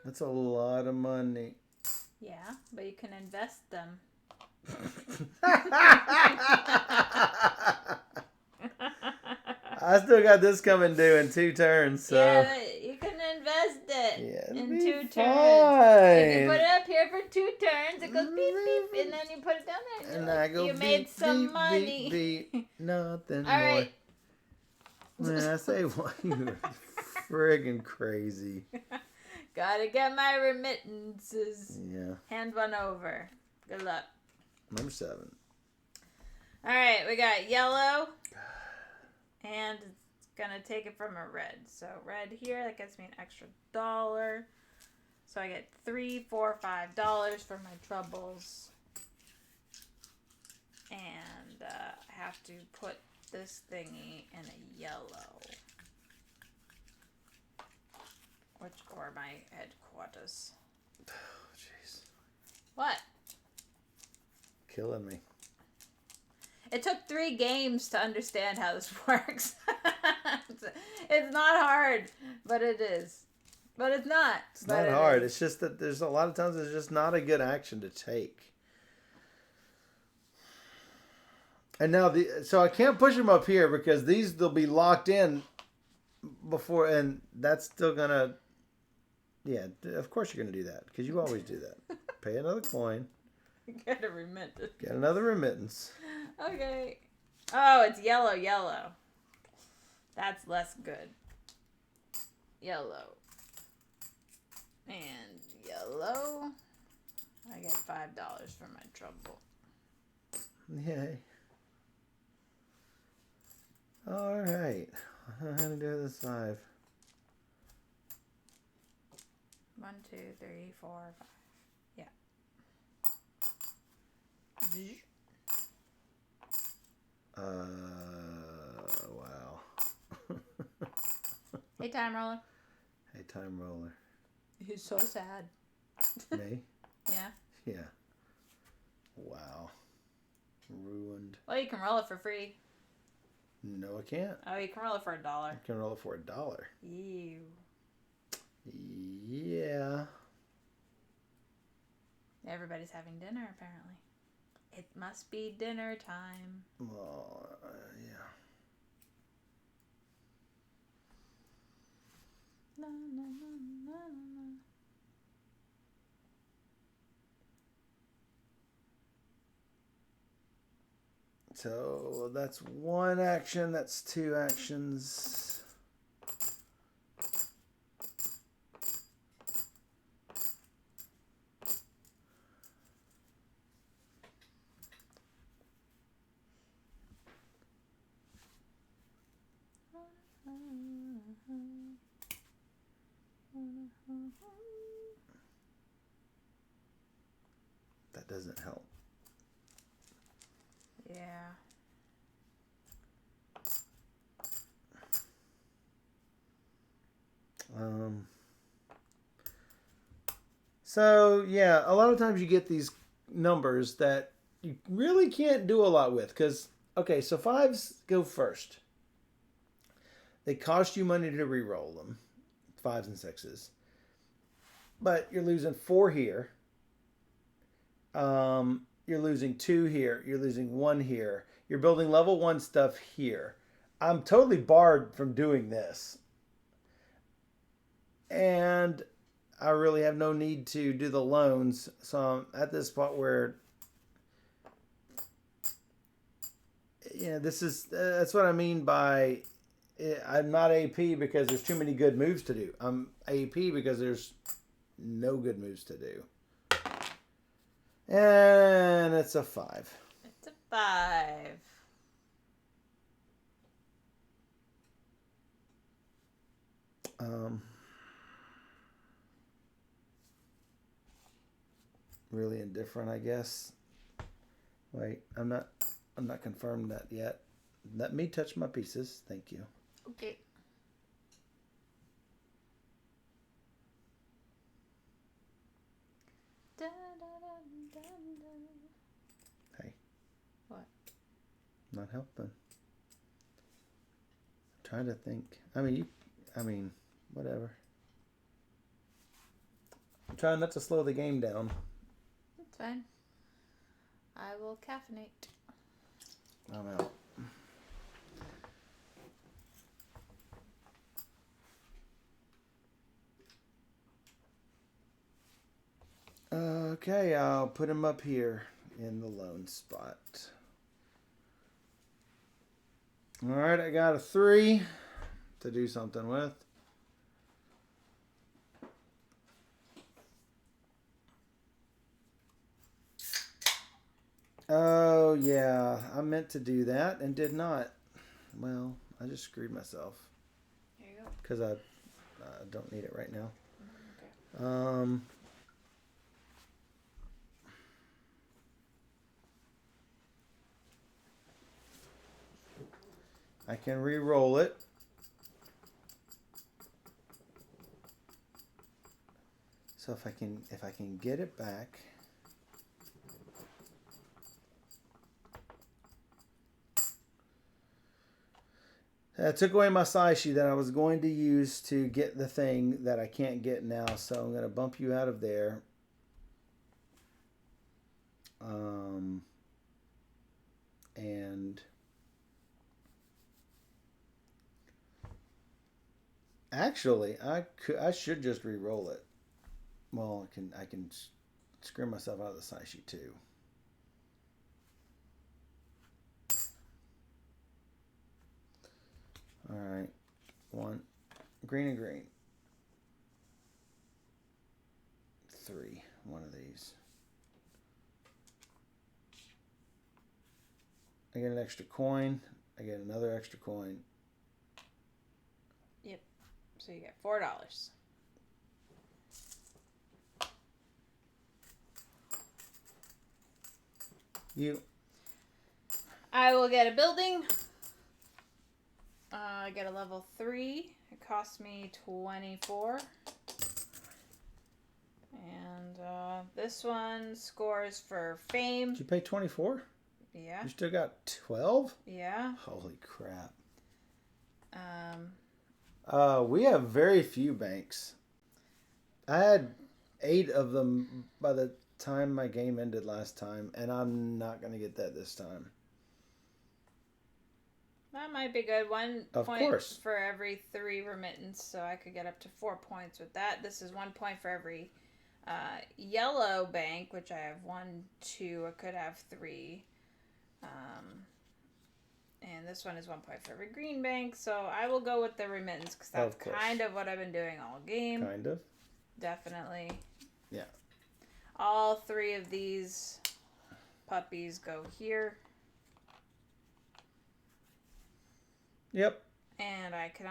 That's a lot of money. Yeah, but you can invest them. I still got this coming due in 2 turns, so. Yeah, you can invest it Yeah, in it'll 2 be turns. If you fine. put it up here for 2 turns, it goes beep beep, and then you put it down there. And I go you beep, made some beep, money. beep, beep. Nothing All more. right. Man, I say what? You're friggin' crazy. Gotta get my remittances. Yeah. Hand one over. Good luck. Number 7. All right, we got yellow, and it's gonna take it from a red. So red here, that gets me an extra $1. So I get $3, $4, $5 for my troubles, and I have to put this thingy in a yellow, or my headquarters. Oh, jeez. What? Killing me. It took 3 games to understand how this works. It's not hard, but it is. But it's not. It's not hard. It's just that there's a lot of times it's just not a good action to take. And now so I can't push them up here because they'll be locked in before, and that's still gonna. Yeah, of course you're gonna do that because you always do that. Pay another coin. Get a remittance. Get another remittance. Okay. Oh, it's yellow. That's less good. yellow. And yellow. I get $5 for my trouble. Yay. All right. I'm going to do this 5. 1, 2, 3, 4, 5. Yeah. Wow. Hey, time roller. Hey, time roller. He's so sad. Me? Yeah. Yeah. Wow. Ruined. Well, you can roll it for free. No, I can't. Oh, you can roll it for $1. I can roll it for $1. Ew. Yeah. Everybody's having dinner, apparently. It must be dinner time. Well, yeah. Na, na, na, na, na. So that's 1 action. That's 2 actions. That doesn't help. Yeah. So yeah, a lot of times you get these numbers that you really can't do a lot with because, okay, so 5s go first. They cost you money to re-roll them, 5s and 6s. But you're losing 4 here. You're losing 2 here. You're losing 1 here. You're building level 1 stuff here. I'm totally barred from doing this. And I really have no need to do the loans. So I'm at this spot where, that's what I mean by I'm not AP because there's too many good moves to do. I'm AP because there's no good moves to do. And it's a 5. It's a 5. Really indifferent, I guess. Wait, I'm not confirmed that yet. Let me touch my pieces. Thank you. Okay. Da, da, da, da, da. Hey. What? Not helping. I'm trying to think. Whatever. I'm trying not to slow the game down. That's fine. I will caffeinate. I'm out. Okay, I'll put him up here in the lone spot. All right, I got a 3 to do something with. Oh, yeah, I meant to do that and did not. Well, I just screwed myself. There you go. Because I don't need it right now. Okay. I can re-roll it. So if I can get it back. I took away my Saishi that I was going to use to get the thing that I can't get now. So I'm going to bump you out of there. And actually, I should just re-roll it. Well, I can screw myself out of the Saishi too. All right, 1 green and green. 3. One of these. I get an extra coin. I get another extra coin. Yep. So you get $4. I will get a building. I get a level 3. It costs me 24. And this one scores for fame. Did you pay 24? Yeah. You still got 12? Yeah. Holy crap. We have very few banks. I had 8 of them by the time my game ended last time, and I'm not going to get that this time. That might be good. One of point course. For every 3 remittance, so I could get up to 4 points with that. This is 1 point for every yellow bank, which I have 1, 2. I could have 3. And this one is 1 point for every green bank, so I will go with the remittance because that's kind of what I've been doing all game. Kind of. Definitely. Yeah. All 3 of these puppies go here. Yep. And I can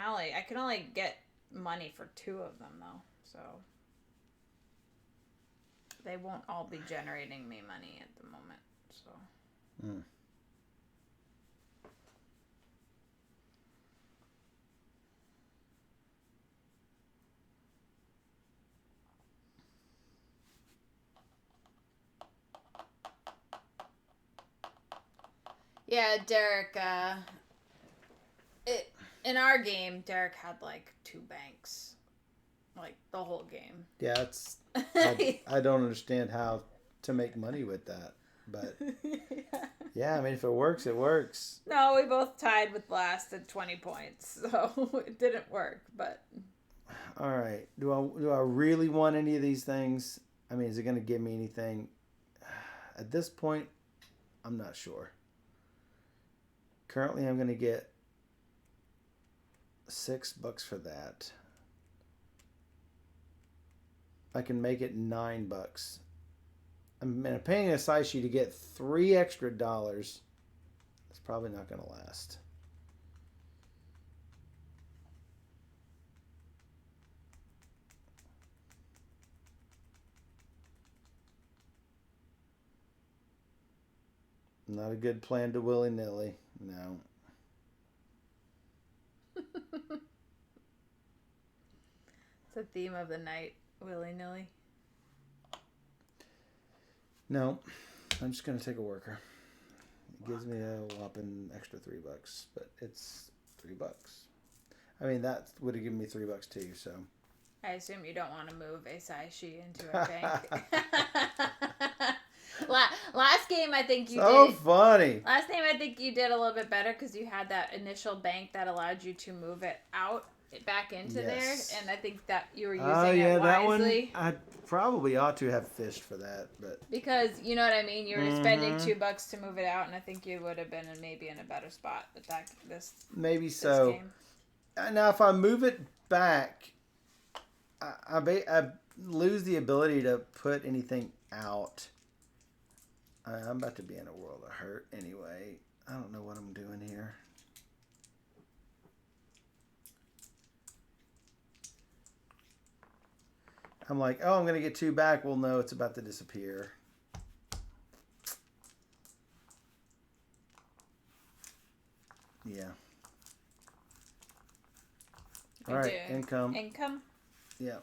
only get money for 2 of them though, so they won't all be generating me money at the moment. So. Mm. Yeah, Derek. In our game, Derek had like 2 banks, like the whole game. Yeah, I don't understand how to make money with that, but yeah, I mean, if it works, it works. No, we both tied with last at 20 points, so it didn't work. But all right, do I really want any of these things? I mean, is it going to give me anything? At this point, I'm not sure. Currently, I'm going to get $6 for that. I can make it $9. I'm paying a Saishi to get $3 extra. It's probably not going to last. Not a good plan to willy-nilly. No. It's the theme of the night, willy-nilly. No, I'm just going to take a worker. It gives me a whopping extra $3, but it's $3. I mean, that would have given me $3 too, so. I assume you don't want to move a Saishi into a bank. Last game, I think you did. So funny. Last game, I think you did a little bit better because you had that initial bank that allowed you to move it back into there, and I think that you were using it wisely. That one, I probably ought to have fished for that, but because you know what I mean. You were spending $2 to move it out, and I think you would have been maybe in a better spot with this. Maybe so. Game. Now, if I move it back, I lose the ability to put anything out. I'm about to be in a world of hurt anyway. I don't know what I'm doing here. I'm like, oh, I'm going to get 2 back. Well, no, it's about to disappear. Yeah. All right, income. Income? Yeah.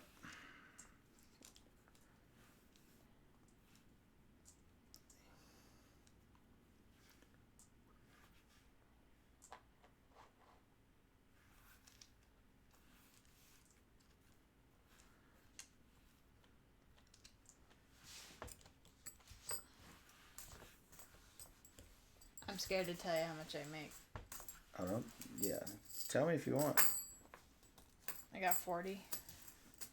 I'm scared to tell you how much I make. Yeah. Tell me if you want. I got 40.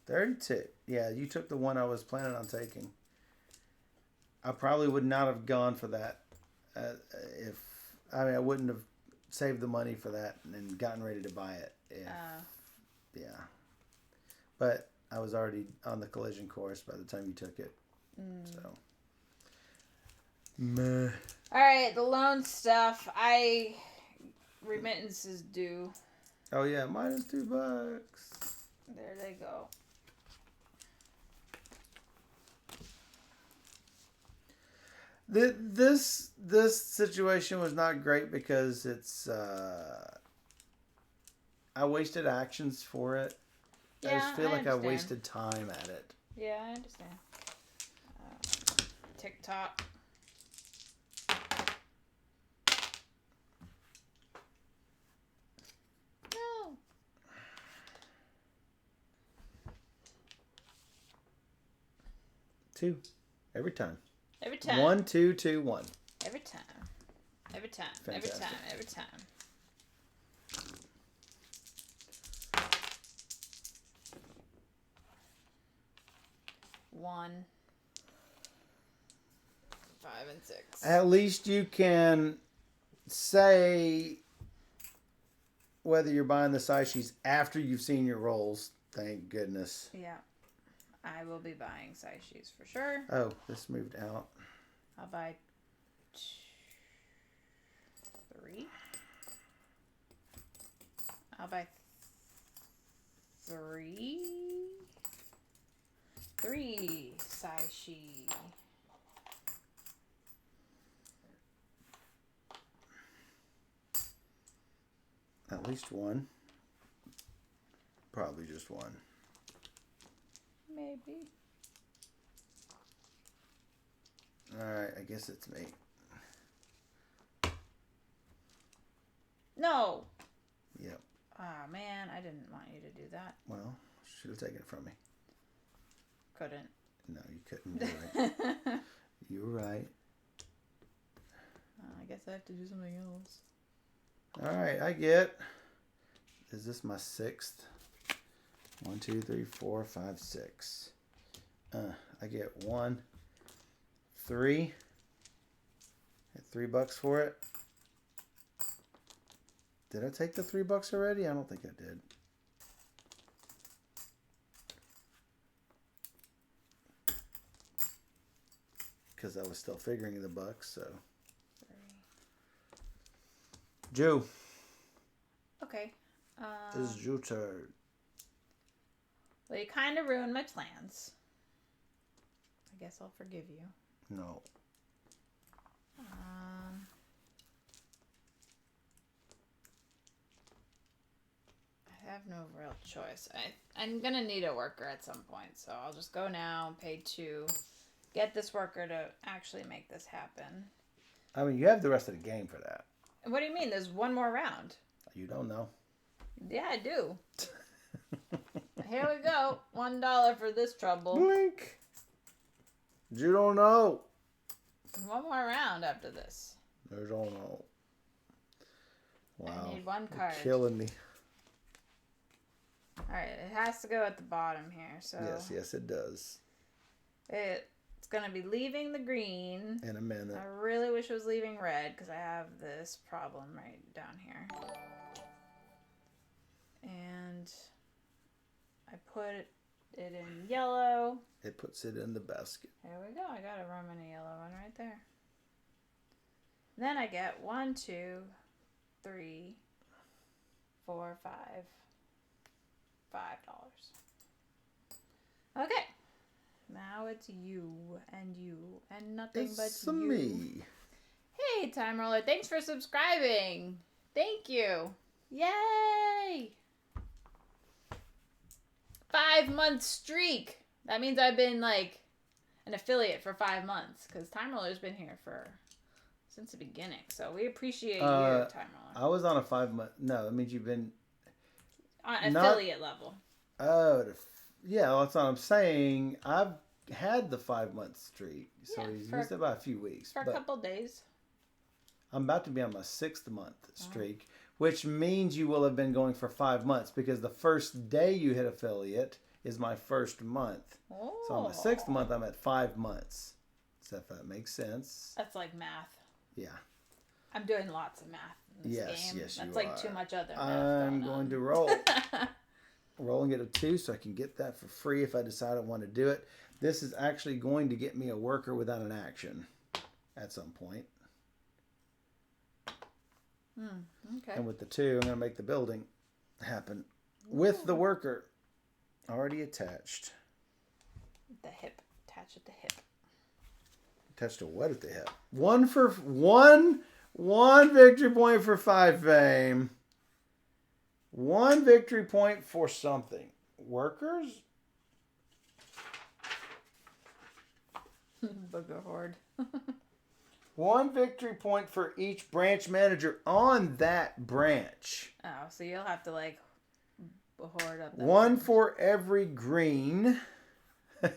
32. Yeah, you took the one I was planning on taking. I probably would not have gone for that I wouldn't have saved the money for that and gotten ready to buy it. Yeah. But I was already on the collision course by the time you took it. So. Meh. All right, the loan stuff. Remittance is due. Oh yeah, minus $2. There they go. This situation was not great because it's I wasted actions for it. Yeah, I just feel like I understand. wasted time at it. Yeah, I understand. TikTok. No. Two. Every time. Every time. 1, 2, 2, 1. Every time. Every time. Fantastic. Every time. One. 5 and 6. At least you can say whether you're buying the size sheets after you've seen your rolls. Thank goodness. Yeah. I will be buying size sheets for sure. Oh, this moved out. I'll buy 3. I'll buy 3. 3 size sheet. At least one. Probably just one. Maybe. Alright, I guess it's me. No. Yep. Ah, man, I didn't want you to do that. Well, should have taken it from me. Couldn't. No, you couldn't. You're right. You're right. I guess I have to do something else. Alright, I get. Is this my 6th? 1, 2, 3, 4, 5, 6. I get 1, 3. Get $3 for it. Did I take the $3 already? I don't think I did. Because I was still figuring the bucks, so. 3. Joe. Okay. It's your turn. Well, you kind of ruined my plans. I guess I'll forgive you. No. I have no real choice. I'm going to need a worker at some point, so I'll just go now, pay 2, get this worker to actually make this happen. I mean, you have the rest of the game for that. What do you mean? There's one more round. You don't know. Yeah, I do. Here we go. $1 for this trouble. Blink. You don't know. One more round after this. You don't know. Wow. I need one card. You're killing me. Alright, it has to go at the bottom here. So Yes, it does. It's going to be leaving the green. In a minute. I really wish it was leaving red because I have this problem right down here. And I put it in yellow. It puts it in the basket. There we go. I got a room in a yellow one right there. Then I get 1, 2, 3, 4, 5. $5. Okay. Now it's you and nothing but It's you. me. Hey, Time Roller. Thanks for subscribing. Thank you. Yay! 5-month streak. That means I've been like an affiliate for 5 months because Time Roller's been here since the beginning. So we appreciate you, Time Roller. I was on a 5-month. No, that means you've been On affiliate level. Oh, yeah. That's what I'm saying. I've had the 5-month streak, so he's used it by a few weeks. For a couple days. I'm about to be on my 6th month streak, which means you will have been going for 5 months because the first day you hit affiliate is my first month. Oh. So on my 6th month, I'm at 5 months. So if that makes sense. That's like math. Yeah. I'm doing lots of math in this game. Yes, That's you like are. too much other math. I'm going to roll. rolling it a 2 so I can get that for free if I decide I want to do it. This is actually going to get me a worker without an action at some point. Okay. And with the 2, I'm going to make the building happen with the worker already attached. The hip. Attach at the hip. Attached to what at the hip? One victory point for 5 fame. 1 victory point for something. Workers? Booger horde. 1 victory point for each branch manager on that branch. Oh, so you'll have to like hoard up. 1 for every green. I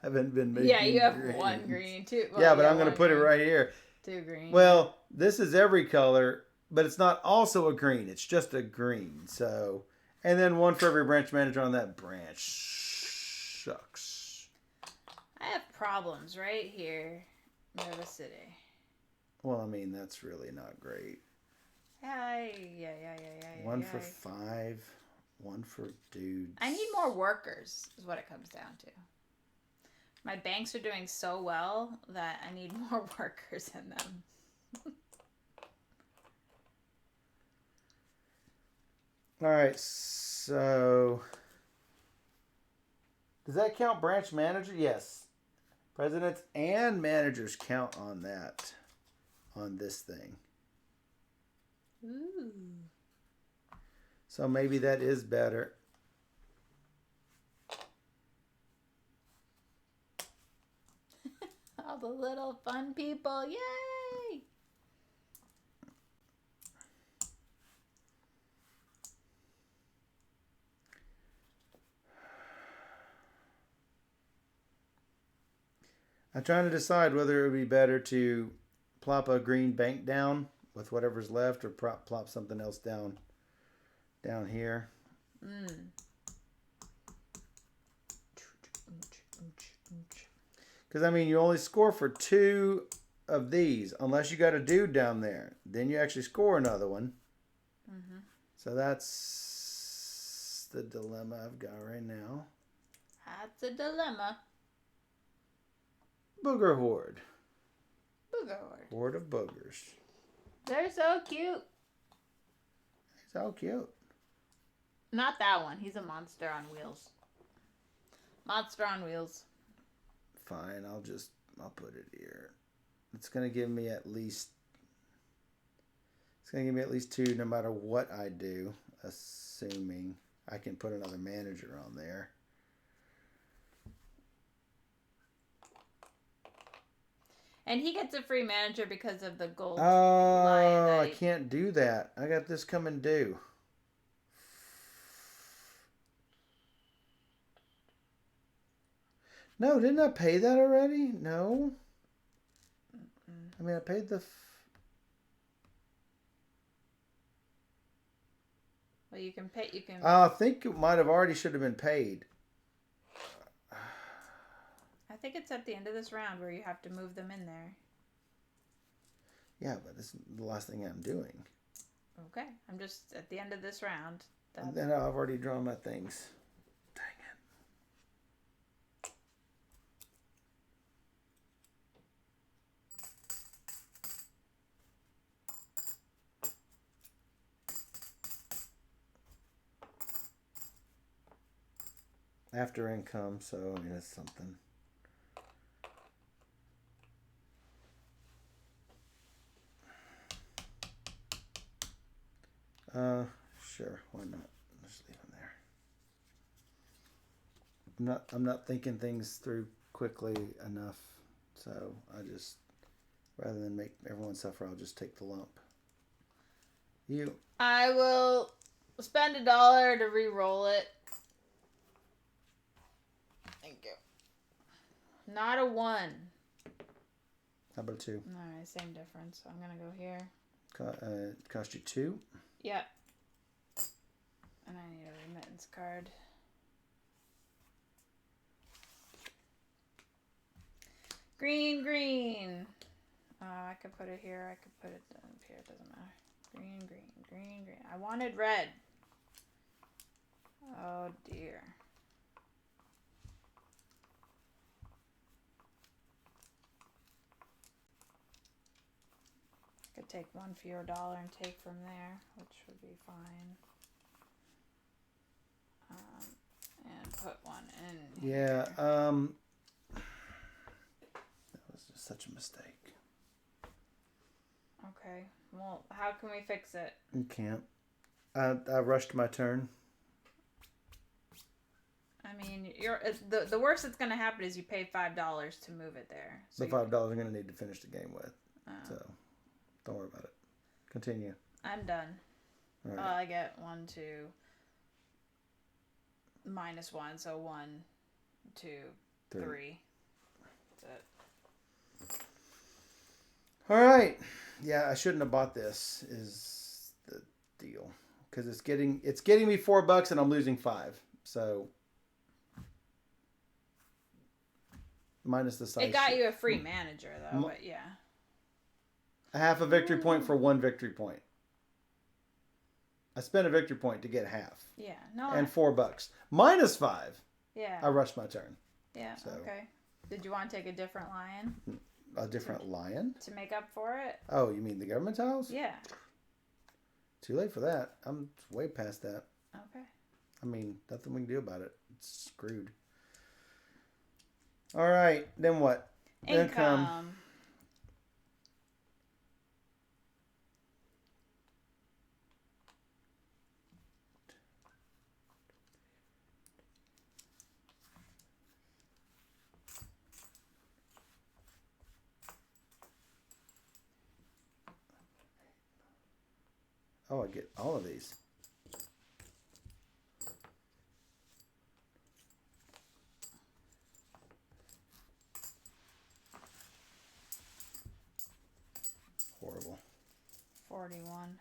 haven't been making. Yeah, you have greens. 1 green, 2. Well, yeah, but I'm going to put it right here. 2 green. Well, this is every color, but it's not also a green. It's just a green. So, and then 1 for every branch manager on that branch. Shucks. I have problems right here, Nova City. Well, I mean, that's really not great. Yeah. 1 for 5. 1 for dudes. I need more workers, is what it comes down to. My banks are doing so well that I need more workers in them. All right, so does that count branch manager? Yes. Presidents and managers count on that, on this thing. Ooh. So maybe that is better. All the little fun people. Yay! I'm trying to decide whether it would be better to plop a green bank down with whatever's left or plop something else down here. Because, I mean, you only score for 2 of these unless you got a dude down there. Then you actually score another one. Mm-hmm. So that's the dilemma I've got right now. That's a dilemma. Booger horde. Booger horde. Horde of boogers. They're so cute. So cute. Not that one. He's a monster on wheels. Monster on wheels. Fine, I'll put it here. It's gonna give me at least 2 no matter what I do, assuming I can put another manager on there. And he gets a free manager because of the gold line. Oh, I can't do that. I got this coming due. No, didn't I pay that already? No. I mean, I paid the... Well, you can pay... I think it might have already should have been paid. I think it's at the end of this round where you have to move them in there. Yeah, but this is the last thing I'm doing. Okay. I'm just at the end of this round. And then I've already drawn my things. Dang it. After income, so I mean, that's something. Sure, why not? Just leave them there. I'm not thinking things through quickly enough, so I just, rather than make everyone suffer, I'll just take the lump. I will spend $1 to re-roll it. Thank you. Not a 1. How about a 2? Alright, same difference. So I'm gonna go here. Cost you 2? Yep. And I need a remittance card. Green, green. I could put it here. I could put it up here. It doesn't matter. Green, green, green, green. I wanted red. Oh dear. Could take $1 fewer and take from there, which would be fine. And put one in. Yeah. That was just such a mistake. Okay. Well, how can we fix it? You can't. I rushed my turn. I mean, the worst that's gonna happen is you pay $5 to move it there. So The $5 I'm gonna need to finish the game with. So don't worry about it. Continue. I'm done. All right. I get 1, 2, -1, so 1, 2, 3. That's it. All right. Yeah, I shouldn't have bought this. Is the deal because it's getting me $4 and I'm losing 5. So minus the size. It got you a free manager though, but yeah. A half a victory point for 1 victory point. I spent a victory point to get half. Yeah. No. And $4. Minus 5. Yeah. I rushed my turn. Yeah. So. Okay. Did you want to take a different lion? A different lion? To make up for it? Oh, you mean the government tiles? Yeah. Too late for that. I'm way past that. Okay. I mean, nothing we can do about it. It's screwed. All right. Then what? Income. Oh, I get all of these. Horrible. 41.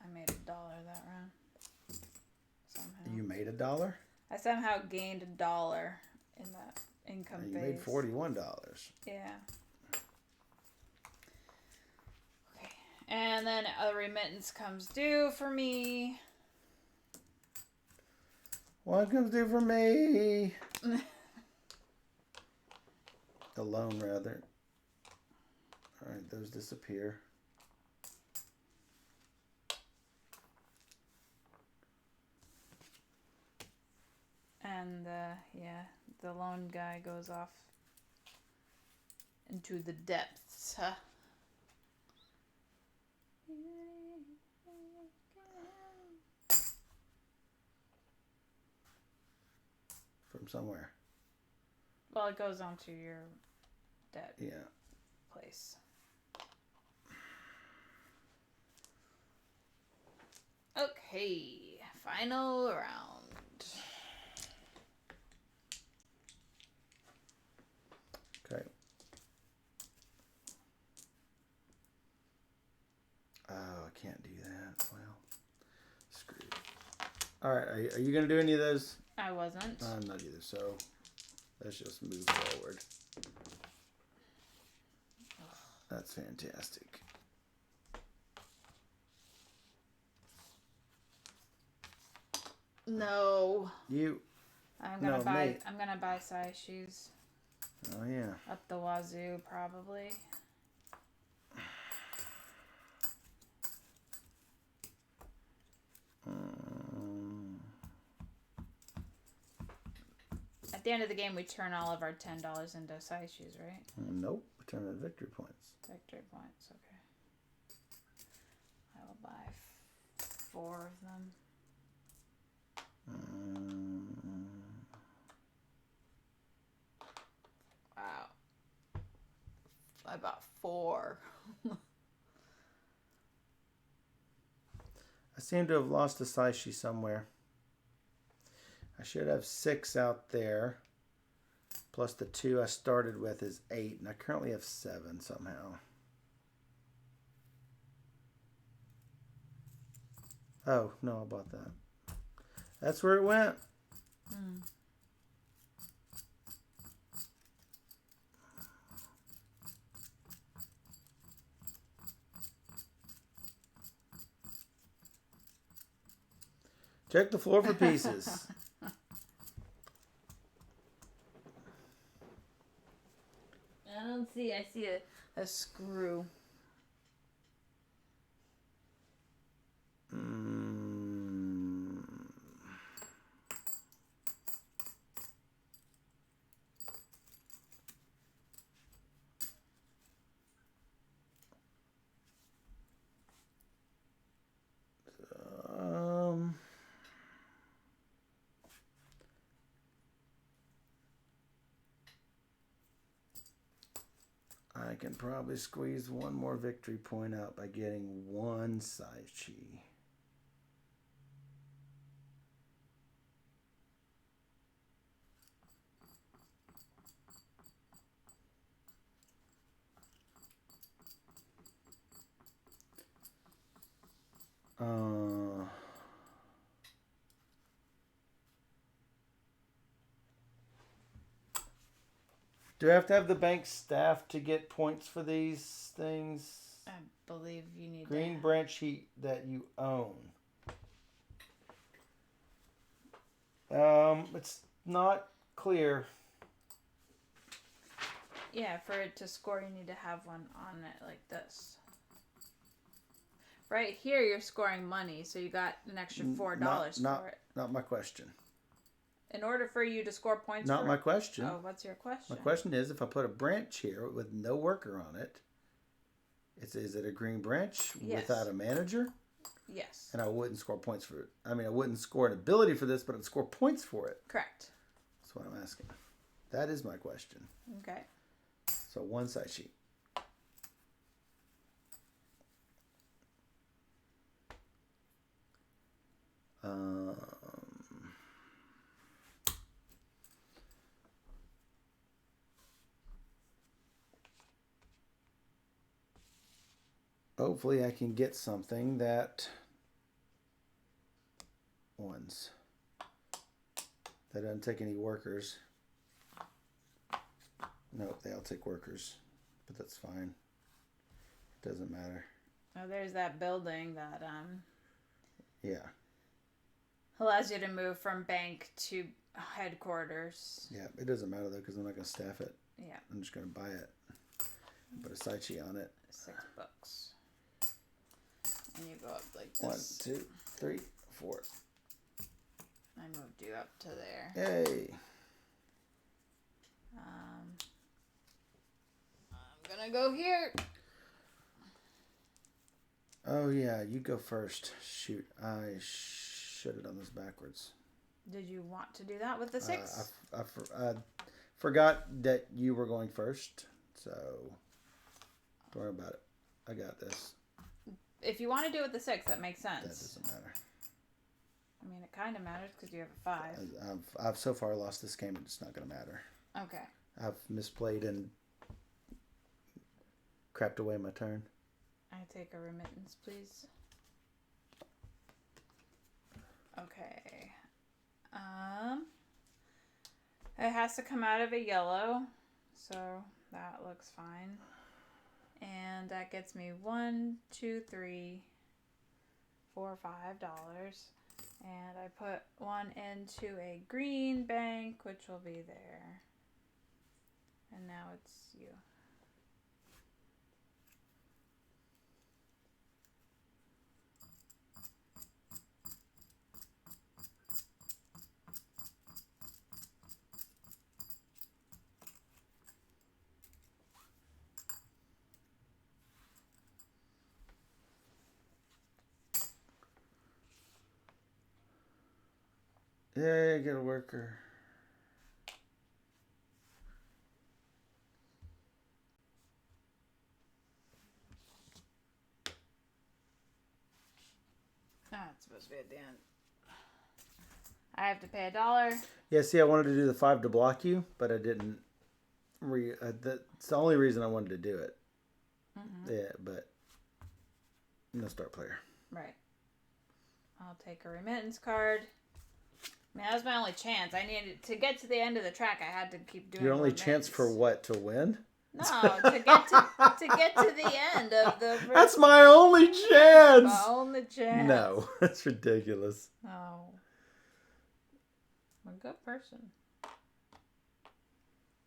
I made $1 that round. Somehow. You made $1? I somehow gained $1 in that income phase. You made $41. Yeah. Okay. And then a remittance comes due for me. What comes due for me? A loan, rather. All right, those disappear. And the loan guy goes off into the depths. Huh? From somewhere. Well, it goes onto your debt place. Okay, final round. Okay. Oh, I can't do that. Well, screwed. All right, are you going to do any of those? I wasn't. I'm not either, so let's just move forward. That's fantastic. No. You. I'm gonna buy size shoes. Oh yeah. Up the wazoo, probably. At the end of the game, we turn all of our $10 into size shoes, right? Nope. We turn into victory points. Victory points, okay. I will buy 4 of them. Wow. I bought 4. I seem to have lost a size shoe somewhere. I should have 6 out there. Plus the 2 I started with is 8. And I currently have 7 somehow. Oh, no, I bought that. That's where it went. Check the floor for pieces. I don't see. I see a screw. I can probably squeeze one more victory point out by getting one Sai Chi. Do I have to have the bank staff to get points for these things? I believe you need Green branch heat that you own. It's not clear. Yeah, for it to score, you need to have one on it like this. Right here, you're scoring money, so you got an extra $4 for it. Not my question. In order for you to score points Not my question. Oh, what's your question? My question is, if I put a branch here with no worker on it, is it a green branch without a manager? Yes. And I wouldn't score points for it. I mean, I wouldn't score an ability for this, but I'd score points for it. Correct. That's what I'm asking. That is my question. Okay. So one side sheet. Hopefully I can get something that that doesn't take any workers. Nope, they all take workers, but that's fine. It doesn't matter. Oh, there's that building that yeah, allows you to move from bank to headquarters. Yeah, it doesn't matter though because I'm not gonna staff it. Yeah. I'm just gonna buy it. Put a Saichi on it. $6. And you go up like this. 1, 2, 3, 4. I moved you up to there. Yay! I'm gonna go here. Oh yeah, you go first. Shoot, I should have done this backwards. Did you want to do that with the 6? I forgot that you were going first, so don't worry about it. I got this. If you want to do it with the 6, that makes sense. That doesn't matter. I mean, it kind of matters because you have a 5. I've so far lost this game, it's not going to matter. Okay. I've misplayed and crapped away my turn. I take a remittance, please. Okay. It has to come out of a yellow, so that looks fine. And that gets me $1, 2, 3, 4, $5. And I put one into a green bank, which will be there. And now it's you. Yeah, get a worker. It's supposed to be at the end. I have to pay $1. Yeah, see, I wanted to do the 5 to block you, but I didn't. That's the only reason I wanted to do it. Mm-hmm. Yeah, but no start player. Right. I'll take a remittance card. I mean, that was my only chance. I needed to get to the end of the track. I had to keep doing. Your only chance for what? To win? No, to get to the end of the. That's my only chance. My only chance. No, that's ridiculous. Oh. A good person.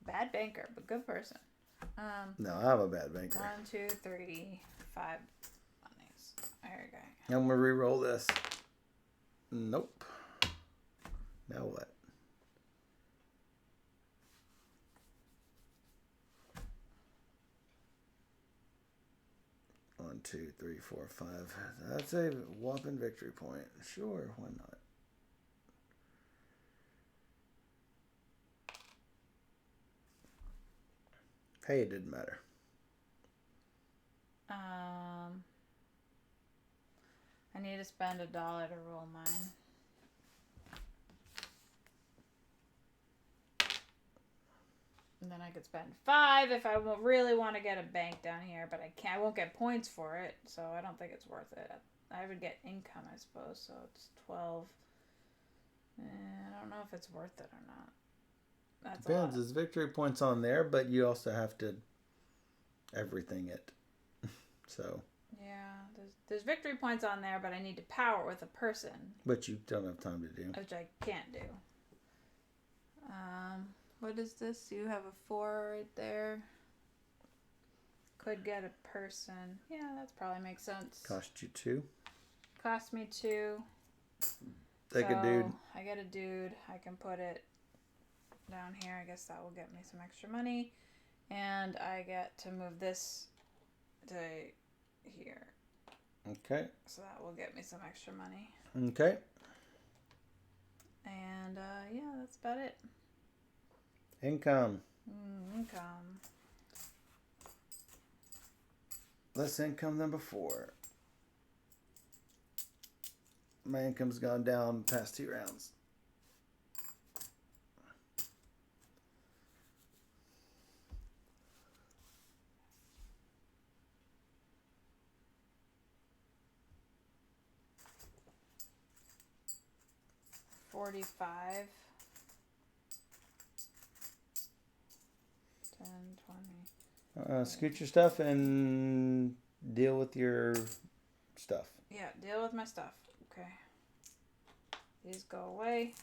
Bad banker, but good person. No, I'm a bad banker. 1, 2, 3, 5 on these. There you go. I'm gonna re-roll this. Nope. Now what? One, 2, 3, 4, 5. That's a whopping victory point. Sure, why not? Hey, it didn't matter. I need to spend $1 to roll mine. And then I could spend 5 if I really want to get a bank down here, but I can't. I won't get points for it, so I don't think it's worth it. I would get income, I suppose, so it's 12. I don't know if it's worth it or not. That's Depends. There's victory points on there, but you also have to everything it. So. Yeah, there's victory points on there, but I need to power with a person. But you don't have time to do. Which I can't do. What is this? You have a 4 right there. Could get a person. Yeah, that probably makes sense. Cost you 2. Cost me 2. Take a dude. I get a dude. I can put it down here. I guess that will get me some extra money. And I get to move this to here. Okay. So that will get me some extra money. Okay. And yeah, that's about it. Income. Income. Less income than before. My income's gone down past 2 rounds. $45. 10, 20. Scoot your stuff and deal with your stuff. Yeah, deal with my stuff. Okay. These go away.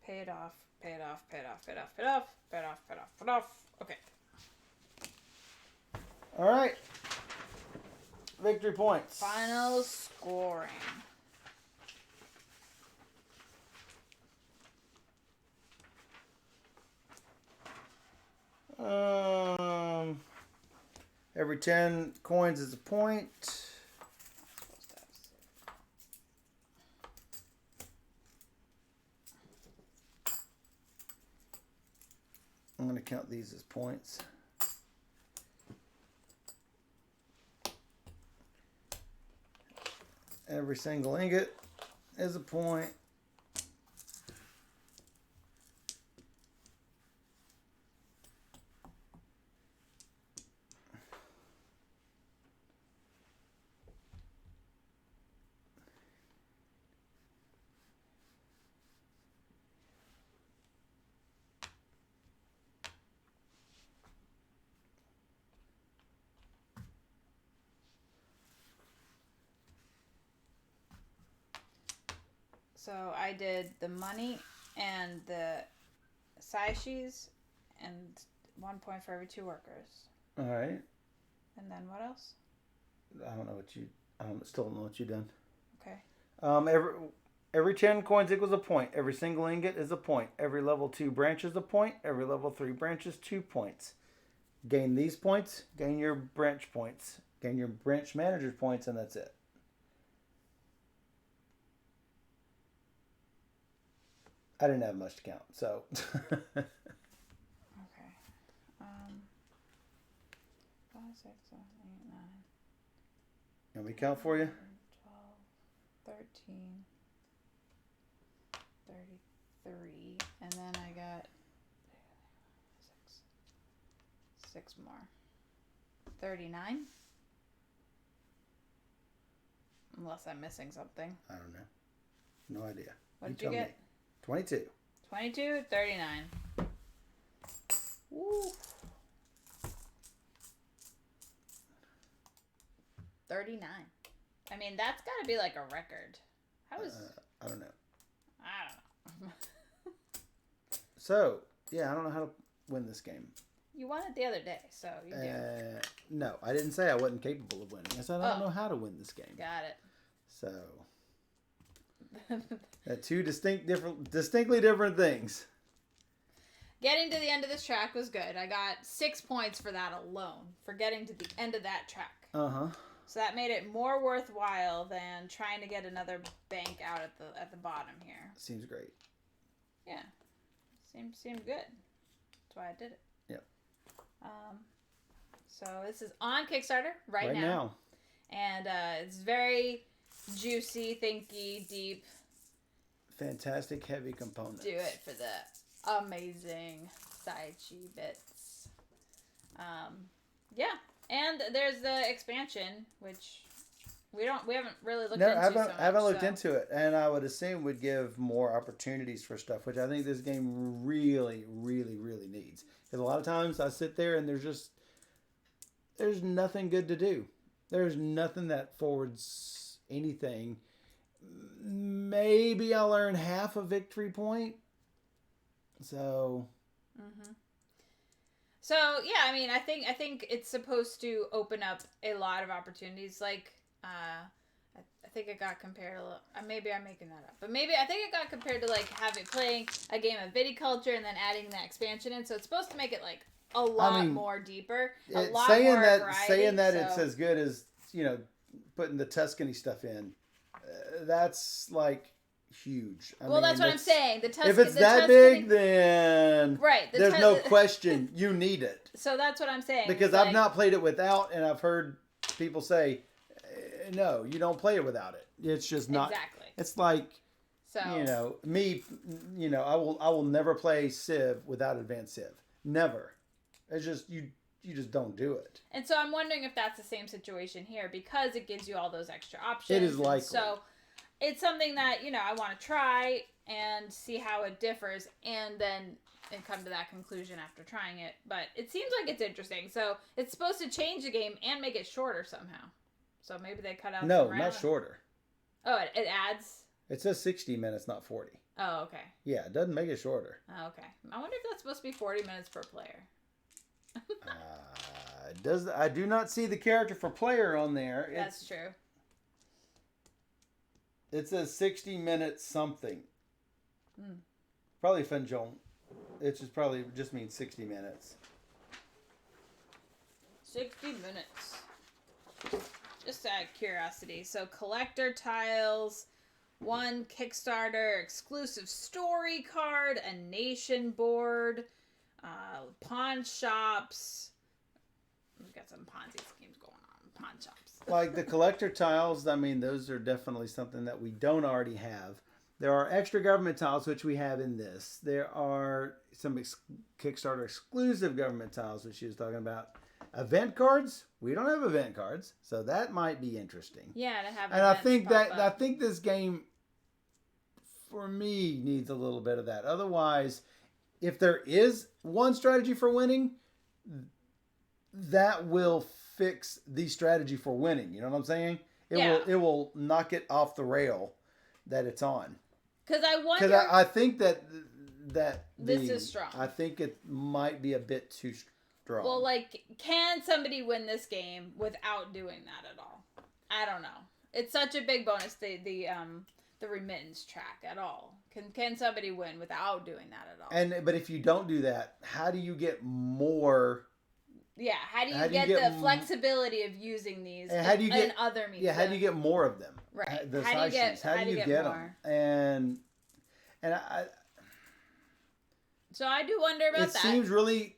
Pay it off. Pay it off. Pay it off. Pay it off. Pay it off. Pay it off. Pay it off. Pay it off. Okay. All right. Victory points. Final scoring. Every 10 coins is a point. I'm going to count these as points. Every single ingot is a point. So I did the money and the saishis and 1 point for every 2 workers. All right. And then what else? I don't know what you. I still don't know what you done. Okay. Every 10 coins equals a point. Every single ingot is a point. Every level 2 branch is a point. Every level 3 branch is 2 points. Gain these points. Gain your branch points. Gain your branch manager's points, and that's it. I didn't have much to count, so. Okay. 5, 6, 7, 8, 9. Let me count for you. 12, 13, 33, and then I got 6 more. 39? Unless I'm missing something. I don't know. No idea. What did you get? 22. 22, 39. Woo. 39. I mean, that's got to be like a record. How is... I don't know. I don't know. So, yeah, I don't know how to win this game. You won it the other day, so you do. No, I didn't say I wasn't capable of winning. I said I don't know how to win this game. Got it. So, two distinctly different things. Getting to the end of this track was good. I got 6 points for that alone, for getting to the end of that track. Uh-huh. So that made it more worthwhile than trying to get another bank out at the bottom here. Seems great. Yeah. Seemed good. That's why I did it. Yep. So this is on Kickstarter right now. And it's very juicy, thinky, deep. Fantastic heavy components. Do it for the amazing Saichi bits. Yeah. And there's the expansion, which we haven't really looked into. I haven't looked into it, and I would assume would give more opportunities for stuff, which I think this game really, really, really needs. Because a lot of times I sit there and there's nothing good to do. There's nothing that forwards anything. Maybe I'll earn half a victory point. So. Mm-hmm. So yeah, I mean, I think it's supposed to open up a lot of opportunities. Like, I think it got compared to, maybe I'm making that up, but maybe I think it got compared to like playing a game of viticulture and then adding that expansion in. So it's supposed to make it like a lot more deeper, a lot more variety. Saying that it's as good as putting the Tuscany stuff in. That's like huge. I mean, that's what I'm saying. If it's that big, then there's no question you need it. So that's what I'm saying. Because I've not played it without, and I've heard people say, no, you don't play it without it. It's just not. Exactly. It's like, me, I will never play Civ without Advanced Civ. Never. It's just, you just don't do it. And so I'm wondering if that's the same situation here, because it gives you all those extra options. It is likely. So it's something that, I want to try and see how it differs, and then come to that conclusion after trying it. But it seems like it's interesting. So it's supposed to change the game and make it shorter somehow. So maybe they cut out No, not shorter. Oh, it adds? It says 60 minutes, not 40. Oh, okay. Yeah, it doesn't make it shorter. Oh, okay. I wonder if that's supposed to be 40 minutes per player. I do not see the character for player on there. That's true. It says 60 minutes something. Probably Fenjong. It just means 60 minutes. 60 minutes. Just out of curiosity. So collector tiles, one Kickstarter exclusive story card, a nation board, pawn shops. We've got some Ponzi schemes going on. Pawn shops. Like the collector tiles, I mean, those are definitely something that we don't already have. There are extra government tiles, which we have in this. There are some Kickstarter exclusive government tiles, which she was talking about. Event cards? We don't have event cards, so that might be interesting. Yeah, to have. And I think this game, for me, needs a little bit of that. Otherwise, if there is one strategy for winning, that will fix the strategy for winning. You know what I'm saying? It will knock it off the rail that it's on. Because I think that this is strong. I think it might be a bit too strong. Well, like, can somebody win this game without doing that at all? I don't know. It's such a big bonus, the remittance track at all. Can somebody win without doing that at all? But if you don't do that, how do you get more? Yeah, how do you get the flexibility of using these in other means? Yeah, how do you get more of them? Right. How do you get them? And I. So I do wonder about that. It seems really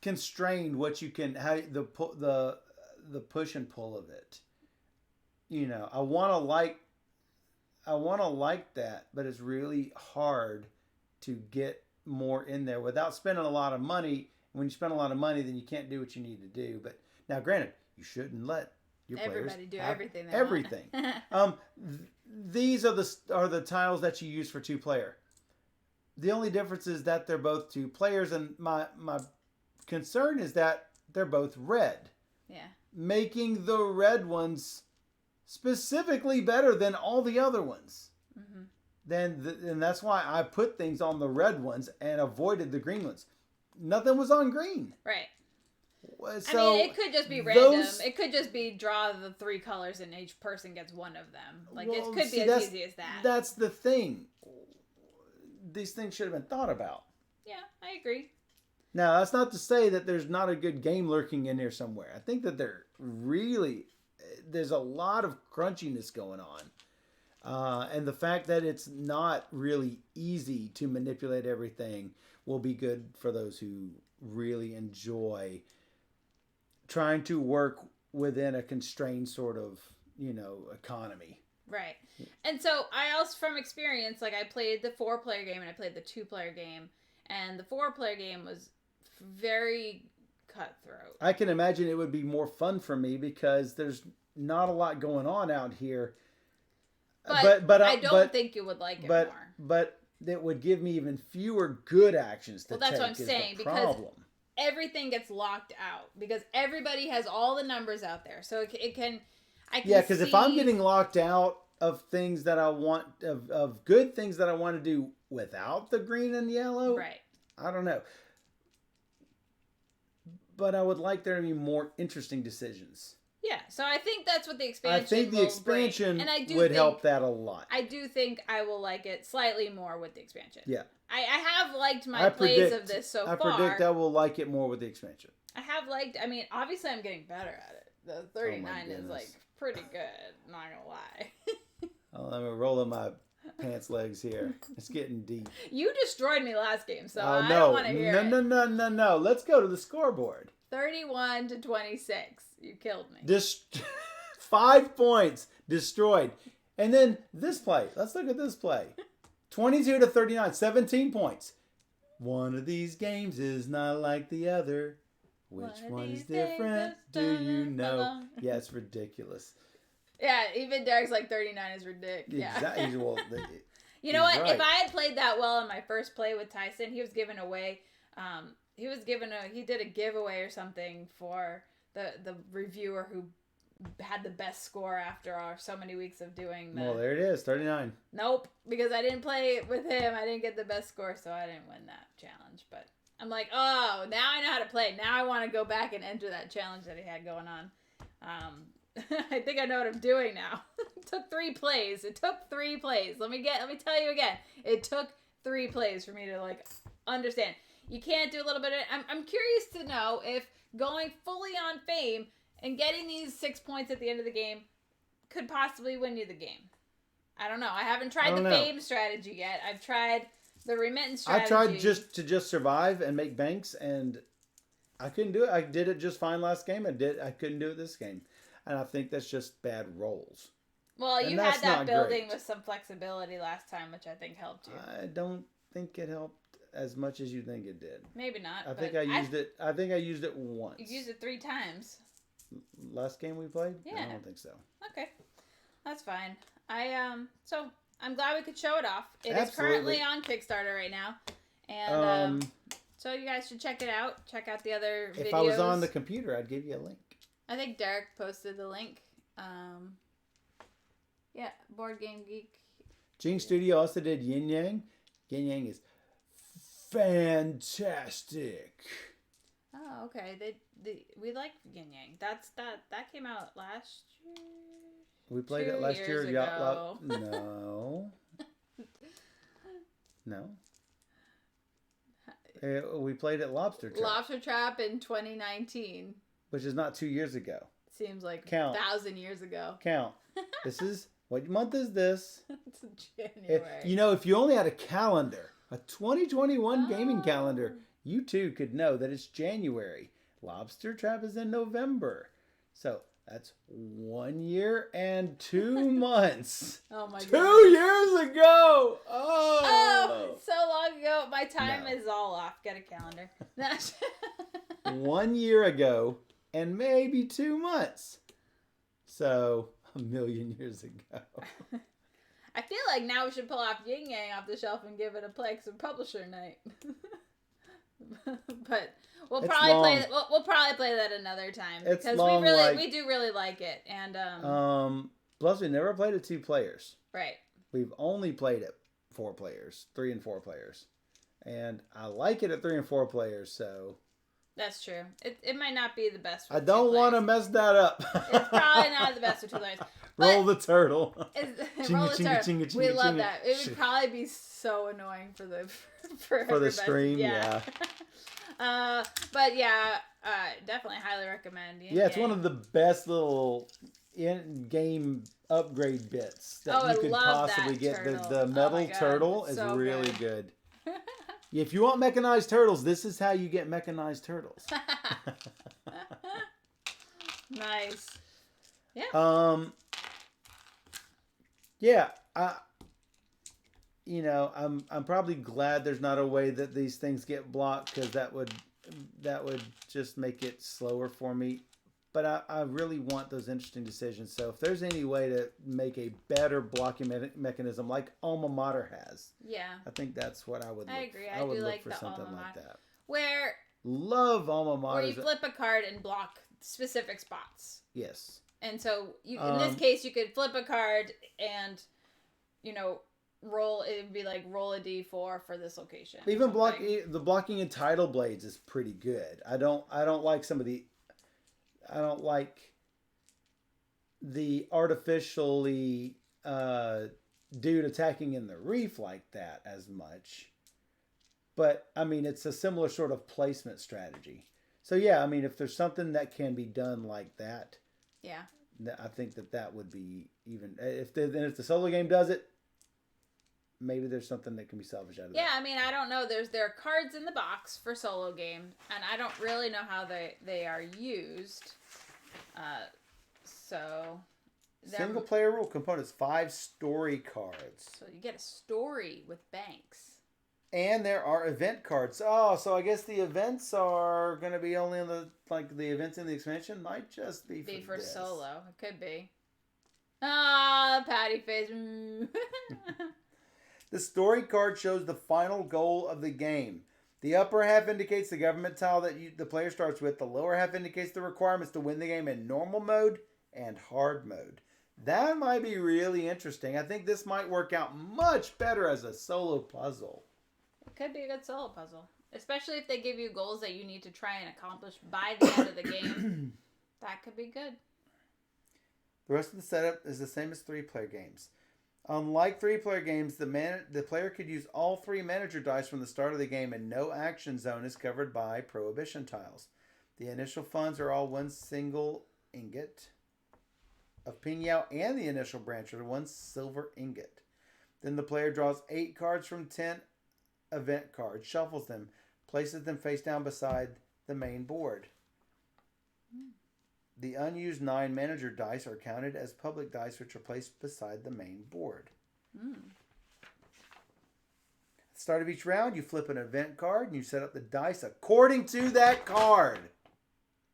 constrained the push and pull of it. I want to like that, but it's really hard to get more in there without spending a lot of money. When you spend a lot of money, then you can't do what you need to do. But now, granted, you shouldn't let your players do have everything. These are the tiles that you use for 2-player. The only difference is that they're both 2 players, and my concern is that they're both red. Yeah. Making the red ones specifically better than all the other ones. Mm-hmm. then that's why I put things on the red ones and avoided the green ones. Nothing was on green. Right. So I mean, it could just be random. It could just be draw the 3 colors and each person gets one of them. Like, it could be as easy as that. That's the thing. These things should have been thought about. Yeah, I agree. Now, that's not to say that there's not a good game lurking in here somewhere. I think that there's a lot of crunchiness going on. And the fact that it's not really easy to manipulate everything will be good for those who really enjoy trying to work within a constrained sort of, economy. Right. And so I also, from experience, like I played the 4-player game and I played the 2-player game, and the 4-player game was very cutthroat. I can imagine it would be more fun for me because there's not a lot going on out here. But I don't think you would like it more. But it would give me even fewer good actions to take. Well, that's what I'm saying, because everything gets locked out because everybody has all the numbers out there. So it can... Yeah, because if I'm getting locked out of things that I want, of good things that I want to do without the green and yellow, right? I don't know. But I would like there to be more interesting decisions. Yeah, so I think that's what the expansion. I think the expansion would help that a lot. I do think I will like it slightly more with the expansion. Yeah, I have liked my plays of this so far. I predict I will like it more with the expansion. I have liked. I mean, obviously, I'm getting better at it. The 39 is like pretty good. Not gonna lie. I'm rolling my pants legs here. It's getting deep. You destroyed me last game, so I don't want to hear it. No. Let's go to the scoreboard. 31-26. You killed me. 5 points destroyed. And then this play. Let's look at this play. 22-39. 17 points. One of these games is not like the other. Which one is different? Do you know? Yeah, it's ridiculous. Yeah, even Derek's like 39 is ridiculous. Yeah. Exactly. Well, you know what? Right. If I had played that well in my first play with Tyson, he was giving away. He did a giveaway or something for the reviewer who had the best score after so many weeks of doing Well, there it is, 39. Nope, because I didn't play with him. I didn't get the best score, so I didn't win that challenge. But I'm like, oh, now I know how to play. Now I want to go back and enter that challenge that he had going on. I think I know what I'm doing now. It took 3 plays. Let me tell you again. It took 3 plays for me to understand. You can't do a little bit of... I'm curious to know if going fully on fame and getting these 6 points at the end of the game could possibly win you the game. I don't know. I haven't tried the fame strategy yet. I've tried the remittance strategy. I tried to survive and make banks, and I couldn't do it. I did it just fine last game. I couldn't do it this game. And I think that's just bad rolls. Well, you had that building with some flexibility last time, which I think helped you. I don't think it helped as much as you think it did. Maybe not. I think I used it once. You used it 3 times. Last game we played? Yeah. I don't think so. Okay. That's fine. So I'm glad we could show it off. It Absolutely. is currently on Kickstarter right now. And so you guys should check it out. Check out the other videos. If I was on the computer, I'd give you a link. I think Derek posted the link. Yeah, Board Game Geek. Jing Studio also did Yin Yang. Yin Yang is fantastic. Oh, okay. We like Yin Yang. That came out last year. We played it last year. Ago. No. No. We played it Lobster Trap. Lobster Trap in 2019. Which is not 2 years ago. Seems like Count. 1,000 years ago. Count. What month is this? It's January. If you only had a calendar, a 2021 gaming calendar, you too could know that it's January. Lobster Trap is in November. So that's 1 year and 2 months. Oh my god. 2 years ago. Oh, so long ago. My time is all off. Get a calendar. 1 year ago and maybe 2 months. So 1,000,000 years ago. I feel like now we should pull off Yin Yang off the shelf and give it a play some publisher night. But we'll probably play that another time because we do really like it. And plus we never played it 2 players. Right. We've only played it 4 players, 3 and 4 players, and I like it at 3 and 4 players. So that's true. It might not be the best. I don't want to mess that up. It's probably not the best with 2 players. Roll the turtle. Roll the turtle. We love that. It would probably be so annoying for the for the stream. Yeah. But yeah, definitely highly recommend. Yeah, it's one of the best little in-game upgrade bits that you could possibly get. The metal turtle is so really good. If you want mechanized turtles, this is how you get mechanized turtles. Nice. Yeah. Yeah. I'm probably glad there's not a way that these things get blocked, because that would just make it slower for me. But I really want those interesting decisions. So if there's any way to make a better blocking mechanism like Alma Mater has, I think that's what I would look for. I agree. I would look for something like that. Where love Alma Mater. Where you flip a card and block specific spots. Yes. And so in this case, you could flip a card and, roll. It would be like roll a d4 for this location. Even the blocking in Tidal Blades is pretty good. I don't like some of the. I don't like the artificially dude attacking in the reef like that as much. But, I mean, it's a similar sort of placement strategy. So, yeah, I mean, if there's something that can be done like that, I think that would be even... If the solo game does it, maybe there's something that can be salvaged out of that. Yeah, I mean, I don't know. There are cards in the box for solo game, and I don't really know how they are used. Single player rule components, 5 story cards. So you get a story with banks. And there are event cards. Oh, so I guess the events are going to be only on the events in the expansion might just be for this. Solo. It could be. Ah, patty face. The story card shows the final goal of the game. The upper half indicates the government tile that the player starts with. The lower half indicates the requirements to win the game in normal mode and hard mode. That might be really interesting. I think this might work out much better as a solo puzzle. It could be a good solo puzzle. Especially if they give you goals that you need to try and accomplish by the end of the game. That could be good. The rest of the setup is the same as 3-player games. Unlike 3-player games, the player could use all 3 manager dice from the start of the game, and no action zone is covered by prohibition tiles. The initial funds are all 1 single ingot of Pingyao, and the initial branch are 1 silver ingot. Then the player draws 8 cards from 10 event cards, shuffles them, places them face down beside the main board. The unused 9 manager dice are counted as public dice, which are placed beside the main board. At the start of each round, you flip an event card and you set up the dice according to that card.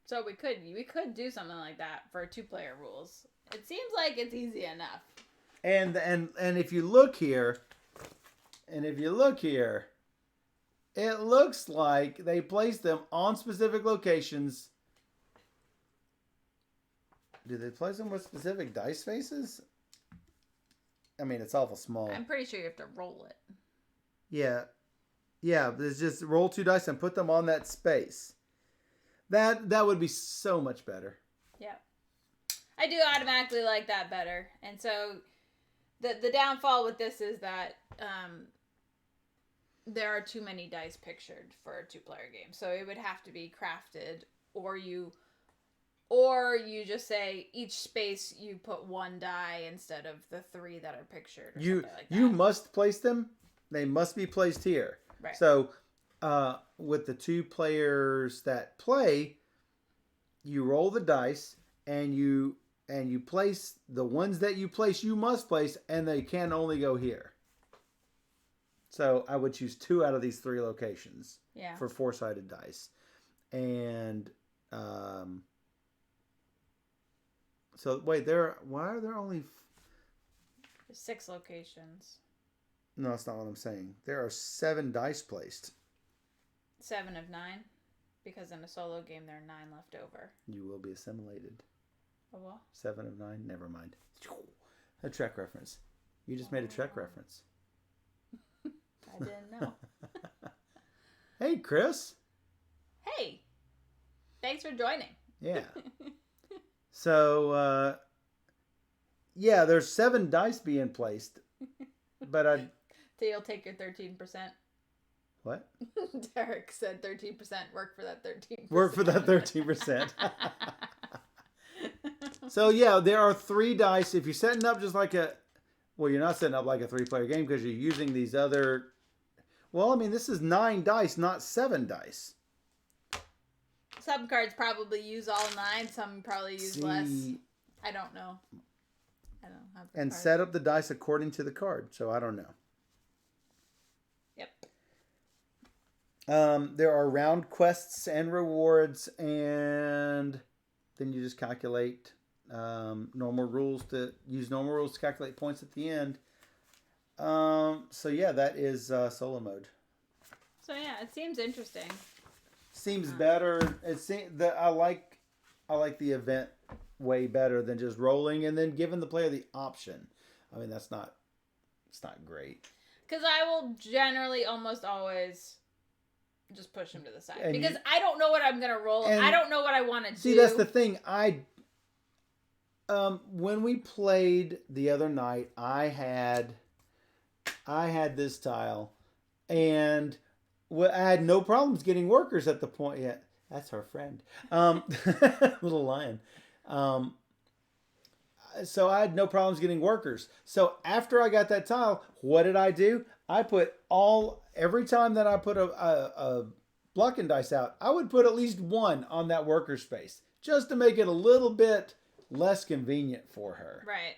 So we could do something like that for 2-player rules. It seems like it's easy enough. And if you look here, it looks like they place them on specific locations. Do they place them with specific dice faces? I mean, it's awful small. I'm pretty sure you have to roll it. Yeah. Yeah, there's just roll 2 dice and put them on that space. That would be so much better. Yeah. I do automatically like that better. And so the downfall with this is that there are too many dice pictured for a 2-player game. So it would have to be crafted, or you just say each space you put 1 die instead of the 3 that are pictured. Or something like that. You must place them. They must be placed here. Right. So with the 2 players that play, you roll the dice and you place the ones that you place. You must place, and they can only go here. So I would choose 2 out of these 3 locations. Yeah. For 4-sided dice, and so wait, why are there only 6 locations? No, that's not what I'm saying. There are 7 dice placed. 7 of 9, because in a solo game there are 9 left over. You will be assimilated. Oh well. 7 of 9. Never mind. A Trek reference. You just made a Trek reference. I didn't know. Hey, Chris. Hey, thanks for joining. Yeah. So, yeah, there's 7 dice being placed, but So you'll take your 13%. What? Derek said 13%. Work for that 13%. Work for that 13%. So, yeah, there are 3 dice. If you're setting up just like well, you're not setting up like a 3-player game because you're using these other... Well, I mean, this is 9 dice, not 7 dice. Some cards probably use all 9. Some probably use less. I don't know. I don't have the And card. set up the dice according to the card. So I don't know. Yep. There are round quests and rewards, and then you just calculate normal rules to calculate points at the end. So yeah, that is solo mode. So yeah, it seems interesting. Seems better. I like the event way better than just rolling and then giving the player the option. I mean, it's not great. Because I will generally almost always just push him to the side. And because I don't know what I'm going to roll. I don't know what I want to do. See, that's the thing. When we played the other night, I had this tile, and I had no problems getting workers at the point yet. That's our friend. Little lion. So I had no problems getting workers. So after I got that tile, what did I do? I put every time that I put a blocking dice out, I would put at least 1 on that worker space just to make it a little bit less convenient for her. Right.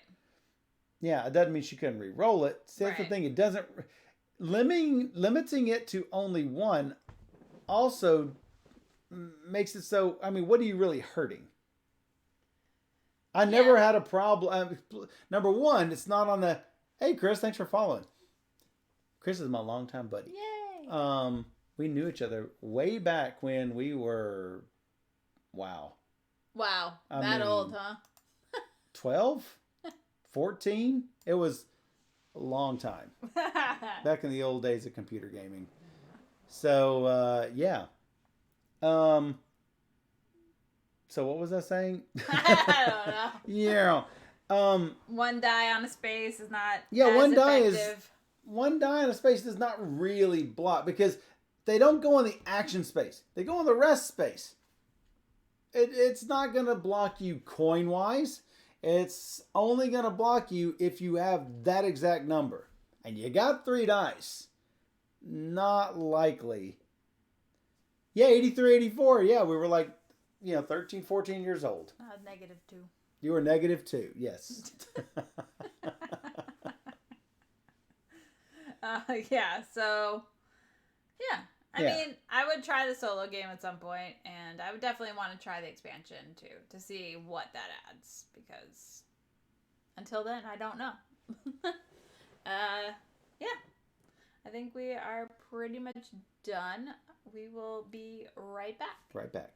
Yeah, it doesn't mean she couldn't re-roll it. See, that's the thing. It doesn't... Limiting it to only 1 also makes it so... I mean, what are you really hurting? I never had a problem. Number 1, it's not on the... Hey, Chris, thanks for following. Chris is my longtime buddy. Yay! We knew each other way back when we were... Wow. I mean, old, huh? 12? 14? It was a long time. Back in the old days of computer gaming. So, yeah. So what was I saying? I don't know. Yeah. 1 die on a space is not one effective. die on a space does not really block because they don't go in the action space. They go in the rest space. It's not going to block you coin-wise. It's only going to block you if you have that exact number. And you got 3 dice. Not likely. Yeah, 83, 84. Yeah, we were like, 13, 14 years old. -2. You were -2, yes. Yeah, so, yeah. I mean, I would try the solo game at some point, and I would definitely want to try the expansion, too, to see what that adds, because until then, I don't know. Yeah. I think we are pretty much done. We will be right back. Right back.